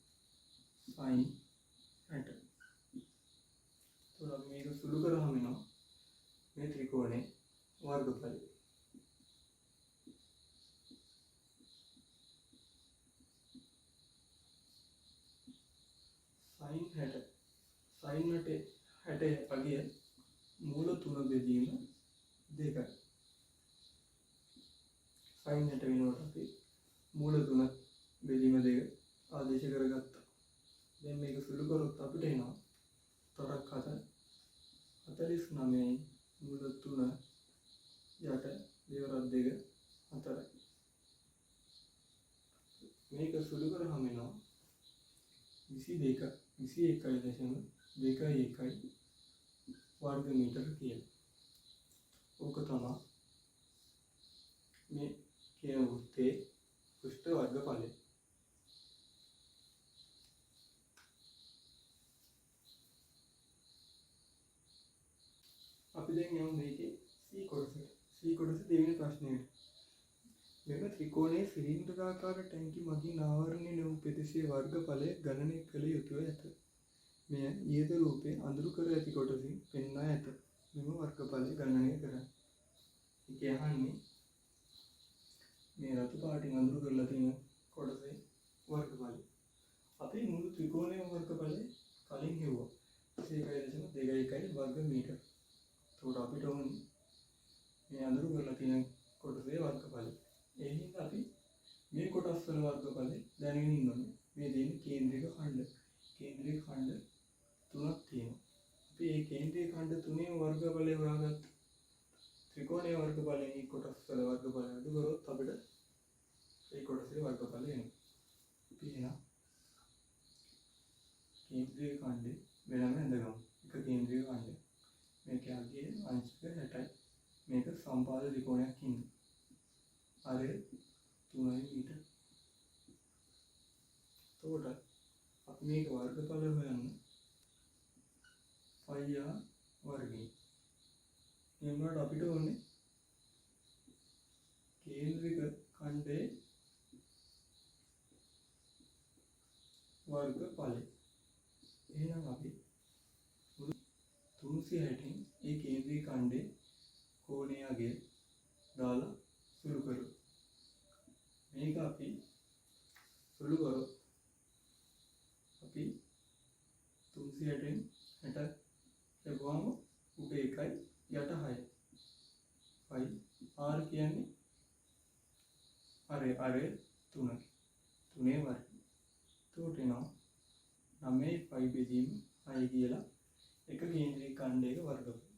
sin 60. तो अब මේක සුළු කරාම එනවා මේ ත්‍රිකෝණේ වර්ගඵලය. sin 60 sin 60 අගය මූල 3 බෙදීම 2යි. sin 60 වෙනකොට අපි මූල 3 බෙදීම 2 ආදේශ කරගත්තා. දැන් මේක සුළු කරොත් අපිට එනවා තොරක් 49යි මූල 3 යට දෙවරක් 2 4යි. මේක සුළු කරාම එනවා 21.21 වර්ග මීටර කියලා. ඕක තමයි මේ කියන වෘත්තයේ පෘෂ්ඨ වර්ගඵලය. අපි දැන් යමු මේකේ C කොටසට. C කොටස දෙවෙනි ප්‍රශ්නයට. මෙම ත්‍රිකෝණයේ සිලින්ඩරාකාර ටැංකි මගින් ආවරණය වූ පෙදෙසේ වර්ගඵලය ගණනය කළ යුතුව ඇත. මෙය ඊයේද රූපයේ අඳුරු කර ඇති කොටසින් පෙන්වා ඇත. මෙම වර්ගඵලය ගණනය කරන්න. ඒක යහන්නේ මේ රතු පාටින් අඳුරු කරලා තියෙන කොටසේ වර්ගඵලය. අපි මුළු ත්‍රිකෝණයේ වර්ගඵලය කලින් හෙව්වා. 1.21 වර්ග මීටර. तो අපිට ඕනේ මේ අඳුරු කරලා තියෙන කොටසේ වර්ගඵලය. ඒ හින්දා අපි මේ කොටස් වල වර්ගඵලය දැනගෙන ඉන්න ඕනේ. මේ දෙන්නේ කේන්ද්‍රික ඛණ්ඩ. කේන්ද්‍රික ඛණ්ඩ තුනක් තියෙනවා. අපි මේ කේන්ද්‍රික ඛණ්ඩ තුනේ වර්ගඵලය හොයාගත්ත ත්‍රිකෝණයේ වර්ගඵලයෙන් මේ කොටස් වල වර්ගඵලය අඩු කරොත් අපිට මේ කොටසේ වර්ගඵලය එනවා. අපි එනවා කේන්ද්‍රික ඛණ්ඩේ වෙනම ඇඳගමු. එක කේන්ද්‍රික ඛණ්ඩයක්. මේක අගයේ අංශක 60යි. මේක සම්පාද ත්‍රිකෝණයක් ඉන්නේ. අරය 3 මීටර. එතකොට අපි මේක වර්ගඵල හොයන්න πr වර්ගය. එනකොට අපිට ඕනේ කේන්ද්‍රික ඛණ්ඩයේ වර්ගඵලය. එහෙනම් අපි 360න් ඒ කේන්ද්‍රික ඛණ්ඩයේ කෝණය අගය දාලා සුළු කරමු. මේක අපි සුළු කරොත් අපි 360න් 60 ලැබුවම උඩ 1යි යට 6යි. r කියන්නේ අරය 3 3 වර්ගය. එතකොට එනවා 9 5 බෙදීම 6 කියලා එක කේන්ද්‍රික ඛණ්ඩයක වර්ගඵලය.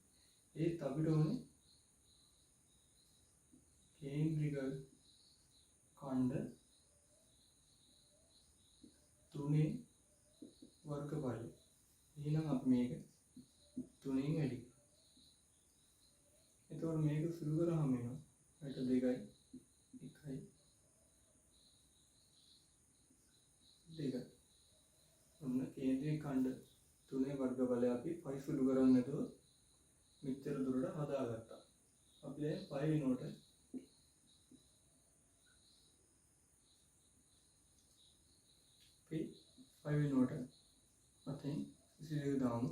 ඒත් අපිට ඕනේ කේන්ද්‍රික ඛණ්ඩ තුනේ වර්ගඵලය. එහෙනම් අපි මේක 3න් වැඩි. එතකොට මේක සුළු කරාම එනවා 2යි 1යි 2. ඔන්න කේන්ද්‍රික ඛණ්ඩ තුනේ වර්ගඵලය අපි 5 සුළු කරන්නේ නැතුව මෙච්චර දුරට හදාගත්තා. අපි දැන් 5 වෙනකොට අපි 5 වෙනකොට අතෙන් 22 දාමු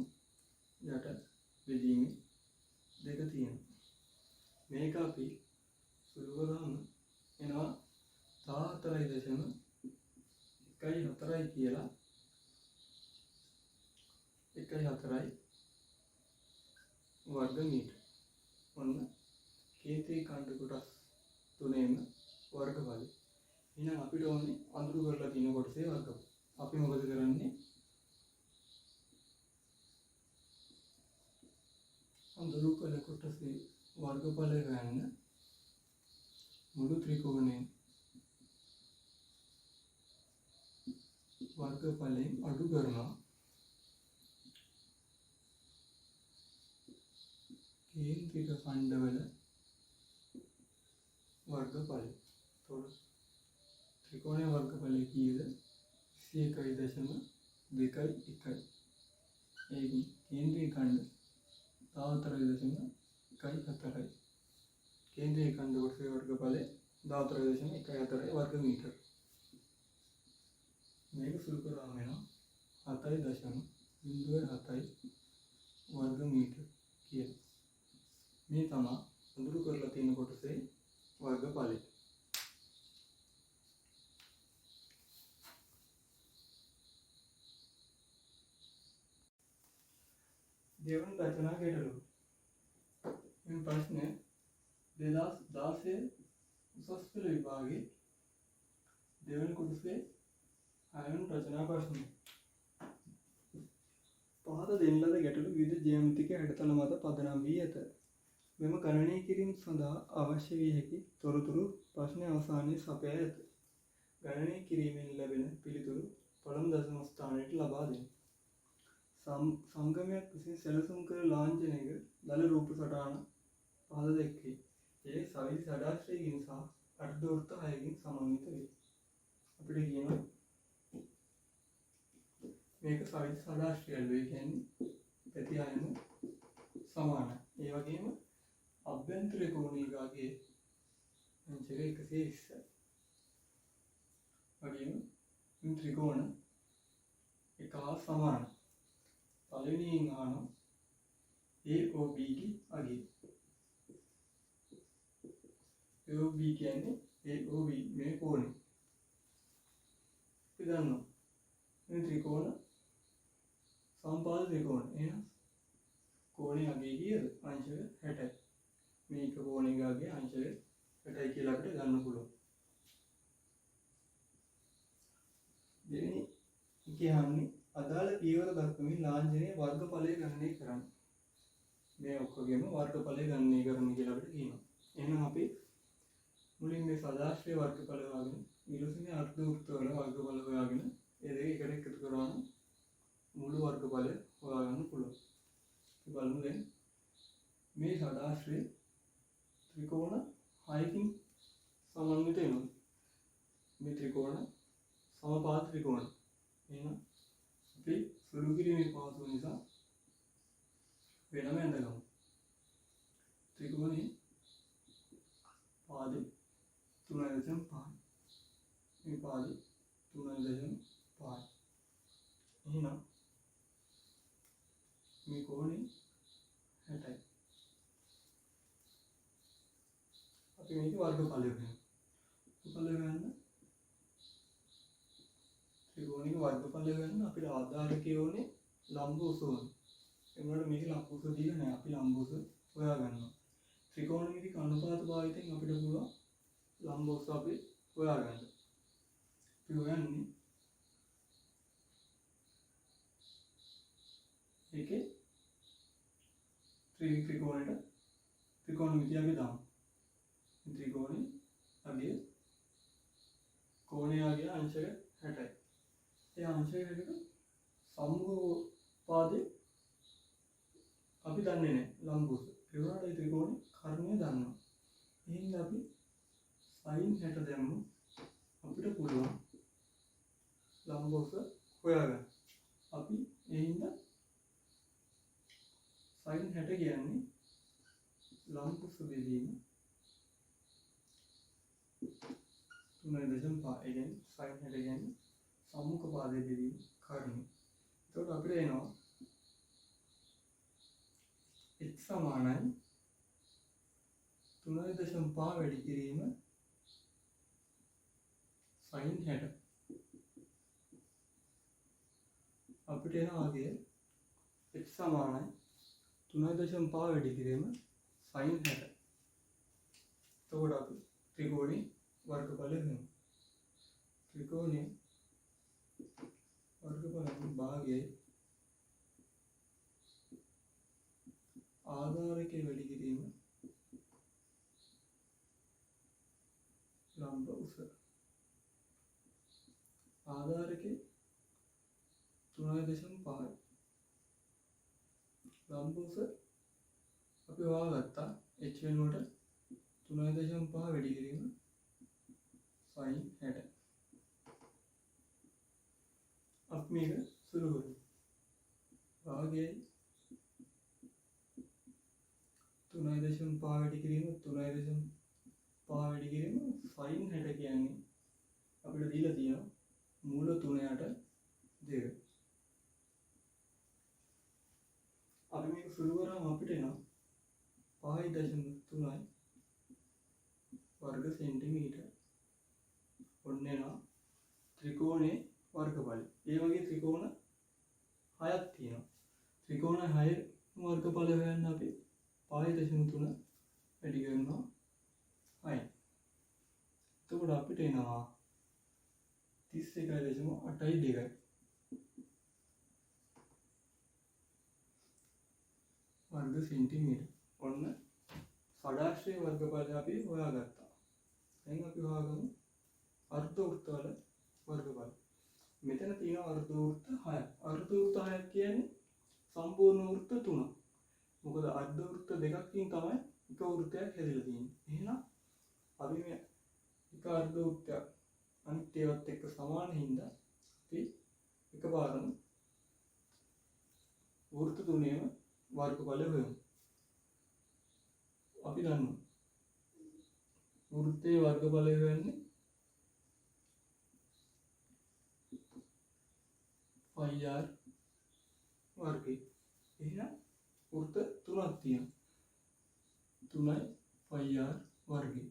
යට බෙදීමේ දෙක තියෙනවා. මේක අපි සුළු කරාම එනවා 14.14 කියලා 1.4 වර්ග මීටර. ඔන්න කේන්ද්‍රී ඛණ්ඩ කොටස් තුනේම වර්ගඵලය. එහෙනම් අපිට ඕනේ අඳුරු කරලා තියෙන කොටසේ වර්ගඵලය. අපි මොකද කරන්නේ? අඳුරු කළ කොටසේ වර්ගඵලය ගන්න මුළු ත්‍රිකෝණයෙන් වර්ගඵලයෙන් අඩු කරනවා කේන්ද්‍රික ඛණ්ඩවල වර්ගඵලය. එතකොට ත්‍රිකෝණයේ වර්ගඵලය කීයද? 21.21. ඒකේ කේන්ද්‍රීය ඛණ්ඩ 14.14. කේන්ද්‍රීය ඛණ්ඩ කොටසේ වර්ගඵලය 14.14 වර්ග මීටර. මේක සුළු කරාම වෙනවා 7.07 වර්ග මීටර කියලා. මේ තමයි අඳුරු කරලා තියෙන කොටසේ වර්ගඵලය. දෙවන රචනා ගැටලුව. මේ ප්‍රශ්නය 2016 උසස් පෙළ විභාගයේ දෙවන කොටසේ 6 වෙනි රචනා ප්‍රශ්නය. පහත දෙන ලද ගැටලු විවිධ ජ්‍යාමිතික හැඩතල මත පදනම් වී ඇත. මෙම ගණනය කිරීම සඳහා අවශ්‍ය විය හැකි තොරතුරු ප්‍රශ්නය අවසානයේ සපයා ඇත. ගණනය කිරීමෙන් ලැබෙන පිළිතුරු පළමු දශම ස්ථානයට ලබා දෙන්න. සංගමයක් විසින් සැලසුම් කළ ලාංඡනයක දල රූප සටහන පහළ දැක්වේ. ඒ සවිධ ෂඩාශ්‍රයකින් සහ අර්ධවෘත්ත 6කින් සමන්විත වේ. අපිට කියනවා මේක සවිධ ෂඩාශ්‍රයල් වේ කියන්නේ පැති අයම සමානයි. ඒ වගේම අභ්‍යන්තර කෝණිකාගේ අංශක 120යි. වගේම මේ ත්‍රිකෝණ එක හා සමානයි. පළවෙනියෙන් අහනවා AOB ගේ අගය. AOB කියන්නේ AOB මේ කෝණය. අපි දන්නවා මේ ත්‍රිකෝණ සම්පාද ත්‍රිකෝණ. එහෙනම් කෝණයේ අගය කීයද? අංශක 60යි. මේක කෝණයේ අගය අංශක 60යි කියලා අපිට ගන්න පුළුවන්. දෙවෙනි කියන්නේ අදාළ පියවර දක්වමින් ලාංඡනයේ වර්ගඵලය ගණනය කරන්න. මේ ඔක්කොගෙම වර්ගඵලය ගණනය කරන්න කියලා අපිට කියනවා. එහෙනම් අපි මුලින් මේ සදාශ්‍රය වර්ගඵල හොයාගෙන ඊළඟට අර්ධ වෘත්තවල වර්ගඵල හොයාගෙන ඒ දෙක එකට එකතු කරාම මුළු වර්ගඵලය හොයාගන්න පුළුවන්. අපි බලමු දැන් මේ සදාශ්‍රය ත්‍රිකෝණ 6කින් සමන්විත වෙනවා. මේ ත්‍රිකෝණ සමපාද ත්‍රිකෝණ. එහෙනම් අපි සුළු කිරීමේ පහසු නිසා වෙනම ඇඳගමු. ත්‍රිකෝණයේ පාදේ 3.5. මේ පාදේ 3.5. එහෙනම් මේ කෝණය 60යි. අපි මේක වර්ගඵලය ගන්නවා. වර්ගඵලය ගන්න ත්‍රිකෝණික වර්ගඵලය ගන්න අපිට ආධාරකයේ ඕනේ ලම්බ උස ඕනේ. ඒ වුණාට මේක ලම්බ උස දීලා නැහැ. අපි ලම්බ උස හොයා ගන්නවා. ත්‍රිකෝණමිතික අනුපාත භාවිතයෙන් අපිට පුළුවන් ලම්බ උස අපි හොයා ගන්න. අපි හොයන්නේ ඒකේ ත්‍රිකෝණයට ත්‍රිකෝණමිතිය අපි දාමු. ත්‍රිකෝණේ අගය කෝණයේ අගය අංශක 60යි. ඒ අංශයකට සම්මුඛ පාදේ අපි දන්නේ නැහැ ලම්බ උස. ඒ වුණාට ඒ ත්‍රිකෝණේ කර්ණය දන්නවා. එහෙනම් අපි sin 60 දැම්මු අපිට පුළුවන් ලම්බ උස හොයාගන්න. අපි එහෙනම් sin 60 කියන්නේ ලම්බ උස බෙදීම 3.5. ඒ කියන්නේ sin 60 කියන්නේ සම්මුඛ පාදයේ බෙදීම කර්ණය. එතකොට අපිට එනවා x සමානයි 3.5 වැඩි කිරීම sin 60. අපිට එන ආගේ x සමානයි 3.5 වැඩි කිරීම sin 60. එතකොට අපි ත්‍රිකෝණේ වර්ගඵල ගමු. ත්‍රිකෝණේ වර්ගඵල භාගයයි ආධාරකයේ වැඩි කිරීම ලම්බ උස. ආධාරකයේ 3.5 ලම්බ උස අපි හොයාගත්තා h වෙනුවට 3.5 වැඩි කිරීම sin 60. අපි මේක සුළු කරමු. භාගයයි 3.5 වැඩි කිරීම 3.5 වැඩි කිරීම sin 60 කියන්නේ අපිට දීලා තියෙනවා මූල 3 යට 2. අපි මේක සුළු කරාම අපිට එනවා 5.3 वर्ग सेंटीमीटर ඔන්න එනවා ත්‍රිකෝණේ වර්ගඵලය. ඒ වගේ ත්‍රිකෝණ 6ක් තියෙනවා. ත්‍රිකෝණ 6 වර්ගඵල හොයන්න අපි 5.3 වැඩි කරනවා 6. එතකොට අපිට එනවා 31.82 वर्ग सेंटीमीटर. ඔන්න षडाश्रय वर्गඵලය අපි හොයාගත්තා. දැන් අපි හොයාගමු අර්ධ වෘත්ත වල වර්ගඵල. මෙතන තියෙනවා අර්ධ වෘත්ත 6ක්. අර්ධ වෘත්ත 6ක් කියන්නේ සම්පූර්ණ වෘත්ත 3ක්. මොකද අර්ධ වෘත්ත දෙකකින් තමයි එක වෘත්තයක් හැදිලා තියෙන්නේ. එහෙනම් අපි මේ එක අර්ධ වෘත්තයක් අනිත් ඒවාත් එක්ක සමාන හින්දා අපි එකපාරම වෘත්ත තුනේම වර්ගඵල හොයමු. අපි දන්නවා වෘත්තයේ වර්ගඵලය වෙන්නේ πr වර්ගය. එහෙනම් වෘත්ත තුනක් තියෙනවා. 3යි πr වර්ගය.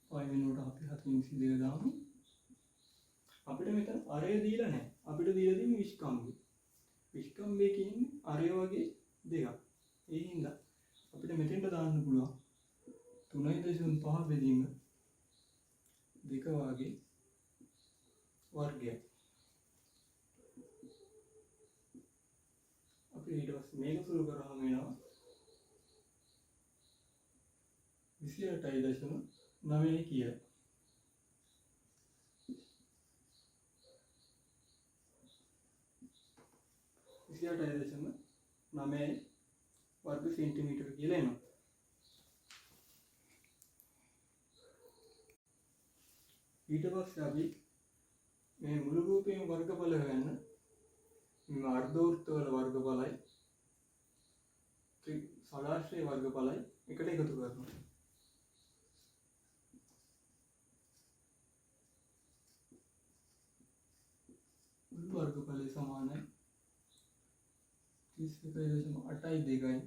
π වෙනුවට අපි 722 දාමු. අපිට මෙතන අරය දීලා නැහැ. අපිට දීලා තියෙන්නේ විස්කම්භය. විස්කම්භය කියන්නේ අරය වගේ දෙකක්. ඒ හින්දා අපිට මෙතෙන්ට දාන්න පුළුවන් 3.5 බෙදීම 2 වාගේ වර්ගයක්. අපි ඊට පස්සේ මේක සුළු කරාම එනවා 28.9 කියලා. 28.9 वर्ग सेंटीमीटर කියලා එනවා. ඊට පස්සේ අපි මේ මුළු රූපයෙන් වර්ගඵල හොයන්න මේ අර්ධ වෘත්ත වල වර්ගඵලයි षडाश्रय वर्गඵලයි එකට එකතු කරනවා. මුළු වර්ගඵලය සමානයි 31.82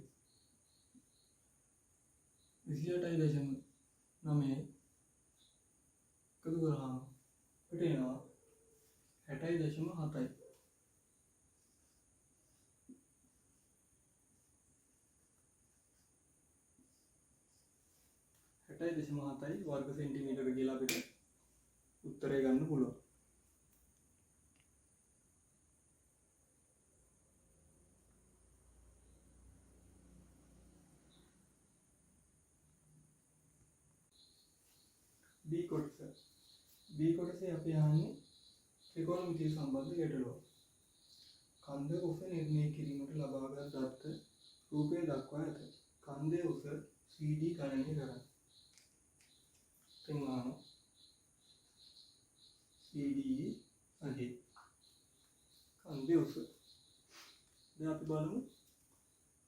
28.9 එකතු කරාම අපිට එනවා 60.7. 60.7 वर्ग सेंटीमीटर කියලා අපිට උත්තරය ගන්න පුළුවන්. B කොටස. B කොටසේ අපි අහන්නේ ත්‍රිකෝණමිතිය සම්බන්ධ ගැටලුව. කන්දේ උස නිර්ණය කිරීමට ලබාගත් දත්ත රූපය දක්වා ඇත. කන්දේ උස CD ගණනය කරන්න. තෙන්වාන CD අගේ කන්දේ උස. දැන් අපි බලමු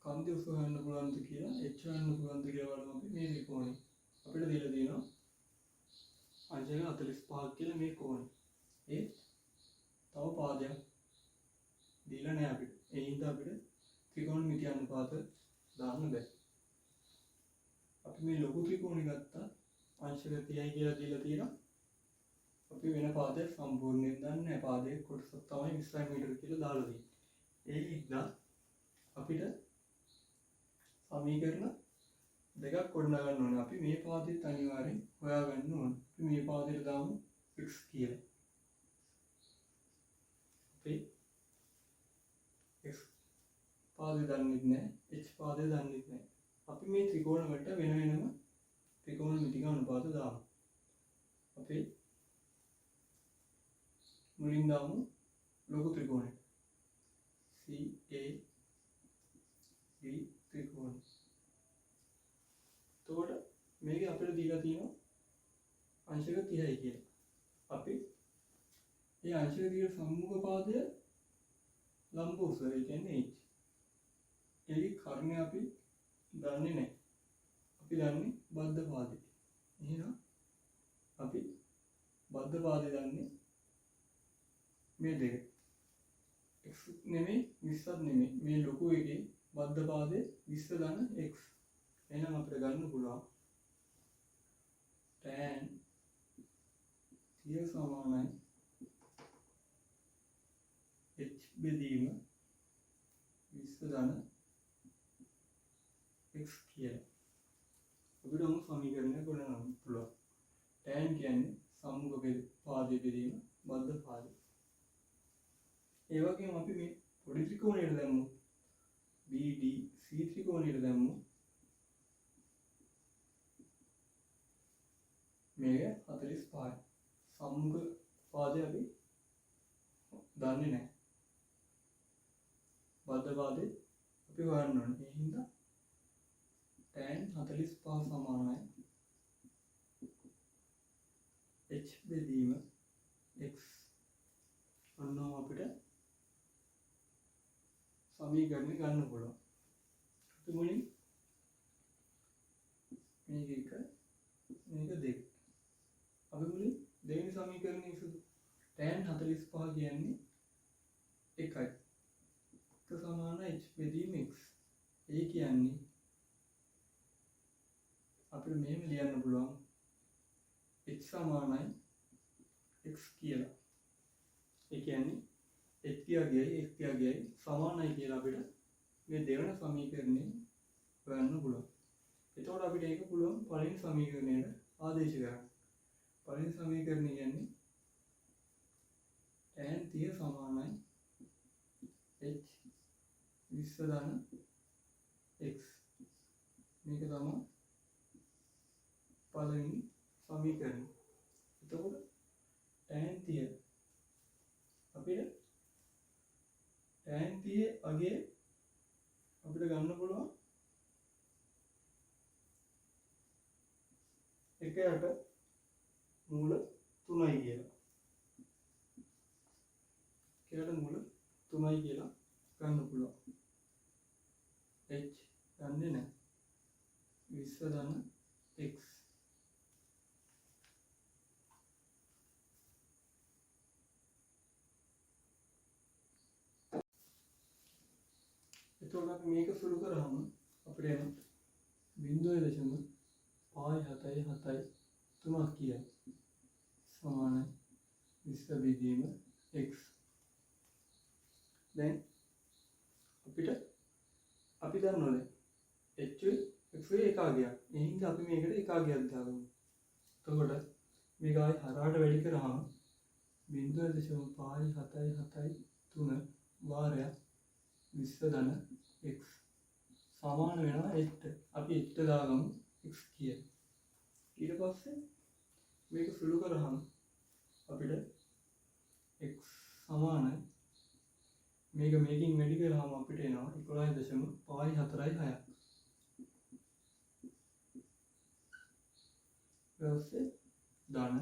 කන්දේ උස හොයන්න පුළුවන්ද කියලා, h හොයන්න පුළුවන්ද කියලා බලමු අපි මේ ත්‍රිකෝණය. අපිට දීලා තියෙනවා अंश 45 කියලා මේ කෝණය. ඒ තව පාදයක් දීලා නැහැ අපිට. ඒ හින්දා අපිට ත්‍රිකෝණමිතිය අනුපාත දාන්න බෑ. අපි මේ ලොකු ත්‍රිකෝණය ගත්තා අංශක 30යි කියලා දීලා තියෙනවා. අපි වෙන පාදයක් සම්පූර්ණයෙන් දන්නේ නැහැ. පාදයේ කොටසක් තමයි 20 මීටර කියලා දාලා තියෙන්නේ. ඒ හින්දා අපිට සමීකරණ දෙකක් ගොඩනගා ගන්න ඕනේ. අපි මේ පාදෙත් අනිවාර්යෙන් හොයාගන්න ඕනේ. අපි මේ පාදෙට දාමු x කියලා. අපි x පාදේ දන්නේ නැහැ, h පාදේ දන්නේ නැහැ. අපි මේ ත්‍රිකෝණ වලට වෙන වෙනම ත්‍රිකෝණ මිතික අනුපාත දාමු. අපි මුලින් දාමු ලොකු ත්‍රිකෝණයට. CAD ත්‍රිකෝණය. එතකොට මේක අපිට දීලා තියෙනවා අංශක 30යි කියලා. අපි මේ අංශක 30 සම්මුඛ පාදය ලම්බ උස ඒ කියන්නේ h. ඒ කර්ණය අපි දන්නේ නැහැ. අපි දන්නේ බද්ධ පාදේ. එහෙනම් අපි බද්ධ පාදේ දන්නේ මේ දෙක. x නෙමෙයි 20ක් නෙමෙයි. මේ ලොකු එකේ බද්ධ පාදේ 20 ධන x. එහෙනම් අපිට ගන්න පුළුවන් tan 30 සමානයි h බෙදීම 20 ධන x කියලා. අපිට උණු සමීකරණය ගොඩනගන්න පුළුවන්. tan කියන්නේ සම්මුඛ පාදයේ බෙදීම බද්ධ පාදේ. ඒ වගේම අපි මේ පොඩි ත්‍රිකෝණයට දැම්මු BDC ත්‍රිකෝණයට දැම්මු මේක 45යි. සම්මුඛ පාදය අපි දන්නේ නැහැ. බද්ධ පාදේ අපි හොයන්න ඕනේ. ඒ හින්දා tan 45 සමානයි h බෙදීම x. අන්නම අපිට සමීකරණය ගන්න පුළුවන්. අපි මුලින් මේක එක මේක දෙක. අපි මුලින් දෙවෙනි සමීකරණය ඉස්සුදු. tan 45 කියන්නේ 1යි. 1 සමාන h බෙදීම x. ඒ කියන්නේ අපිට මෙහෙම ලියන්න පුළුවන් h සමානයි x කියලා. ඒ කියන්නේ h ගියයි x ගියයි සමානයි කියලා අපිට මේ දෙවන සමීකරණය හොයන්න පුළුවන්. එතකොට අපිට ඒක පුළුවන් පළවෙනි සමීකරණයට ආදේශ කරන්න. පළවෙනි සමීකරණය කියන්නේ tan 30 සමානයි h 20 ධන x. මේක තමයි පළවෙනි සමීකරණය. එතකොට tan 30 අපිට tan 30 අගේ අපිට ගන්න පුළුවන් 1ට මූල 3යි කියලා. 1ට මූල 3යි කියලා ගන්න පුළුවන්. h ගන්නේ නැහැ. 20 ධන x. එතකොට අපි මේක සුළු කරාම අපිට එන 0.577 3ක් කියයි. සමානයි 20 බෙදීම x. දැන් අපිට අපි දන්නවද h x ඒකාගයක්. ඒ හින්දා අපි මේකට ඒකාගයක් දාගමු. එතකොට මේක ආයි හරහාට වැඩි කරාම 0.577 වාරයක් 20 ධන x සමාන වෙනවා 8ට. අපි 8ට දාගමු x කියලා. ඊට පස්සේ මේක සුළු කරාම අපිට x සමානයි මේක මේකින් වැඩි කරාම අපිට එනවා 11.446. ඊපස්සේ ධන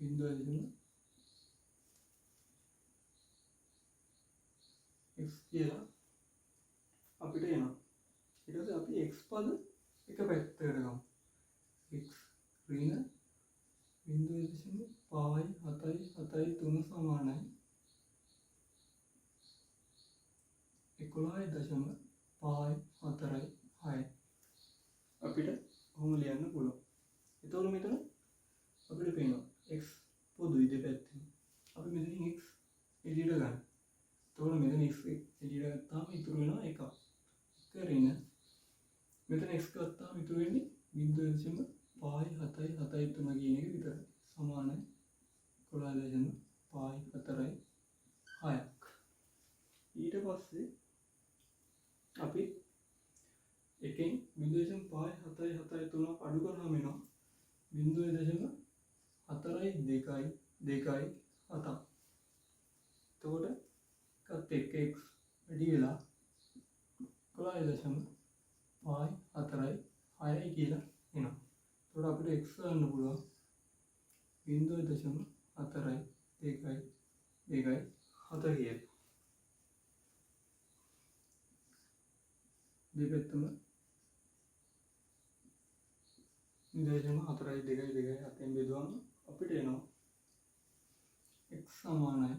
0.x කියලා අපිට එනවා. ඊට පස්සේ අපි x පද එක පැත්තකට ගමු. x ඍණ 0.577 සමානයි 11.546. අපිට ලියන්න පුළුවන්. එතකොට මෙතන අපිට පේනවා x පොදුයි දෙපැත්තෙන්. අපි මෙතනින් x එළියට ගන්න. එතකොට මෙතන x එළියට ගත්තාම ඉතුරු වෙනවා 1ක්. කරගෙන මෙතන x ගත්තාම ඉතුරු වෙන්නේ 0.573 කියන එක විතරයි. සමානයි 11.546ක්. ඊට පස්සේ අපි එකෙන් 0.573 අඩු කරාම එනවා 0.4227. එතකොට එකත් එක්ක x වැඩි වෙලා 11.546යි කියලා එනවා. එතකොට අපිට x ගන්න පුළුවන් 0.422 කියලා. දෙපැත්තම 0.422 බෙදුවම අපිට එනවා x සමානයි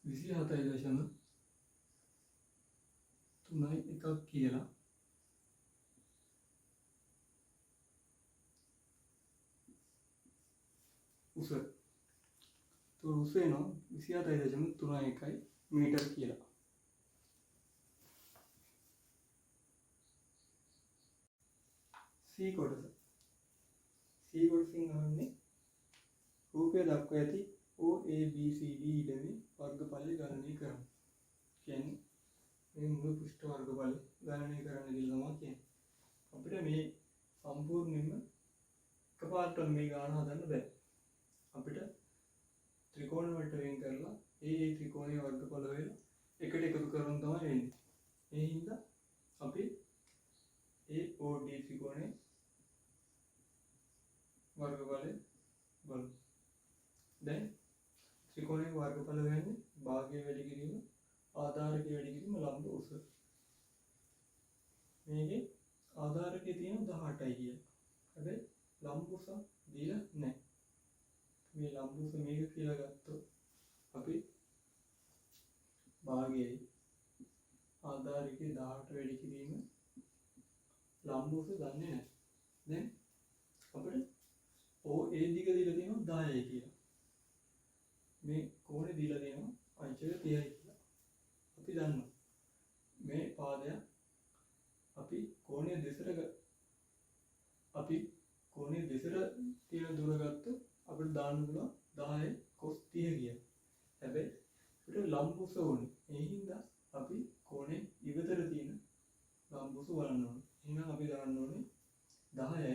27.31 කියලා. උස එනවා 27.31 මීටර් කියලා. C කොටස. C කොටසින් අහන්නේ රූපය දක්වා ඇති OABCD ඉඩමේ වර්ගඵලය ගණනය කරමු. කියන්නේ මේ මුළු පෘෂ්ඨ වර්ගඵලය ගණනය කරන්න කියලා තමයි කියන්නේ. අපිට මේ සම්පූර්ණයෙන්ම එකපාරට මේ ගාන හදන්න බෑ. අපිට ත්‍රිකෝණ වලට වෙන් කරලා ඒ ත්‍රිකෝණයේ වර්ගඵල වෙලා එකට එකතු කරන් තමයි වෙන්නේ. ඒ හින්දා අපි AOD ත්‍රිකෝණයේ වර්ගඵලය බලමු. දැන් ත්‍රිකෝණයේ වර්ගඵල වෙන්නේ භාගය වැඩි කිරීම, ආධාරකය වැඩි කිරීම, ලම්බ උස. මේකේ ආධාරකයේ තියෙන 18යි කියලා. හැබැයි ලම්බ උස දීලා නැහැ. මේ ලම්බ උස මේක කියලා ගත්තොත් අපි භාගයයි ආධාරකයේ 18 වැඩි කිරීම ලම්බ උස දන්නේ නැහැ. දැන් අපිට OA දිග දීලා තියෙනවා 10යි කියලා. මේ කෝණේ දීලා තියෙනවා අංශක 30යි කියලා. අපි දන්නවා මේ පාදය අපි කෝණයේ දෙසට තියෙන දුර ගත්තොත් අපිට දාන්න පුළුවන් 10 cos 30 කියලා. හැබැයි අපිට ලම්බ උස ඕනේ. ඒ හින්දා අපි කෝණේ ඉවතට තියෙන ලම්බ උස බලන්න ඕනේ. එහෙනම් අපි දාන්න ඕනේ 10යි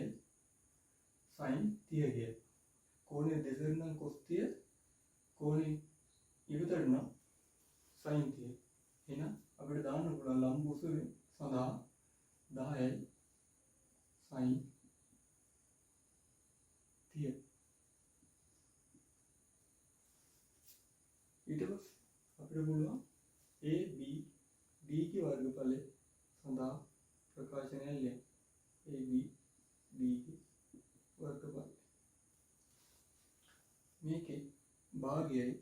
sin 30 කියලා. කෝණයේ දෙසට නම් cos 30, කෝණේ ඉවතට නම් sin 30. එහෙනම් අපිට දාන්න පුළුවන් ලම්බ උස සඳහා 10යි sin 30. ඊට පස්සේ අපිට පුළුවන් AB D की वर्गඵලය සඳහා ප්‍රකාශනය ලියන්න. AB D की वर्गඵලය. මේකේ භාගයයි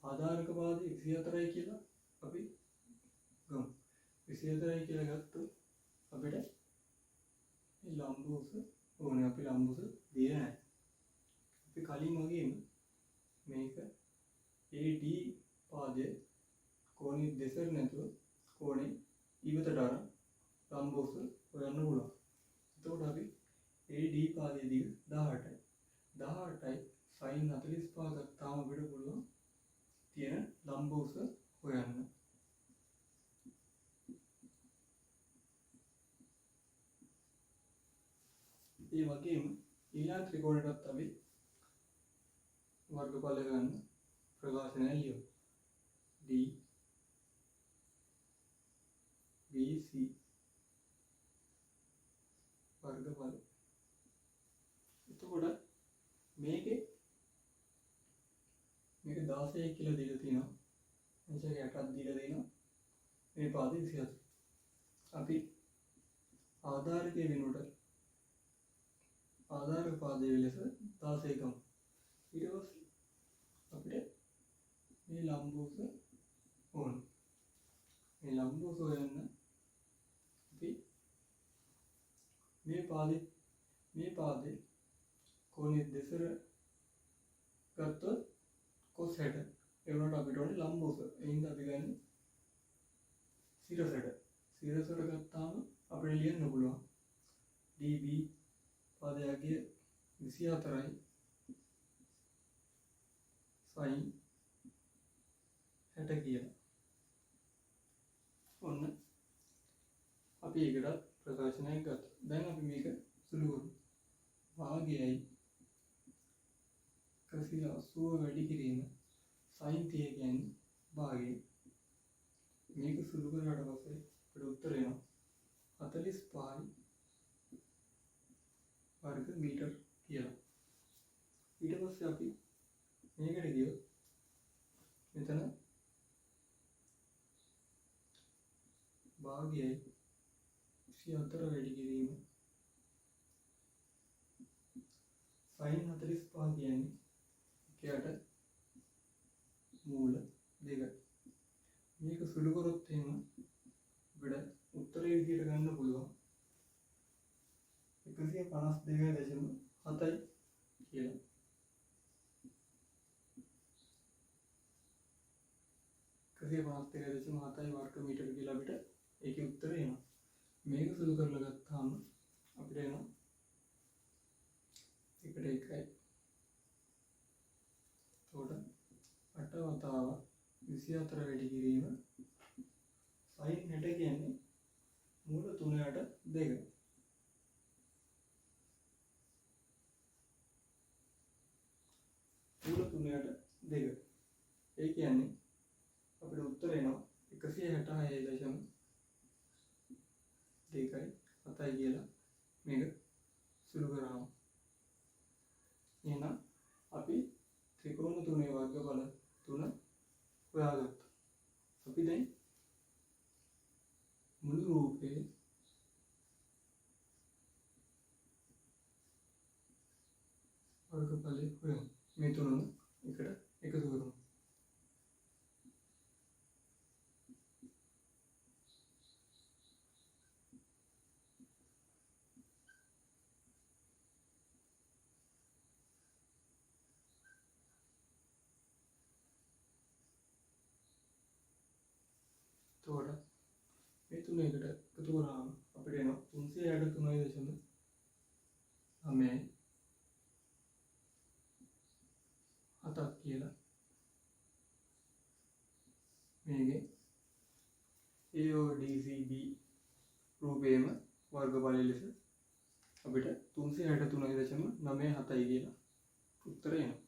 ආධාරක පාදේ 24යි කියලා අපි ගමු. 24යි කියලා ගත්තොත් අපිට මේ ලම්බ උස ඕනේ. අපි ලම්බ උස දීලා නැහැ. අපි කලින් වගේම මේක AD පාදයේ කෝණේ දෙසර නැතුව කෝණේ ඉවතට අරන් ලම්බ උස හොයන්න පුළුවන්. එතකොට අපි AD පාදයේ දිග 18යි. 18යි sin 45 ගත්තාම අපිට පුළුවන් තියෙන ලම්බ උස හොයන්න. ඒ වගේම ඊළඟ ත්‍රිකෝණයටත් අපි වර්ගඵල ගන්න ප්‍රකාශනය ලියමු. D BC වර්ගඵල. එතකොට මේකේ 16 කියලා දීලා තියෙනවා. අංශක 8ක් දීලා දෙනවා. මේ පාදේ 24. අපි ආධාරකයේ වෙනුවට ආධාරක පාදයේ ලෙස 16 ගමු. ඊට පස්සේ අපිට මේ ලම්බ උස ඕන. මේ ලම්බ උස හොයන්න අපි මේ පාදේ කෝණය දෙසර ගත්තොත් cos 60. ඒ වුණාට අපිට ඕනේ ලම්බ උස. ඒ හින්දා අපි ගන්නේ සිරසට. සිරසට ගත්තාම අපිට ලියන්න පුළුවන් db පාදයගේ 24යි sin 60 කියලා. ඔන්න අපි ඒකට ප්‍රකාශනයක් ගත්තා. දැන් අපි මේක සුළු කරමු. භාගයයි 180 වැඩි කිරීම sin 30 කියන්නේ භාගය. මේක සුළු කරාට පස්සේ අපිට උත්තර එනවා 45 වර්ග මීටර කියලා. ඊට පස්සේ අපි මේකට ගියොත් මෙතන භාගයයි 24 වැඩි කිරීම sin 45 කියන්නේ එකට මූල දෙක. මේක සුළු කරොත් එහෙම අපිට උත්තරේ විදියට ගන්න පුළුවන් 152.7 කියලා. 152.7 වර්ග මීටර කියලා අපිට ඒකේ උත්තරේ එනවා. මේක සුළු කරලා ගත්තාම අපිට එනවා 1:1. එතකොට 8 වතාව 24 වැඩි කිරීම sin 60 කියන්නේ මූල 3/2. මූල 3/2. ඒ කියන්නේ අපිට උත්තර එනවා 166.2 කියලා මේක සුළු කරාම. එහෙනම් අපි ත්‍රිකෝණ තුනේ වර්ගඵල 3 හොයාගත්තා. අපි දැන් මුළු රූපේ වර්ගඵලය හොයමු. මේ තුනම එකට එකතු කරමු. එතකොට මේ තුන එකට එකතු කරාම අපිට එනවා 363.9 7ක් කියලා. මේකේ AODCB රූපේම වර්ගඵලය ලෙස අපිට 363.97 කියලා උත්තරය එනවා.